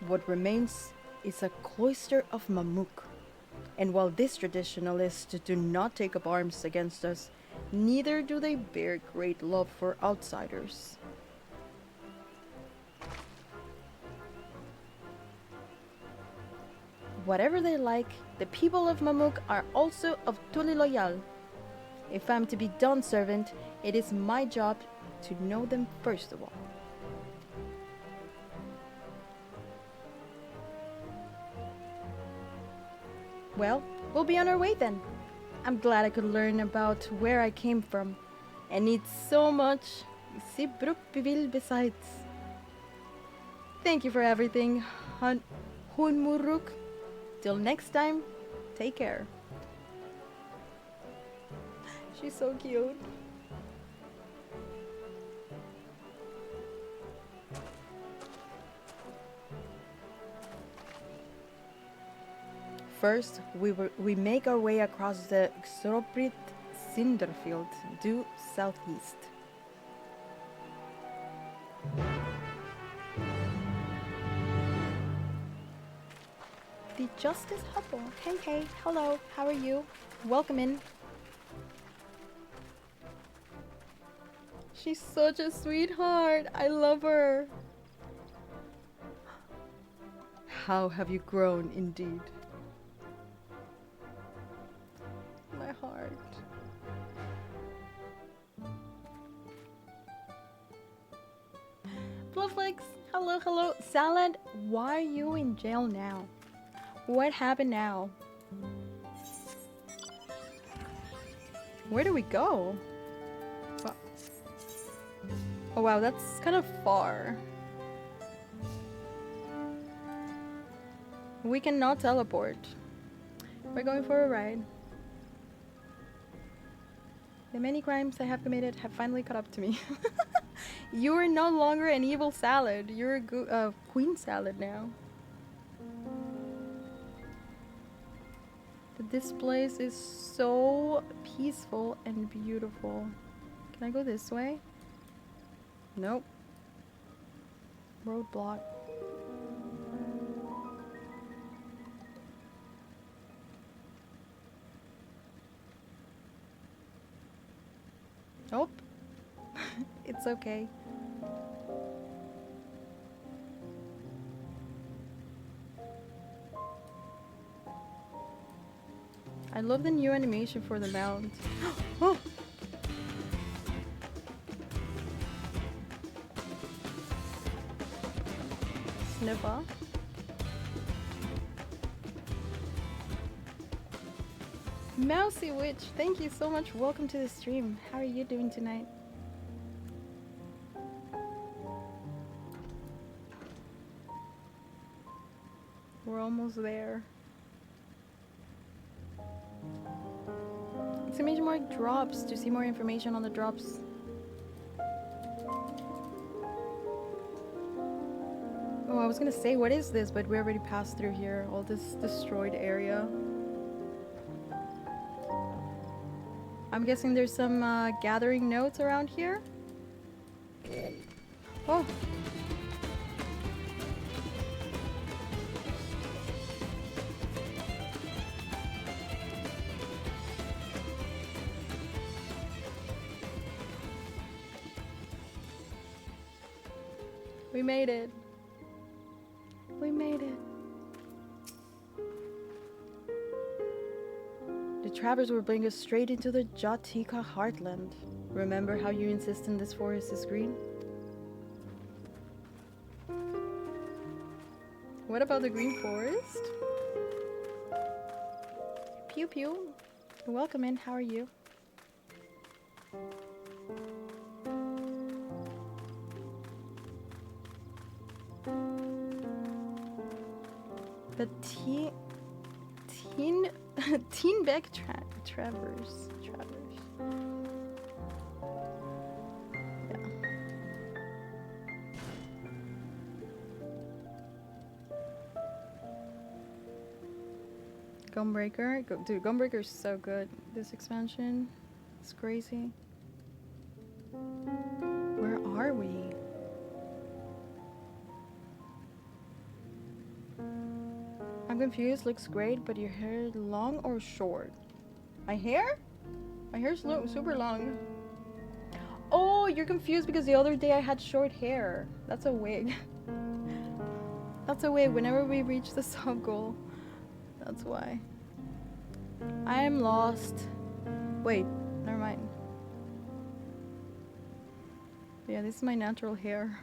What remains is a cloister of Mamuk. And while these traditionalists do not take up arms against us, neither do they bear great love for outsiders. Whatever they like, the people of Mamuk are also of Tuli loyal. If I'm to be Dawn Servant, it is my job to know them first of all. Well, we'll be on our way then. I'm glad I could learn about where I came from, and need so much Sibruk Bivil besides. Thank you for everything, Hunmuruk. Till next time, take care. She's so cute. First, we make our way across the Xroprit Cinderfield due southeast. The Justice Hubble. Hey, hello, how are you? Welcome in. She's such a sweetheart. I love her. How have you grown indeed? My heart. Blufflex, hello. Salad, why are you in jail now? What happened now? Where do we go? Oh wow, that's kind of far. We cannot teleport. We're going for a ride. The many crimes I have committed have finally caught up to me. You are no longer an evil salad. You're a queen salad now. This place is so peaceful and beautiful. Can I go this way? Nope. Roadblock. Nope. It's okay. I love the new animation for the mount. Oh! Sniffer. Mousy Witch, thank you so much. Welcome to the stream. How are you doing tonight? We're almost there. Exclamation mark drops to see more information on the drops. Oh, I was gonna say, what is this? But we already passed through here. All this destroyed area. I'm guessing there's some gathering notes around here. Oh. We made it. We made it. The trappers will bring us straight into the Jatika heartland. Remember how you insisted this forest is green? What about the green forest? Pew pew. Welcome in, how are you? The Teenbeck Travers. Yeah. Gunbreaker. Dude, Gunbreaker is so good. This expansion is crazy. Where are we? I'm confused. Looks great, but your hair long or short? My hair? My hair's super long. Oh, you're confused because the other day I had short hair. That's a wig. That's a wig whenever we reach the sub goal. That's why. I am lost. Wait, never mind. Yeah, this is my natural hair.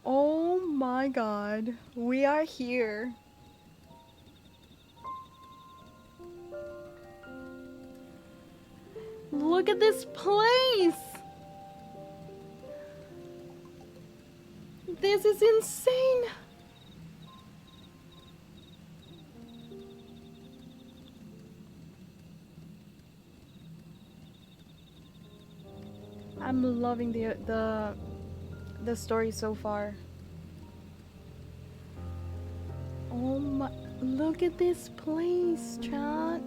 Oh my god, we are here. Look at this place! This is insane! I'm loving the story so far. Oh my, look at this place, chat.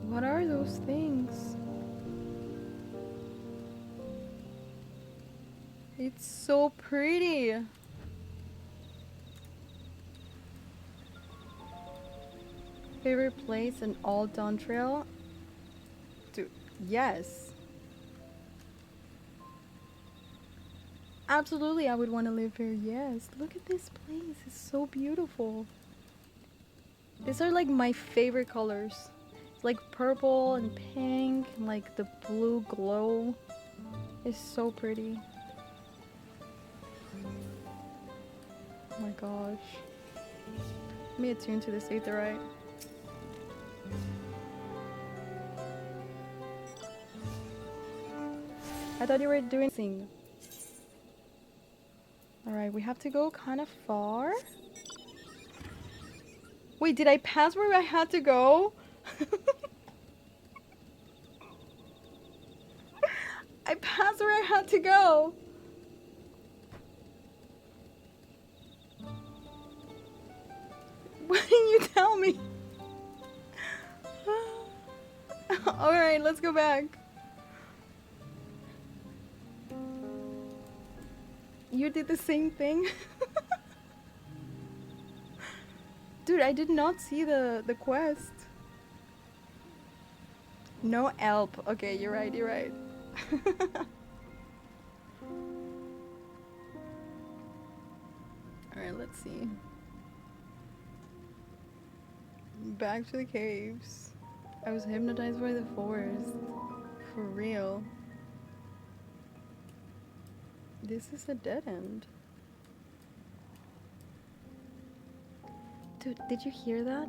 What are those things? It's so pretty. Favorite place in all Dawntrail? Dude, yes. Absolutely, I would want to live here, yes. Look at this place, it's so beautiful. These are like my favorite colors. It's like purple and pink, and like the blue glow. It's so pretty. Oh my gosh. Let me attune to this aetherite. I thought you were doing something. Alright, we have to go kind of far. Wait, did I pass where I had to go? I passed where I had to go. Why didn't you tell me? Alright, let's go back. You did the same thing? Dude, I did not see the quest. No help. Okay, you're right, you're right. Alright, let's see. Back to the caves. I was hypnotized by the forest. For real. This is a dead end. Dude, did you hear that?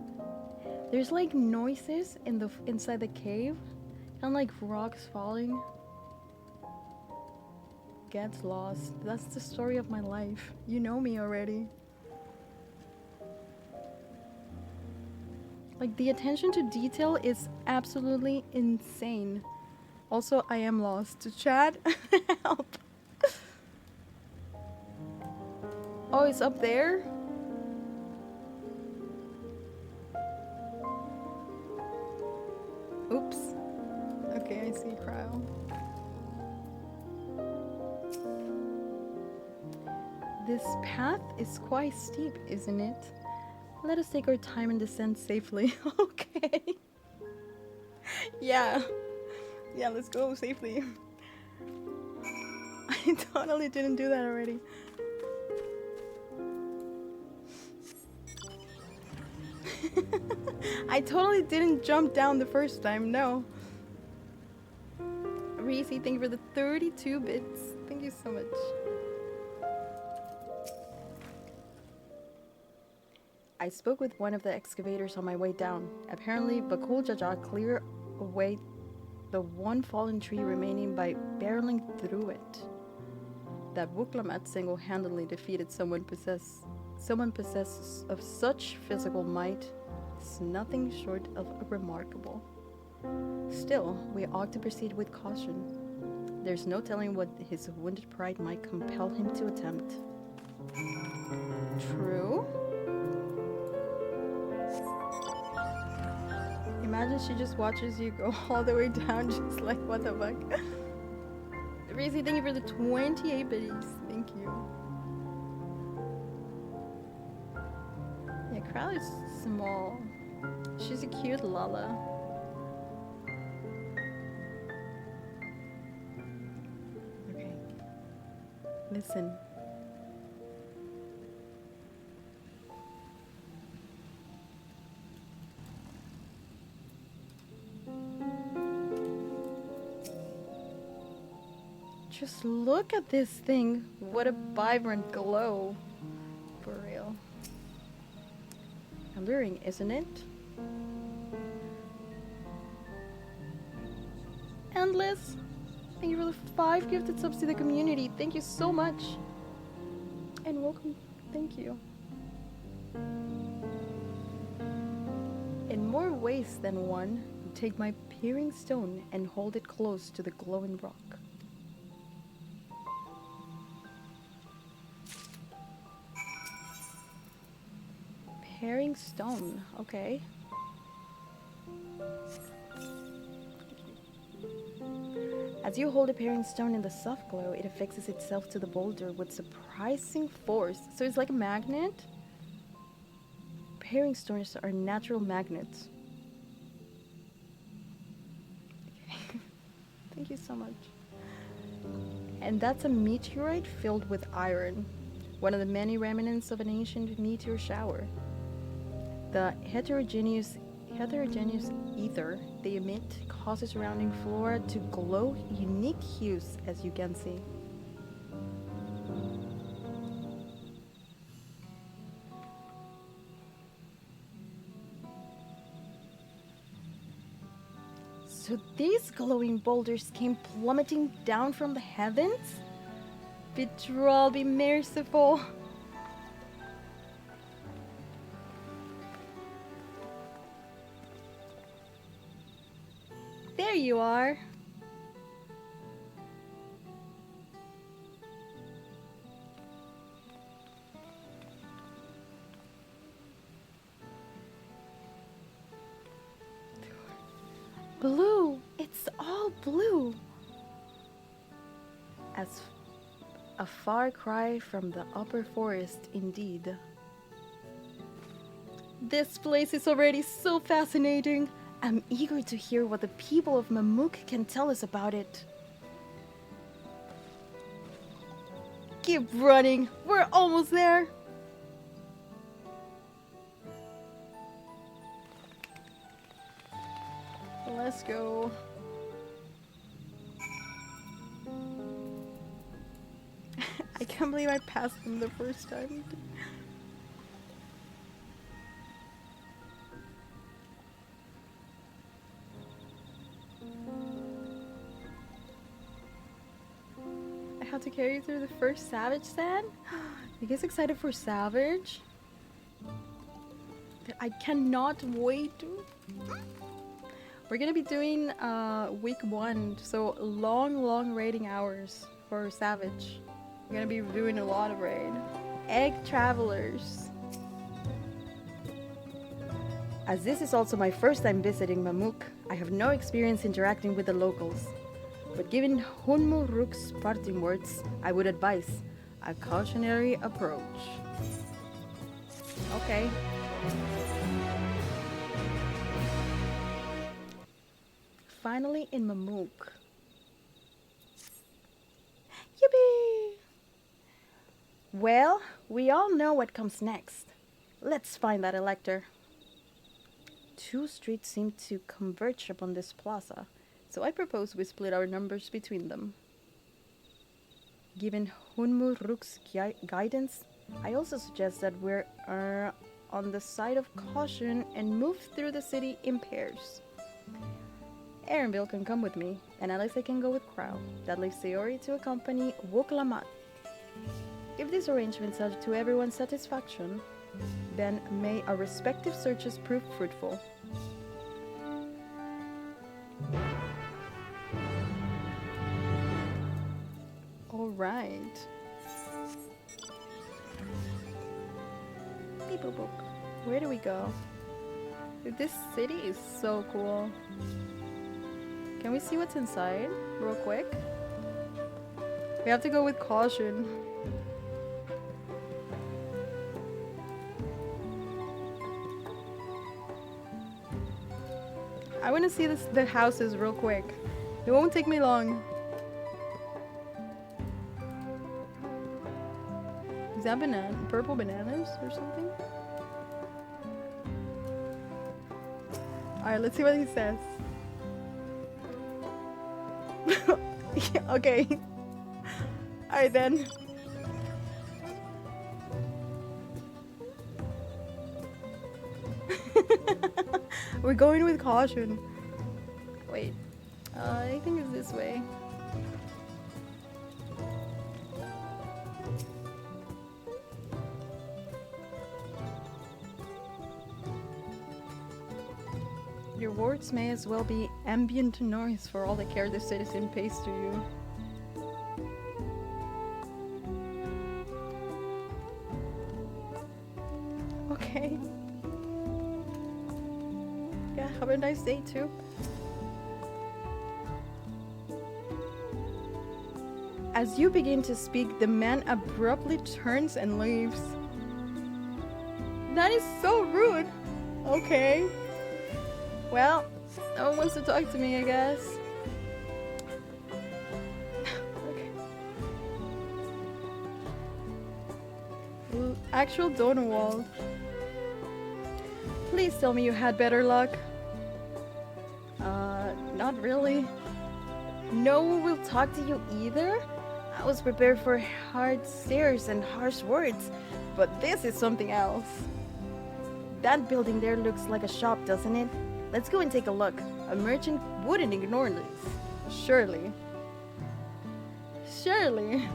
There's like noises inside the cave and like rocks falling. Gets lost. That's the story of my life. You know me already. Like the attention to detail is absolutely insane. Also, I am lost. Chat, help. Oh, it's up there? Oops. Okay, I see cryo. This path is quite steep, isn't it? Let us take our time and descend safely. Okay. Yeah. Yeah, let's go safely. I totally didn't do that already. I totally didn't jump down the first time, no. Reese, thank you for the 32 bits. Thank you so much. I spoke with one of the excavators on my way down. Apparently, Bakul Jaja cleared away the one fallen tree remaining by barreling through it. That Wuklamat single-handedly defeated someone possessed of such physical might is nothing short of remarkable. Still, we ought to proceed with caution. There's no telling what his wounded pride might compel him to attempt. True. Imagine she just watches you go all the way down, just like, what the fuck? Reese, thank you for the 28 biddies. Thank you. Yeah, Crowley's small. She's a cute Lala. Okay. Listen. Just look at this thing. What a vibrant glow. For real. Alluring, isn't it? Endless. Thank you for the 5 gifted subs to the community. Thank you so much. And welcome. Thank you. In more ways than one, take my peering stone and hold it close to the glowing rock. Peering stone, okay. As you hold a peering stone in the soft glow, it affixes itself to the boulder with surprising force. So it's like a magnet? Peering stones are natural magnets. Okay. Thank you so much. And that's a meteorite filled with iron. One of the many remnants of an ancient meteor shower. The heterogeneous ether they emit causes surrounding flora to glow unique hues, as you can see. So these glowing boulders came plummeting down from the heavens? Vitral, be merciful. There you are. Blue. It's all blue. As a far cry from the upper forest, indeed. This place is already so fascinating. I'm eager to hear what the people of Mamuk can tell us about it. Keep running. We're almost there. Let's go. I can't believe I passed them the first time. To carry through the first Savage stand? You guys excited for Savage? I cannot wait. We're gonna be doing week 1, so long raiding hours for Savage. We're gonna be doing a lot of raid. Egg Travelers. As this is also my first time visiting Mamuk, I have no experience interacting with the locals. But given Hunmu Rook's parting words, I would advise a cautionary approach. Okay. Finally in Mamuk. Yippee! Well, we all know what comes next. Let's find that elector. Two streets seem to converge upon this plaza, so I propose we split our numbers between them. Given Hunmuruk's guidance, I also suggest that we're on the side of caution and move through the city in pairs. Aaronville can come with me, and Alice can go with Crow. That leaves Sayori to accompany Woklamat. If these arrangements are to everyone's satisfaction, then may our respective searches prove fruitful. Alright. Beep boop boop. Where do we go? This city is so cool. Can we see what's inside real quick? We have to go with caution. I want to see the houses real quick. It won't take me long. Is that purple bananas or something? Alright, let's see what he says. Okay. Alright then. We're going with caution. Wait. I think it's this way. Your words may as well be ambient noise for all the care the citizen pays to you. Okay. Yeah, have a nice day too. As you begin to speak, the man abruptly turns and leaves. That is so rude. Okay. Well, no one wants to talk to me, I guess. Okay. Actual Donewald. Please tell me you had better luck. Not really. No one will talk to you either? I was prepared for hard stares and harsh words, but this is something else. That building there looks like a shop, doesn't it? Let's go and take a look. A merchant wouldn't ignore this. Surely. Surely.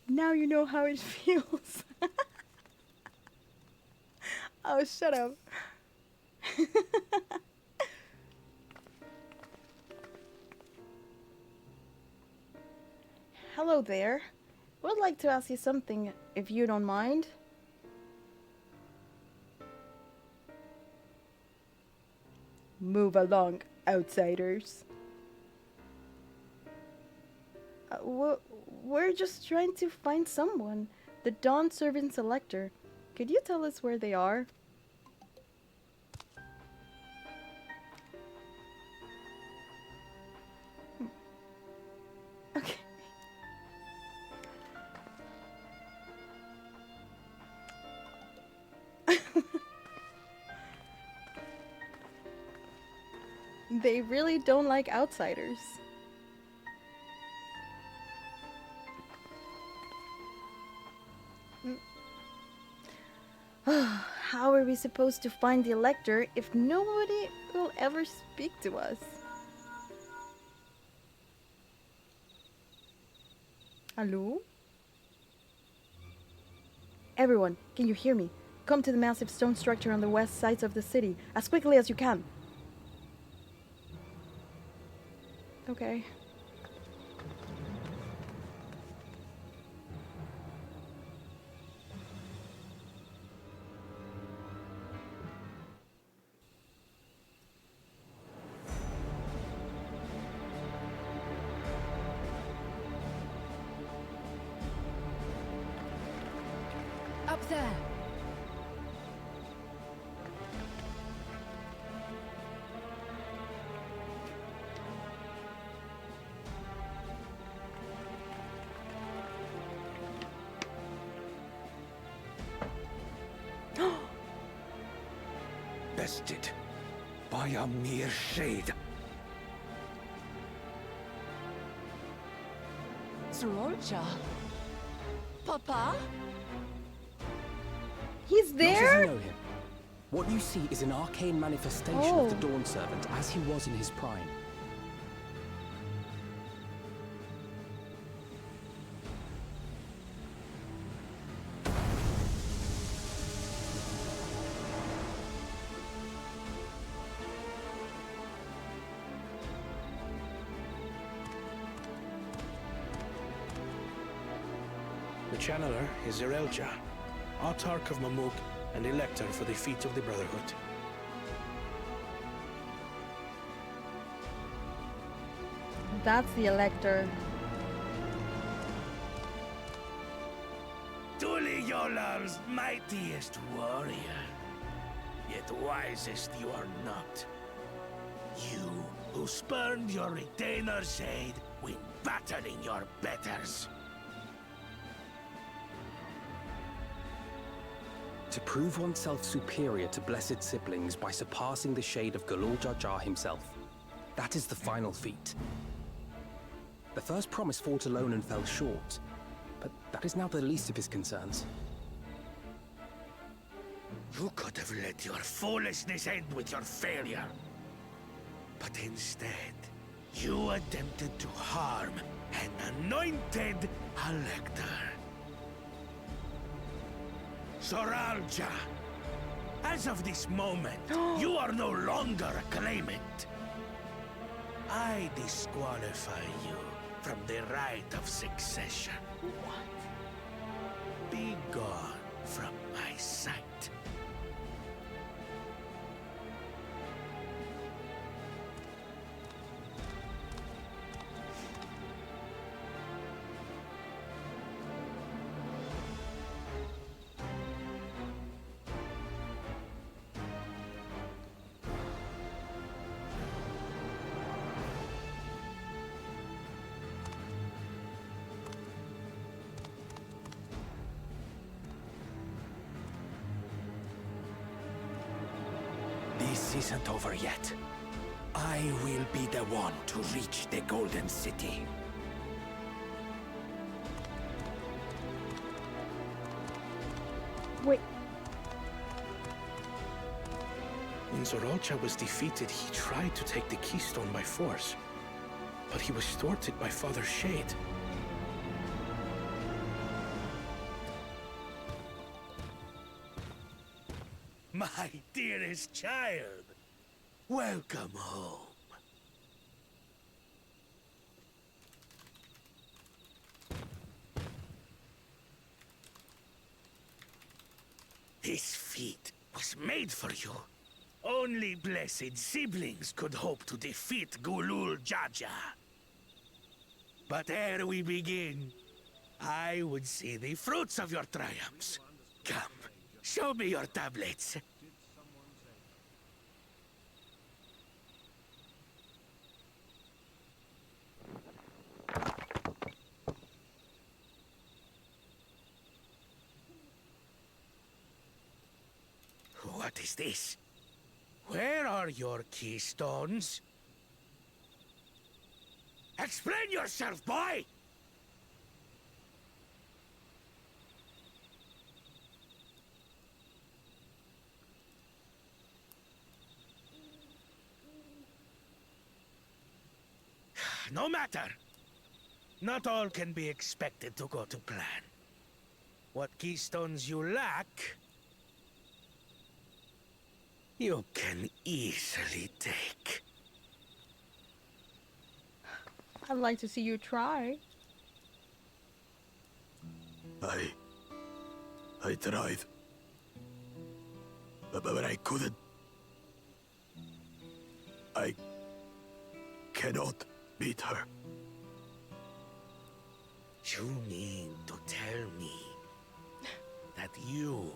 Now you know how it feels. Oh, shut up. Hello there. Would like to ask you something, if you don't mind. Move along, outsiders. We're just trying to find someone. The Dawn Servant Selector. Could you tell us where they are? Okay. They really don't like outsiders. How are we supposed to find the Elector if nobody will ever speak to us? Hello? Everyone, can you hear me? Come to the massive stone structure on the west sides of the city as quickly as you can. Okay. there. Bested by a mere shade. Sororja? Papa? He's Not as there? you know him. What you see is an arcane manifestation of the Dawn Servant as he was in his prime. The Channeler is Zerelja, Autarch of Mamuk and Elector for the feet of the Brotherhood. That's the Elector. Tuli Yolar's mightiest warrior, yet wisest you are not. You who spurned your retainer shade when battering your betters. To prove oneself superior to blessed siblings by surpassing the shade of Galul Jar Jar himself. That is the final feat. The first promise fought alone and fell short, but that is now the least of his concerns. You could have let your foolishness end with your failure. But instead, you attempted to harm an anointed Elector. Soralja, as of this moment, you are no longer a claimant. I disqualify you from the right of succession. What? Be gone from my sight. This isn't over yet. I will be the one to reach the Golden City. Wait. When Zoralcha was defeated, he tried to take the Keystone by force. But he was thwarted by Father Shade. My dearest child, welcome home. This feat was made for you. Only blessed siblings could hope to defeat Gulul Jaja. But ere we begin, I would see the fruits of your triumphs. Come, show me your tablets. What is this? Where are your keystones? Explain yourself, boy! No matter. Not all can be expected to go to plan. What keystones you lack, you can easily take. I'd like to see you try. I tried. But I couldn't. I cannot beat her. You mean to tell me that you,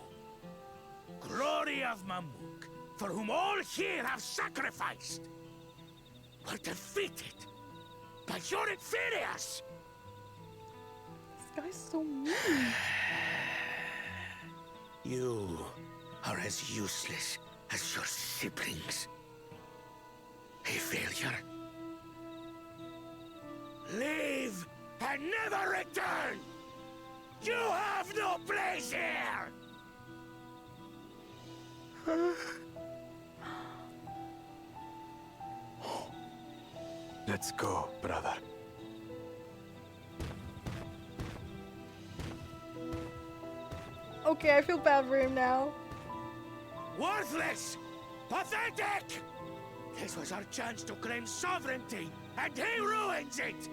glory of Mamuk, for whom all here have sacrificed, were defeated by your inferiors! This guy's so mean. You are as useless as your siblings. A failure. Leave and never return! You have no place here! Let's go, brother. Okay, I feel bad for him now. Worthless! Pathetic! This was our chance to claim sovereignty, and he ruins it!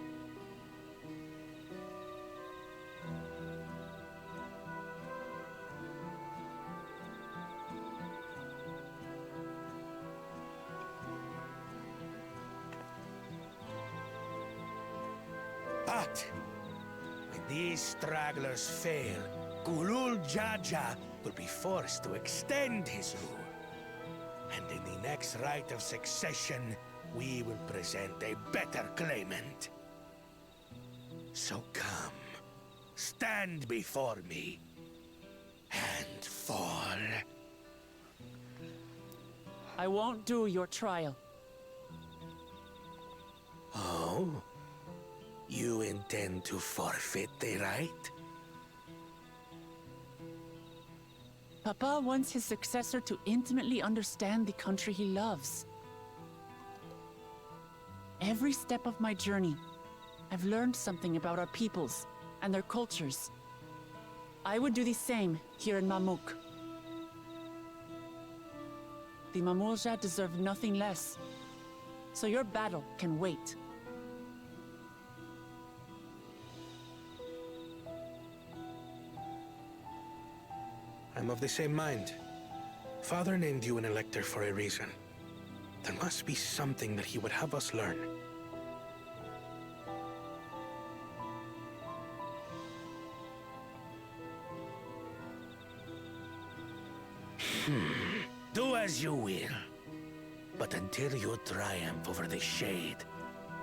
But when these stragglers fail, Gulul Jaja will be forced to extend his rule. And in the next rite of succession, we will present a better claimant. So come, stand before me, and fall. I won't do your trial. Oh? You intend to forfeit the right? Papa wants his successor to intimately understand the country he loves. Every step of my journey, I've learned something about our peoples and their cultures. I would do the same here in Mamuk. The Mamulja deserve nothing less, so your battle can wait. I'm of the same mind. Father named you an elector for a reason. There must be something that he would have us learn. Do as you will. But until you triumph over the Shade,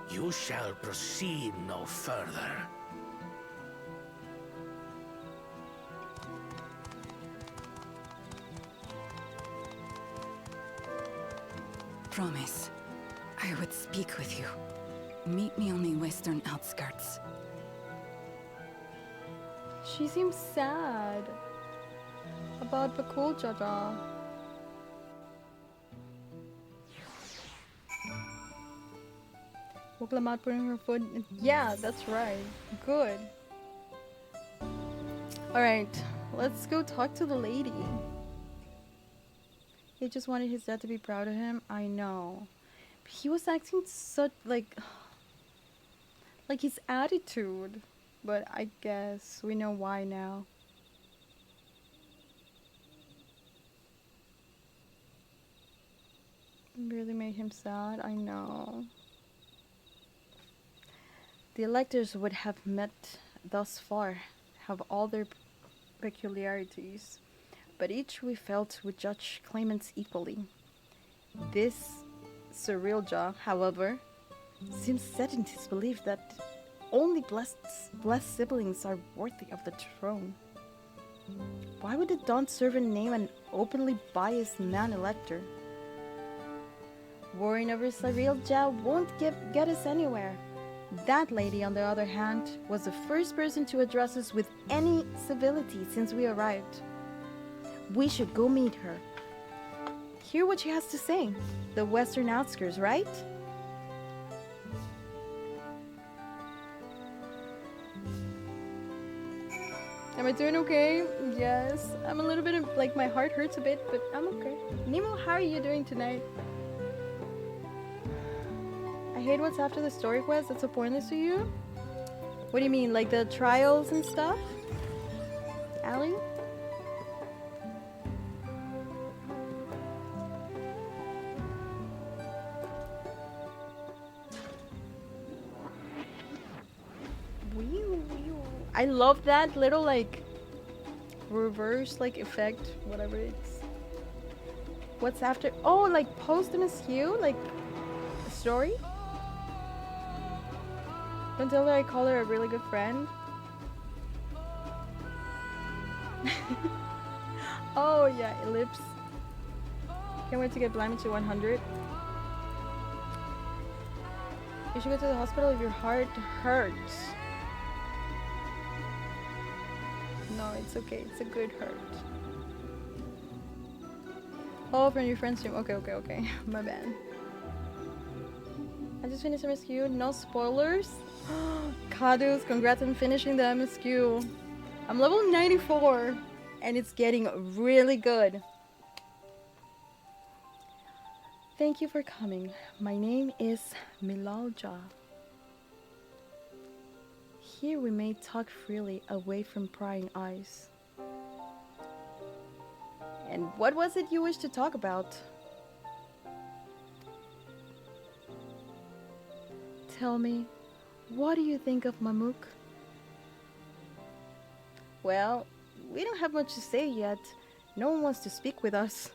you shall proceed no further. Promise, I would speak with you. Meet me on the western outskirts. She seems sad about Bakul Jaja. Woklamat putting her foot in. Yeah, that's right. Good. Alright, let's go talk to the lady. He just wanted his dad to be proud of him. I know. But he was acting such like his attitude. But I guess we know why now. It really made him sad. I know. The electors would have met thus far have all their peculiarities, but each we felt would judge claimants equally. This Surrealja, however, seems set in his belief that only blessed siblings are worthy of the throne. Why would the Dawn servant name an openly biased man-elector? Worrying over Surrealja won't get us anywhere. That lady, on the other hand, was the first person to address us with any civility since we arrived. We should go meet her. Hear what she has to say. The western outskirts, right? Am I doing okay? Yes. I'm a little bit of, like, my heart hurts a bit, but I'm okay. Nemo, how are you doing tonight? I hate what's after the story quest. That's so pointless to you? What do you mean, like the trials and stuff? Allie? I love that little, like, reverse like effect, whatever it's. What's after? Oh, like post MSQ, like a story. Don't tell her I call her a really good friend. Oh yeah, ellipse. Can't wait to get Blimey to 100. You should go to the hospital if your heart hurts. No, it's okay. It's a good hurt. Oh, from your friend's stream. Okay. My bad. I just finished MSQ. No spoilers. Kadus, congrats on finishing the MSQ. I'm level 94 and it's getting really good. Thank you for coming. My name is Milalja. Here we may talk freely away from prying eyes. And what was it you wished to talk about? Tell me, what do you think of Mamuk? Well, we don't have much to say yet. No one wants to speak with us.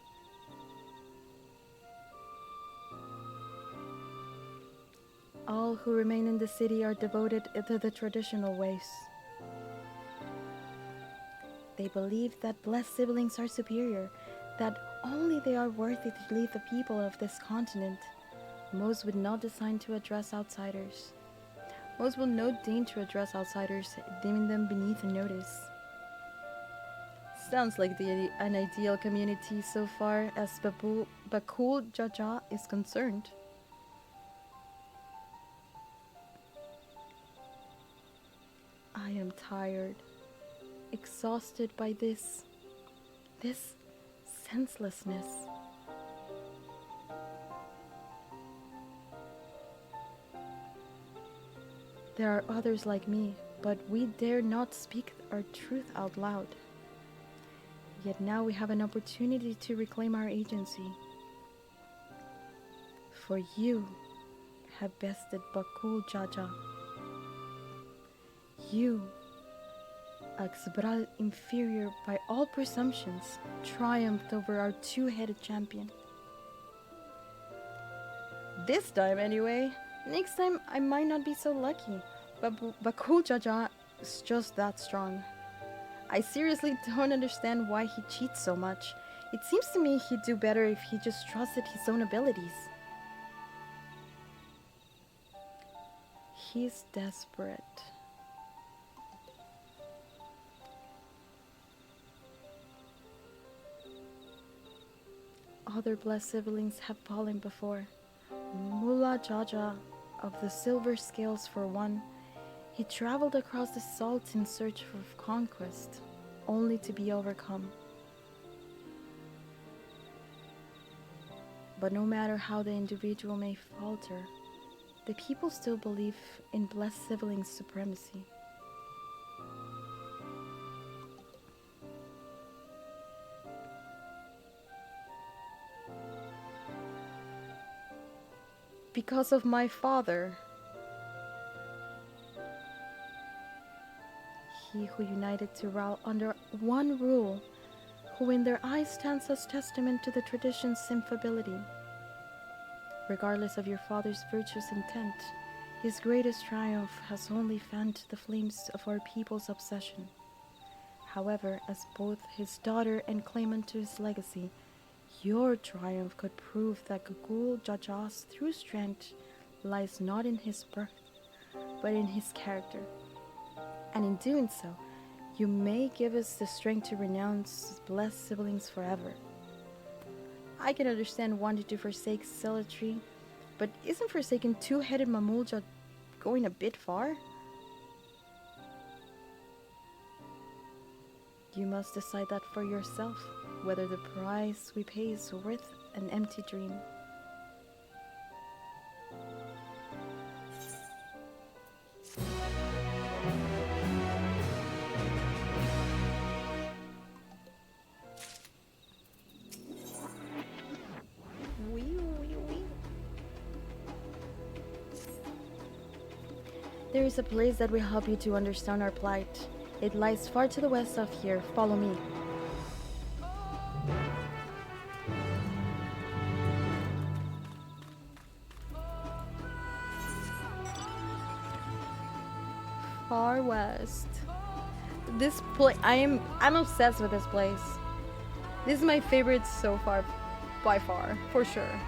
All who remain in the city are devoted to the traditional ways. They believe that blessed siblings are superior, that only they are worthy to lead the people of this continent. Most would not design to address outsiders. Most will not deign to address outsiders, deeming them beneath notice. Sounds like an ideal community so far as Bakul Jaja is concerned. I am tired, exhausted by this senselessness. There are others like me, but we dare not speak our truth out loud. Yet now we have an opportunity to reclaim our agency. For you have bested Bakul Jaja. You, Axbral inferior by all presumptions, triumphed over our two-headed champion. This time anyway. Next time I might not be so lucky, but Bakul Jaja is just that strong. I seriously don't understand why he cheats so much. It seems to me he'd do better if he just trusted his own abilities. He's desperate. Other blessed siblings have fallen before. Mullah Jaja of the Silver Scales for one, he traveled across the salt in search of conquest, only to be overcome. But no matter how the individual may falter, the people still believe in blessed siblings' supremacy. Because of my father, he who united Tyrell under one rule, who in their eyes stands as testament to the tradition's infallibility. Regardless of your father's virtuous intent, his greatest triumph has only fanned the flames of our people's obsession. However, as both his daughter and claimant to his legacy, your triumph could prove that Bakul Jaja's true strength lies not in his birth, but in his character. And in doing so, you may give us the strength to renounce blessed siblings forever. I can understand wanting to forsake zealotry, but isn't forsaking two-headed Mamulja going a bit far? You must decide that for yourself, whether the price we pay is worth an empty dream. There is a place that will help you to understand our plight. It lies far to the west of here. Follow me. Far west. This place, I'm obsessed with this place. This is my favorite so far, by far, for sure.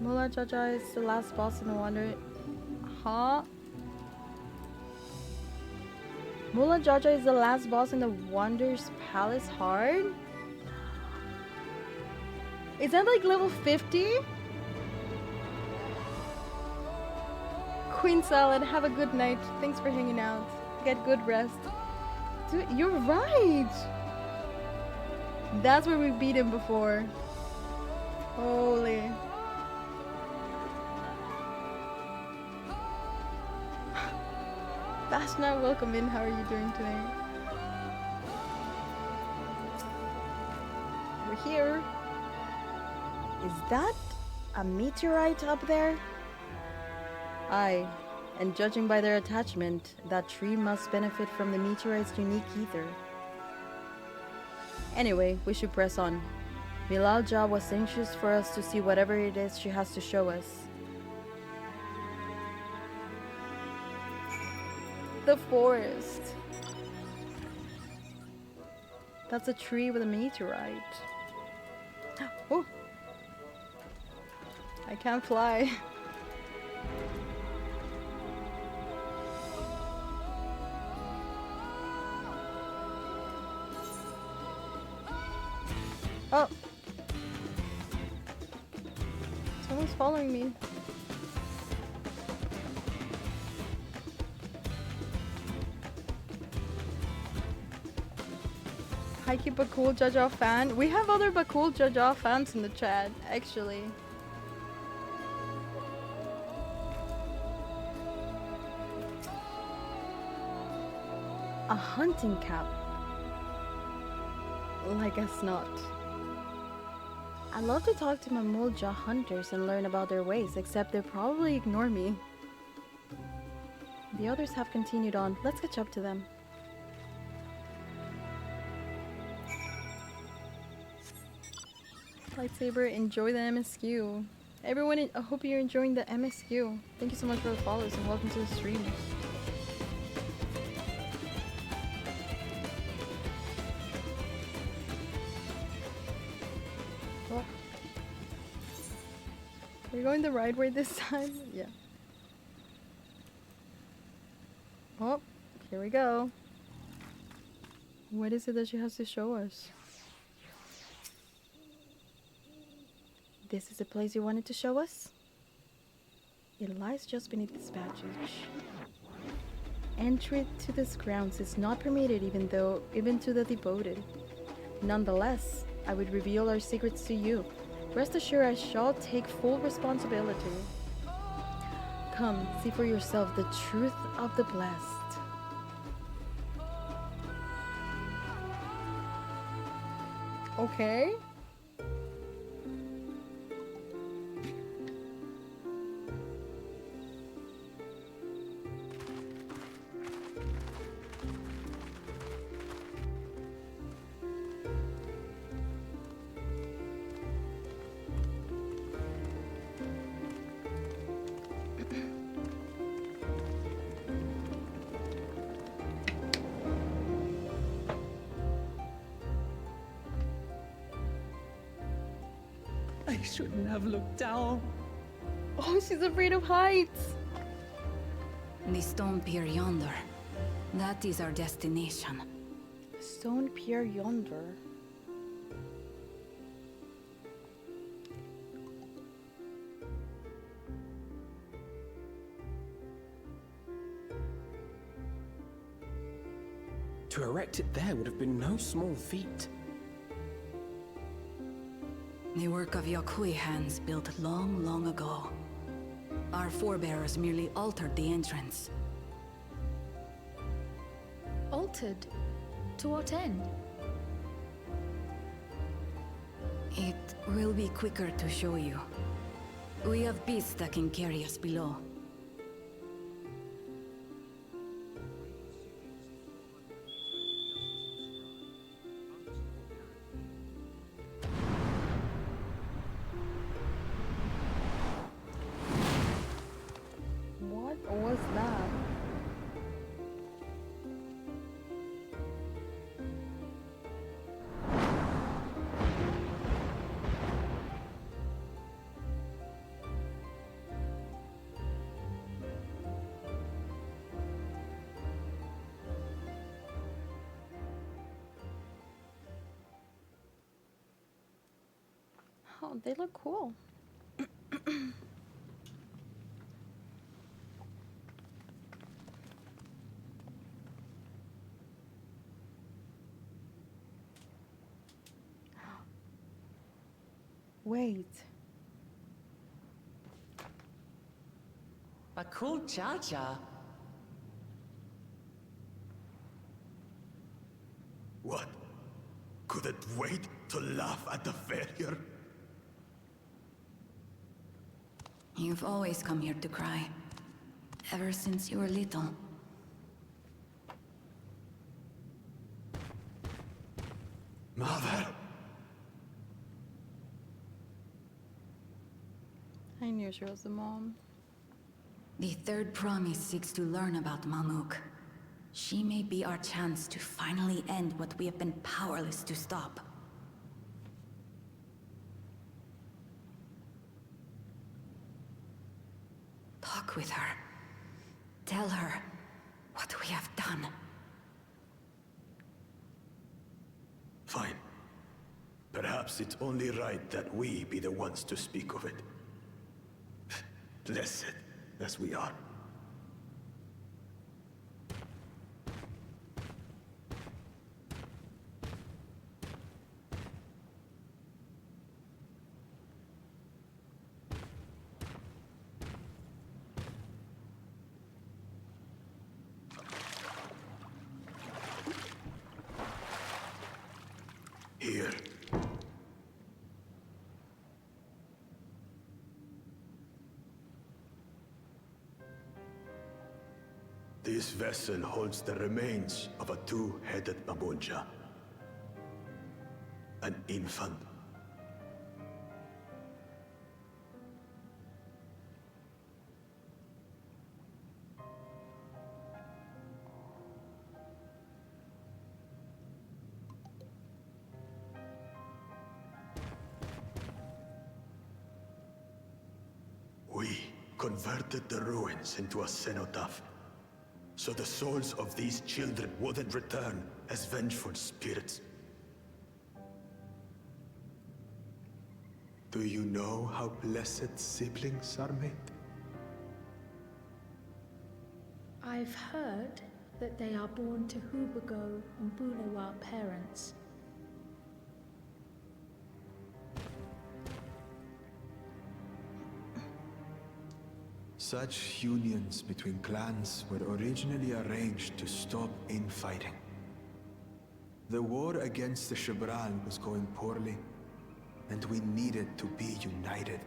Mullah Jaja is the last boss in the Wonder. Huh? Mullah Jaja is the last boss in the Wonders Palace Hard? Is that like level 50? Queen Salad, have a good night. Thanks for hanging out. Get good rest. Dude, you're right! That's where we beat him before. Holy. Bashna, welcome in. How are you doing today? We're here. Is that a meteorite up there? Aye, and judging by their attachment, that tree must benefit from the meteorite's unique ether. Anyway, we should press on. Milal Ja was anxious for us to see whatever it is she has to show us. The forest. That's a tree with a meteorite. Oh! I can't fly. Oh! Someone's following me. Hi, keep Bakul Jaja fan. We have other Bakul Jaja fans in the chat, actually. A hunting cap. I guess not. I'd love to talk to Mamulja hunters and learn about their ways, except they'll probably ignore me. The others have continued on. Let's catch up to them. Lightsaber, enjoy the MSQ. Everyone, I hope you're enjoying the MSQ. Thank you so much for the follows and welcome to the stream. Oh. Are we going the right way this time? Yeah. Oh, here we go. What is it that she has to show us? This is the place you wanted to show us? It lies just beneath this passage. Entry to these grounds is not permitted even to the devoted. Nonetheless, I would reveal our secrets to you. Rest assured I shall take full responsibility. Come, see for yourself the truth of the blessed. Okay. I shouldn't have looked down. Oh, she's afraid of heights. The stone pier yonder. That is our destination. Stone pier yonder. To erect it there would have been no small feat. The work of Yakui hands built long, long ago. Our forebears merely altered the entrance. Altered? To what end? It will be quicker to show you. We have beasts that can carry us below. What was that? Oh, they look cool. Wait. Bakul Jaja. What? Couldn't wait to laugh at the failure? You've always come here to cry. Ever since you were little. Mother! I knew she was the mom. The third promise seeks to learn about Mamuk. She may be our chance to finally end what we have been powerless to stop. Talk with her. Tell her what we have done. Fine. Perhaps it's only right that we be the ones to speak of it. Blessed as we are. Here. This vessel holds the remains of a two-headed Mabunja. An infant. We converted the ruins into a cenotaph, so the souls of these children wouldn't return as vengeful spirits. Do you know how blessed siblings are made? I've heard that they are born to Hubago and Bulawa parents. Such unions between clans were originally arranged to stop infighting. The war against the Shibran was going poorly, and we needed to be united.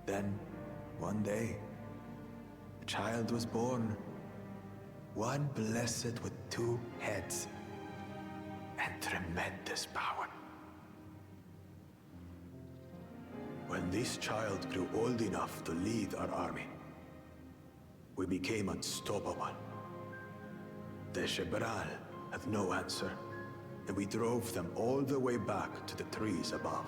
Then, one day, a child was born. One blessed with two heads and tremendous power. When this child grew old enough to lead our army, we became unstoppable. The Shibral had no answer, and we drove them all the way back to the trees above.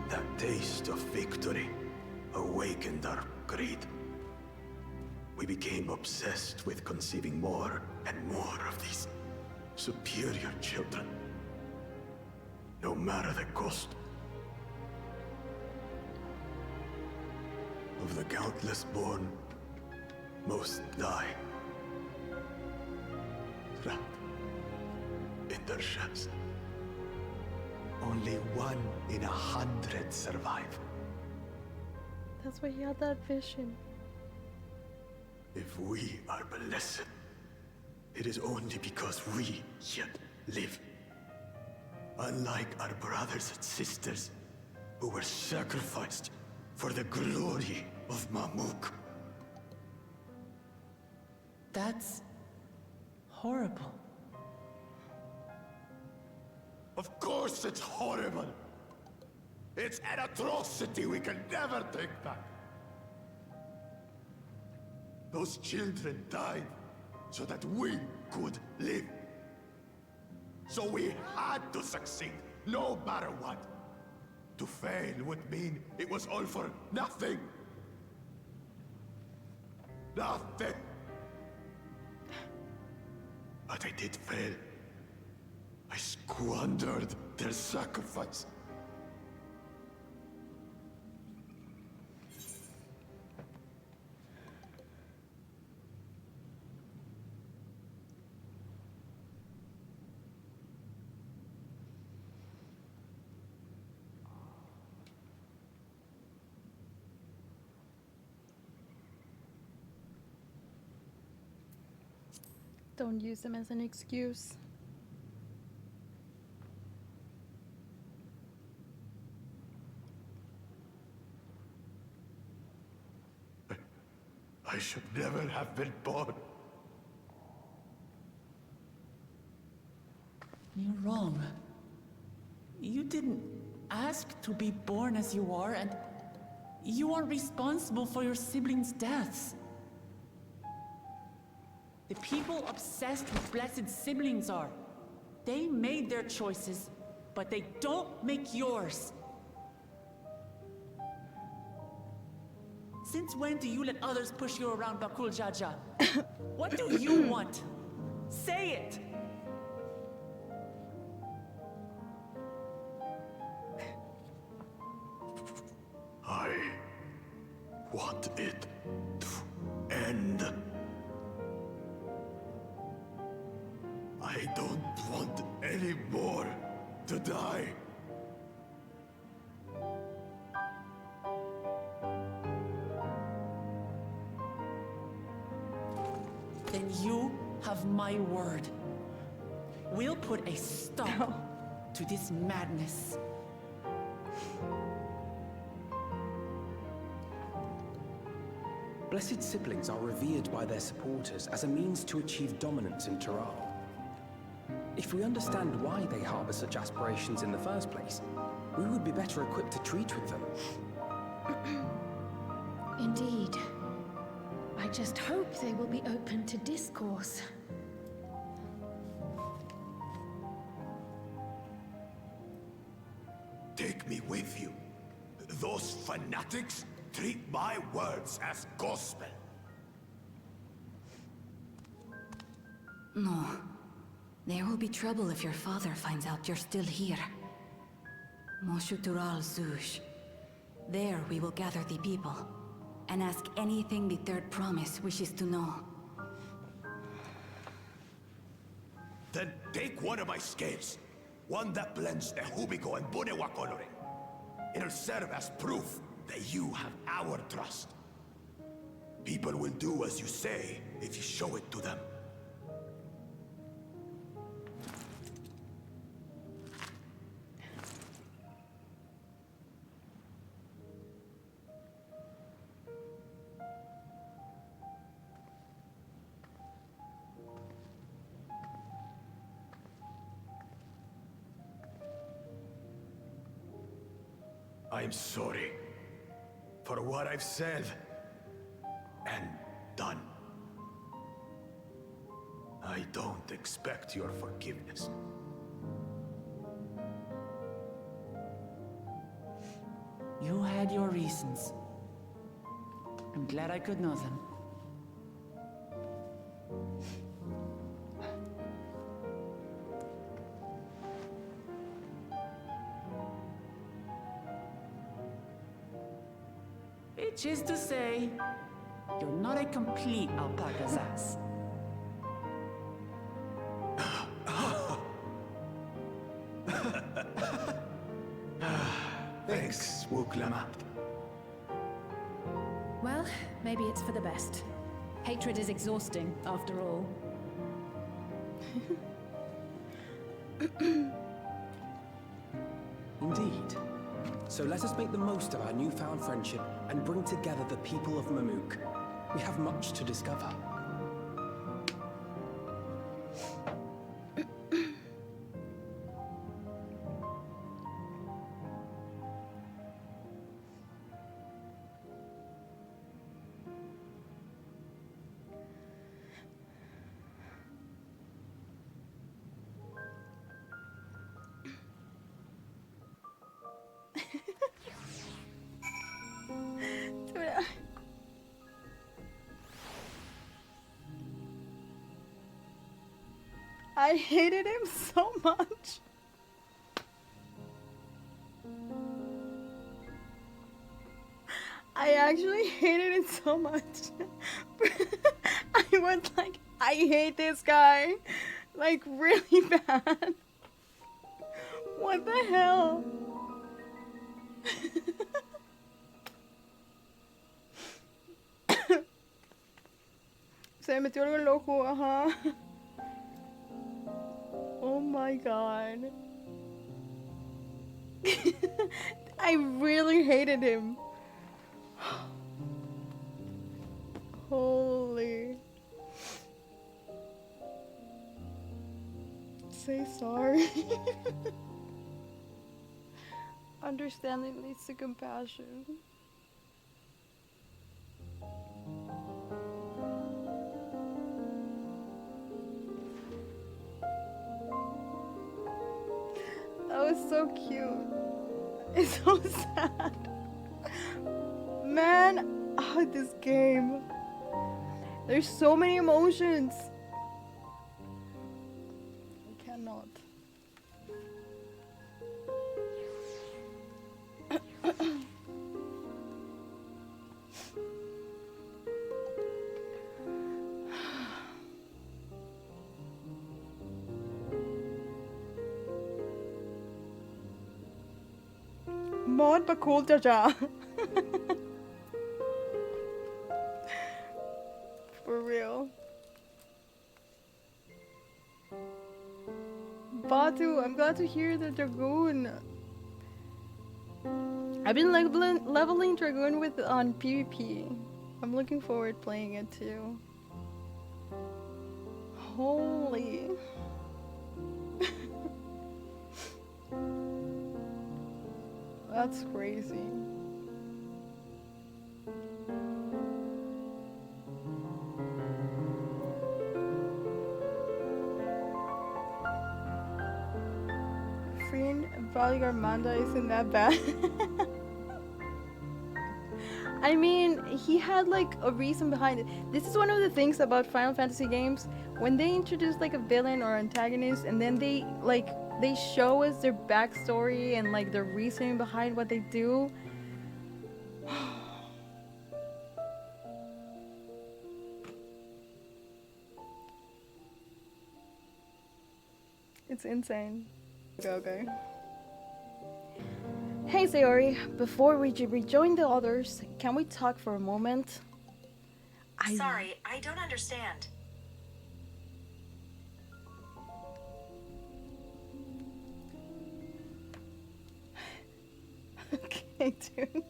That taste of victory awakened our greed. We became obsessed with conceiving more and more of these superior children. No matter the cost. Of the countless born, most die. Wrapped in their shells. Only 1 in 100 survive. That's why he had that vision. If we are blessed, it is only because we yet live. Unlike our brothers and sisters, who were sacrificed for the glory of Mamuk. That's horrible. Of course it's horrible! It's an atrocity we can never take back. Those children died so that we could live. So we had to succeed, no matter what. To fail would mean it was all for nothing. Nothing. But I did fail. I squandered their sacrifice. Don't use them as an excuse. I should never have been born. You're wrong. You didn't ask to be born as you are, and you aren't responsible for your siblings' deaths. The people obsessed with blessed siblings are. They made their choices, but they don't make yours. Since when do you let others push you around Bakul Jaja? What do you want? Say it! I want it to end. I don't want any more to die. Then you have my word. We'll put a stop to this madness. Blessed siblings are revered by their supporters as a means to achieve dominance in Tural. If we understand why they harbor such aspirations in the first place, we would be better equipped to treat with them. Indeed. I just hope they will be open to discourse. Take me with you. Those fanatics treat my words as gospel. No. There will be trouble if your father finds out you're still here. Moshutural Zush. There we will gather the people, and ask anything the Third Promise wishes to know. Then take one of my scales. One that blends the Hubigo and Bunewa coloring. It'll serve as proof that you have our trust. People will do as you say if you show it to them. I'm sorry for what I've said and done. I don't expect your forgiveness. You had your reasons. I'm glad I could know them. Which is to say, you're not a complete alpaca's ass. Thanks, Wuklama. Well, maybe it's for the best. Hatred is exhausting, after all. Indeed. So let us make the most of our newfound friendship and bring together the people of Mamook. We have much to discover. Dude, I hated him so much. I actually hated it so much. I was like, I hate this guy. Like, really bad. What the hell? Se me metió algo en el ojo, ajá. Oh my god. I really hated him. Holy. Say sorry. Understanding leads to compassion. That was so cute. It's so sad. Man, oh, this game. There's so many emotions. I cannot. Mod Bakul Jaja. For real. Batu, I'm glad to hear the Dragoon. I've been leveling Dragoon with on PvP. I'm looking forward playing it too. Holy. That's crazy. Freeing Valley Armanda isn't that bad. I mean, he had like a reason behind it. This is one of the things about Final Fantasy games. When they introduce like a villain or antagonist and then they show us their backstory and like the reasoning behind what they do. It's insane. Okay. Hey Sayori, before we rejoin the others, can we talk for a moment? Sorry, I don't understand. Okay, dude.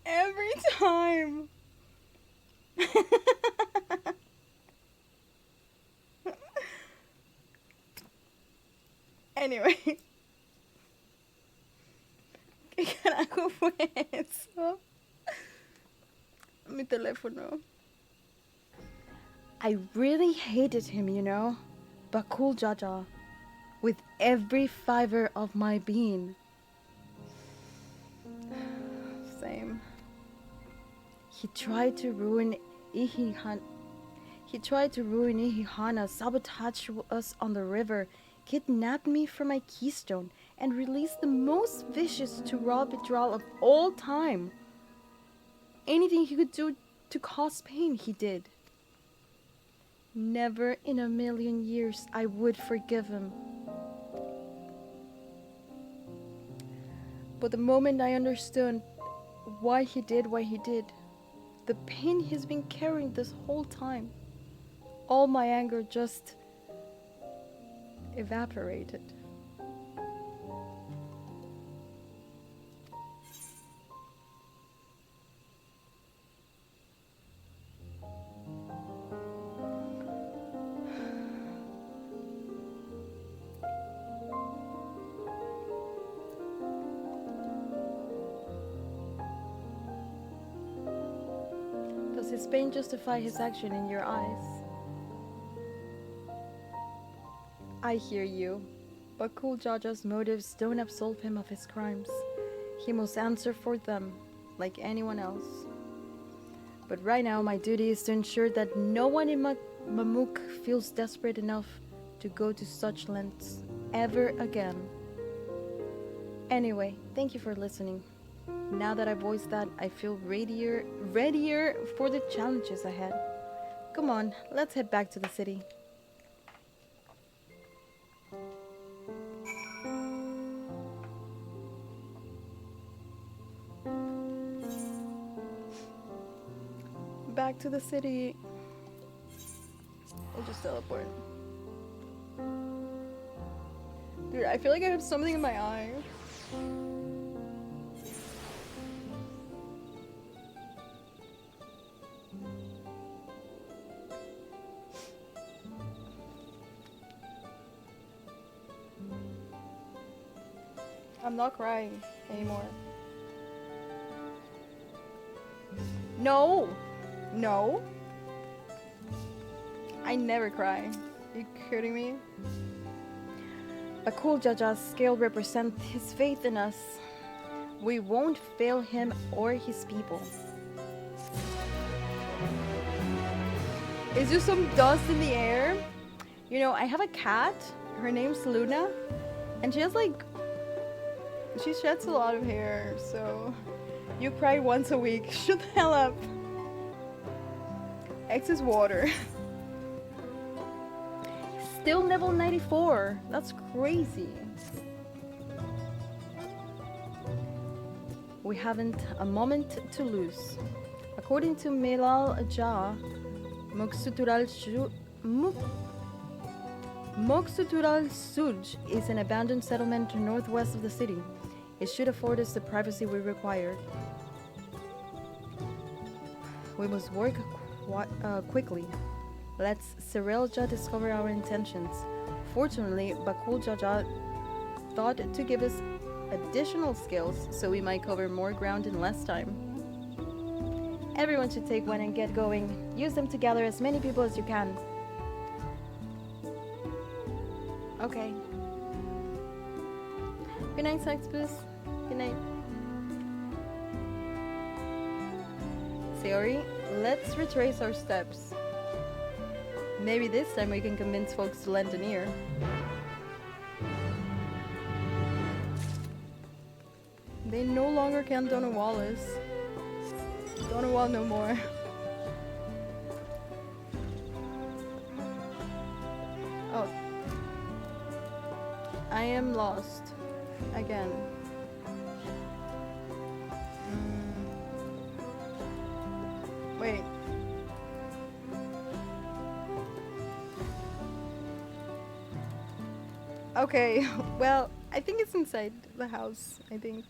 Every time. Anyway. ¿Qué carajo fue eso? Mi teléfono. I really hated him, you know? Bakul Jaja. With every fiber of my being. Same. He tried to ruin Ihihana, sabotage us on the river, kidnapped me from my keystone, and released the most vicious Tural of all time. Anything he could do to cause pain, he did. Never in a million years I would forgive him. But the moment I understood why he did what he did, the pain he's been carrying this whole time, all my anger just evaporated. Does his pain justify his action in your eyes? I hear you, but Cool Jaja's motives don't absolve him of his crimes. He must answer for them, like anyone else. But right now, my duty is to ensure that no one in Mamuk feels desperate enough to go to such lengths ever again. Anyway, thank you for listening. Now that I voiced that, I feel readier for the challenges ahead. Come on, let's head back to the city. Back to the city. We'll just teleport. Dude, I feel like I have something in my eye. I'm not crying anymore. No! No! I never cry. Are you kidding me? Bakul Jaja's scale represents his faith in us. We won't fail him or his people. Is there some dust in the air? You know, I have a cat. Her name's Luna. And she has like... She sheds a lot of hair, so... You cry once a week. Shut the hell up. Excess water. Still level 94. That's crazy. We haven't a moment to lose. According to Melal Jah, Moksutural Suj is an abandoned settlement northwest of the city. It should afford us the privacy we require. We must work quickly. Let's Sirelja discover our intentions. Fortunately, Bakul Jaja thought to give us additional skills so we might cover more ground in less time. Everyone should take one and get going. Use them to gather as many people as you can. Okay. Good night, Sexbus. Good night. Sayori, let's retrace our steps. Maybe this time we can convince folks to lend an ear. They no longer can Donna Wallace. Donna Wall no more. Oh. I am lost. Again. Wait. Okay, well, I think it's inside the house, I think.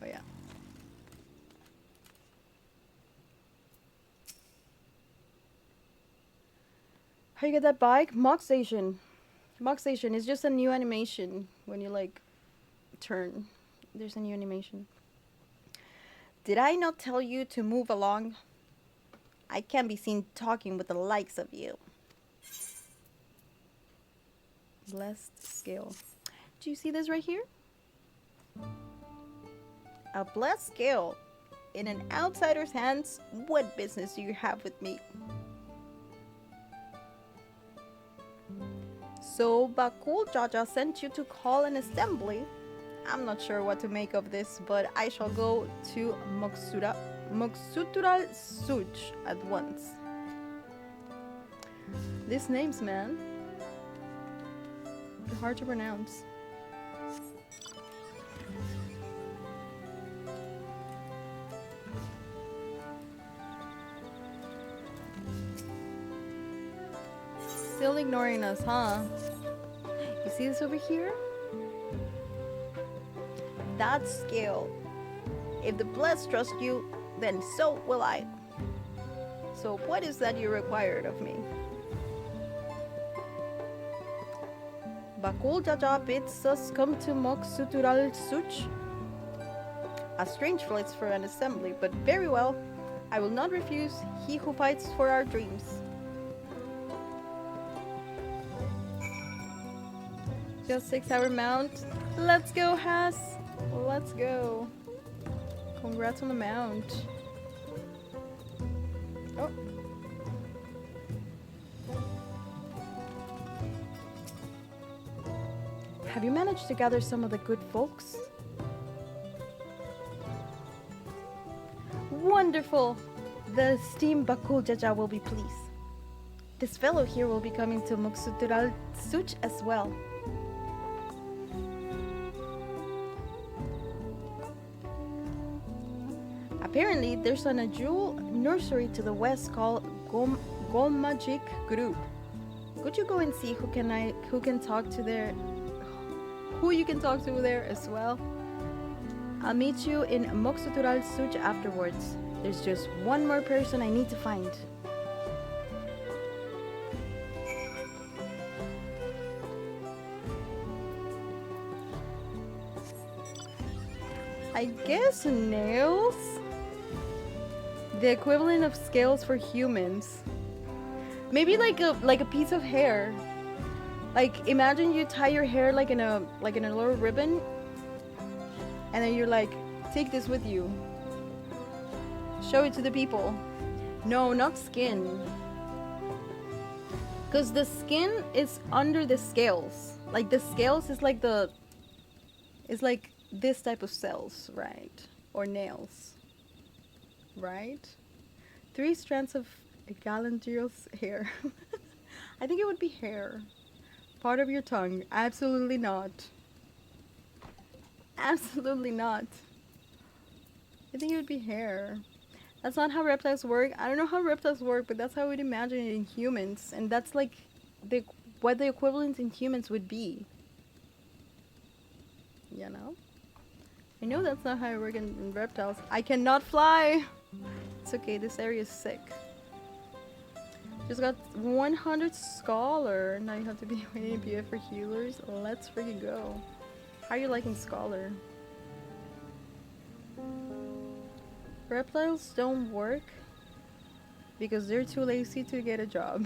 Oh yeah. How you get that bike? Mock Station. Mock Station is just a new animation when you like turn. There's a new animation. Did I not tell you to move along? I can't be seen talking with the likes of you. Blessed skill. Do you see this right here? A blessed skill. In an outsider's hands, what business do you have with me? So Bakul Jaja sent you to call an assembly. I'm not sure what to make of this, but I shall go to Moksutural Suj at once. These names, man. They're hard to pronounce. Still totally ignoring us, huh? You see this over here? That's skill. If the blessed trust you, then so will I. So what is that you required of me? Bakul Jaja bids us come to Mok Sutural Such. A strange place for an assembly, but very well. I will not refuse he who fights for our dreams. Just 6-hour mount. Let's go, Has. Let's go. Congrats on the mount. Oh. Have you managed to gather some of the good folks? Wonderful! The esteemed Bakul Jaja will be pleased. This fellow here will be coming to Muksutural Such as well. Apparently, there's an Ajul nursery to the west called Golmajik Group. Could you go and see who you can talk to there as well? I'll meet you in Moksutural Such afterwards. There's just one more person I need to find. I guess nails? The equivalent of scales for humans. Maybe like a piece of hair. Like imagine you tie your hair like in a little ribbon, and then you're like, take this with you. Show it to the people. No, not skin. Because the skin is under the scales. Like the scales is like this type of cells, right? Or nails. Right? 3 strands of Galanteal's hair. I think it would be hair. Part of your tongue. Absolutely not. Absolutely not. I think it would be hair. That's not how reptiles work. I don't know how reptiles work, but that's how we'd imagine it in humans. And that's like what the equivalent in humans would be. You know? I know that's not how it works in reptiles. I cannot fly! It's okay, this area is sick. Just got 100 Scholar. Now you have to be waiting PF for healers. Let's freaking go. How are you liking Scholar? Reptiles don't work because they're too lazy to get a job.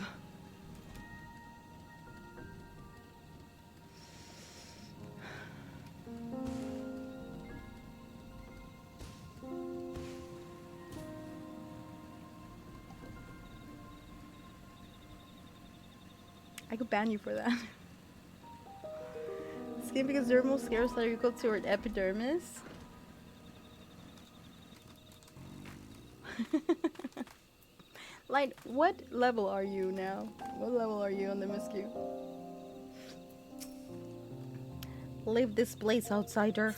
I could ban you for that. Skin because dermal scales are equal to our epidermis. Light, what level are you now? What level are you on the MSQ? Leave this place, outsider.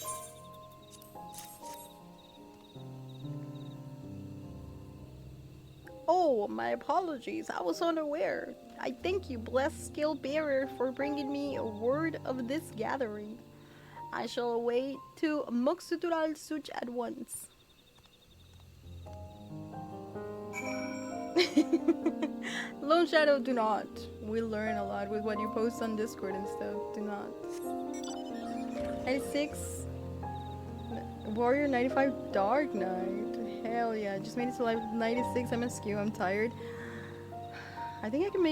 Oh, my apologies. I was unaware. I thank you, blessed skill bearer, for bringing me a word of this gathering. I shall away to Moksutural Such at once. Lone Shadow, do not. We learn a lot with what you post on Discord and stuff. Do not. 96 Warrior 95 Dark Knight. Hell yeah. Just made it to live 96 MSQ. I'm tired. I think I can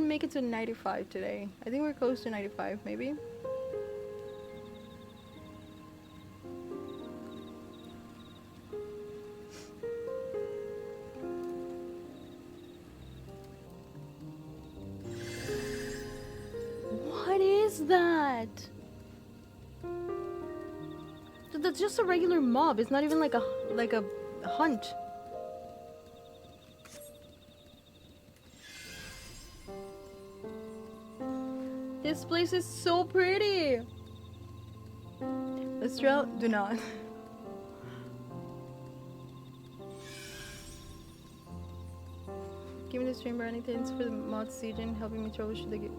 make it to 95 today. I think we're close to 95 maybe. What is that? That's just a regular mob. It's not even like a hunt. This place is so pretty. Let's try. Do not. give me the stream or anything for the mod season, helping me troubleshoot the game.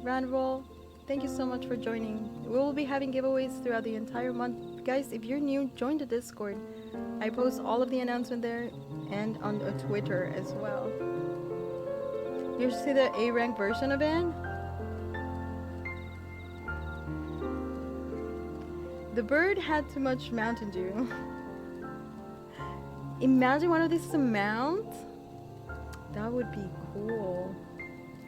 Randall, thank you so much for joining. We will be having giveaways throughout the entire month. Guys, if you're new, join the Discord. I post all of the announcements there and on Twitter as well. You see the A rank version of it? The bird had too much Mountain Dew. Imagine one of these to mount. That would be cool.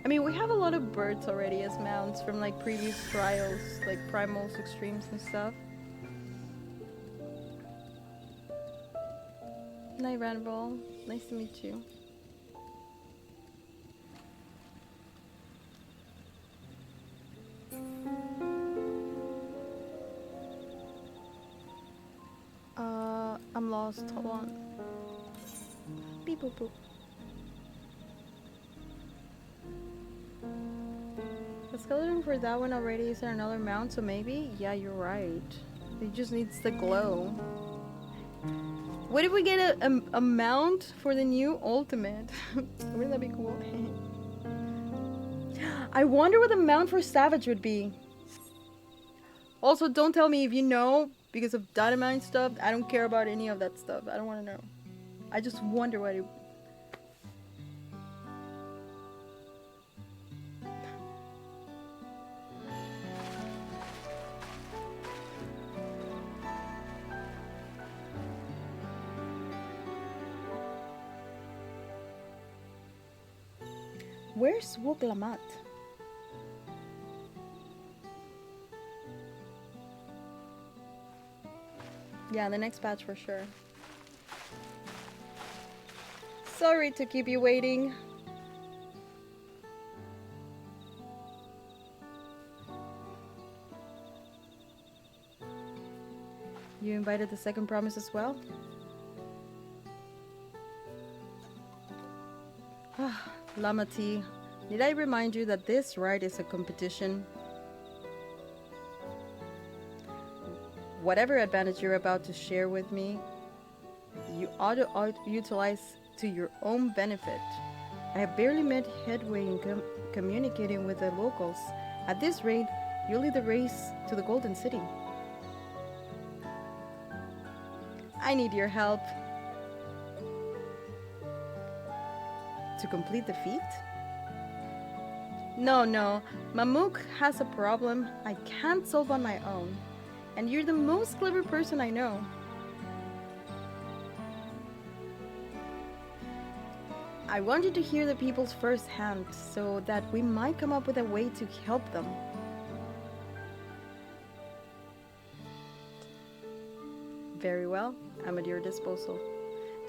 I mean, we have a lot of birds already as mounts from like previous trials, like Primals, Extremes and stuff. Night Randall, nice to meet you. I'm lost, hold on. Beep boop boop. The skeleton for that one already is there another mount, so maybe? Yeah, you're right. It just needs the glow. What if we get a mount for the new ultimate? Wouldn't that be cool? I wonder what the mount for Savage would be. Also, don't tell me if you know, because of dynamite stuff. I don't care about any of that stuff. I don't want to know. I just wonder what it... Where's Woklamat? Yeah, the next patch for sure. Sorry to keep you waiting. You invited the second promise as well? Ah, Lamati, did I remind you that this ride is a competition? Whatever advantage you're about to share with me, you ought to utilize to your own benefit. I have barely made headway in communicating with the locals. At this rate, you'll lead the race to the Golden City. I need your help. To complete the feat? No, Mamook has a problem I can't solve on my own. And you're the most clever person I know. I wanted to hear the people's firsthand so that we might come up with a way to help them. Very well, I'm at your disposal.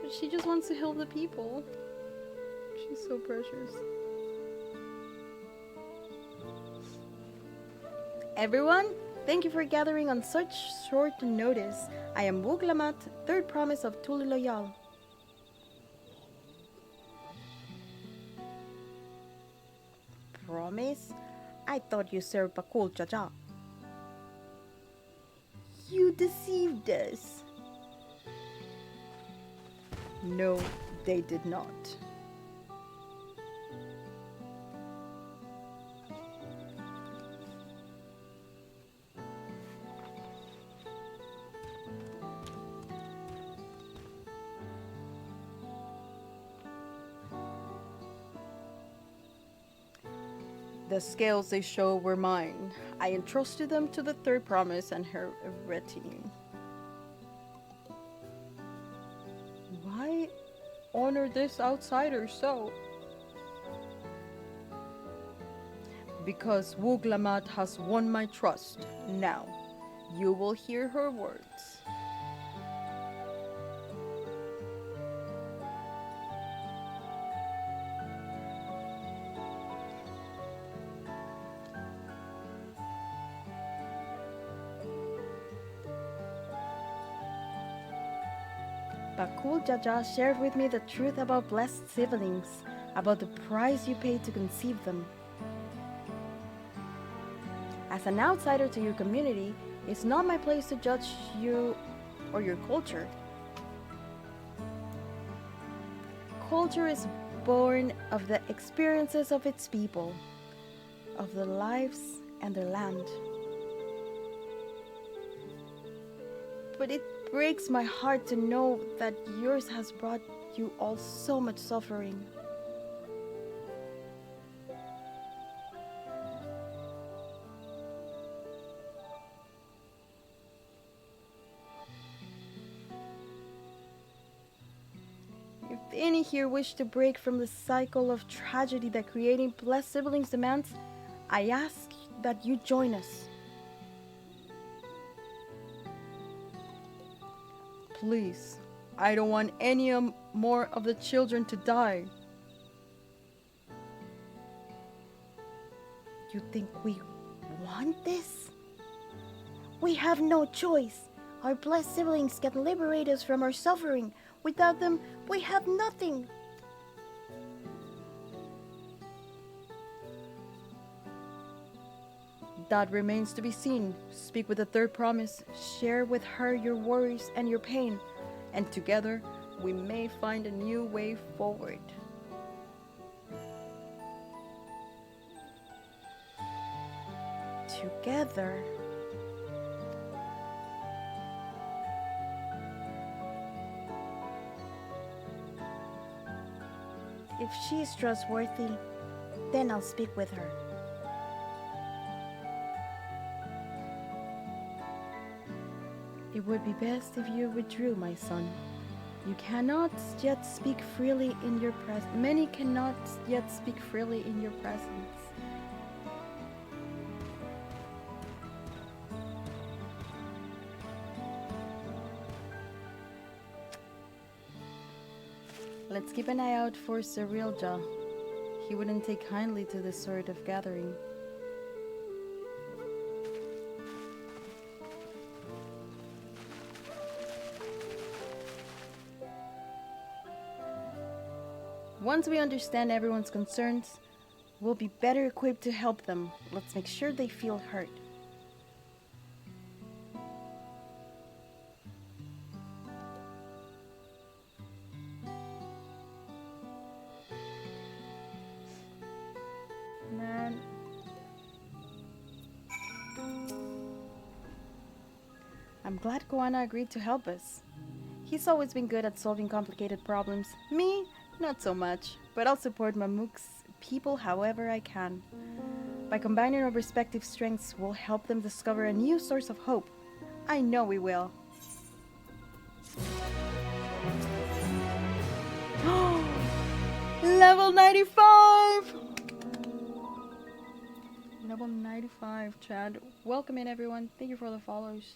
But she just wants to help the people. She's so precious. Everyone, thank you for gathering on such short notice. I am Woklamat, third promise of Tuli Loyal. Promise? I thought you served Bakul Jaja. You deceived us. No, they did not. The scales they show were mine. I entrusted them to the third promise and her retinue. Why honor this outsider so? Because Woklamat has won my trust. Now, you will hear her words. Bakul Jaja shared with me the truth about blessed siblings, about the price you paid to conceive them. As an outsider to your community, it's not my place to judge you or your culture. Culture is born of the experiences of its people, of their lives and their land. But it breaks my heart to know that yours has brought you all so much suffering. If any here wish to break from the cycle of tragedy that creating blessed siblings demands, I ask that you join us. Please, I don't want any more of the children to die. You think we want this? We have no choice. Our blessed siblings can liberate us from our suffering. Without them, we have nothing. That remains to be seen. Speak with the third promise. Share with her your worries and your pain. And together, we may find a new way forward. Together. If she is trustworthy, then I'll speak with her. It would be best if you withdrew, my son. You cannot yet speak freely in your presence. Many cannot yet speak freely in your presence. Let's keep an eye out for Cyrilja. He wouldn't take kindly to this sort of gathering. Once we understand everyone's concerns, we'll be better equipped to help them. Let's make sure they feel heard. Man. I'm glad Koana agreed to help us. He's always been good at solving complicated problems. Me? Not so much, but I'll support Mamuk's people however I can. By combining our respective strengths, we'll help them discover a new source of hope. I know we will. Level 95! Level 95, Chad. Welcome in, everyone. Thank you for the follows.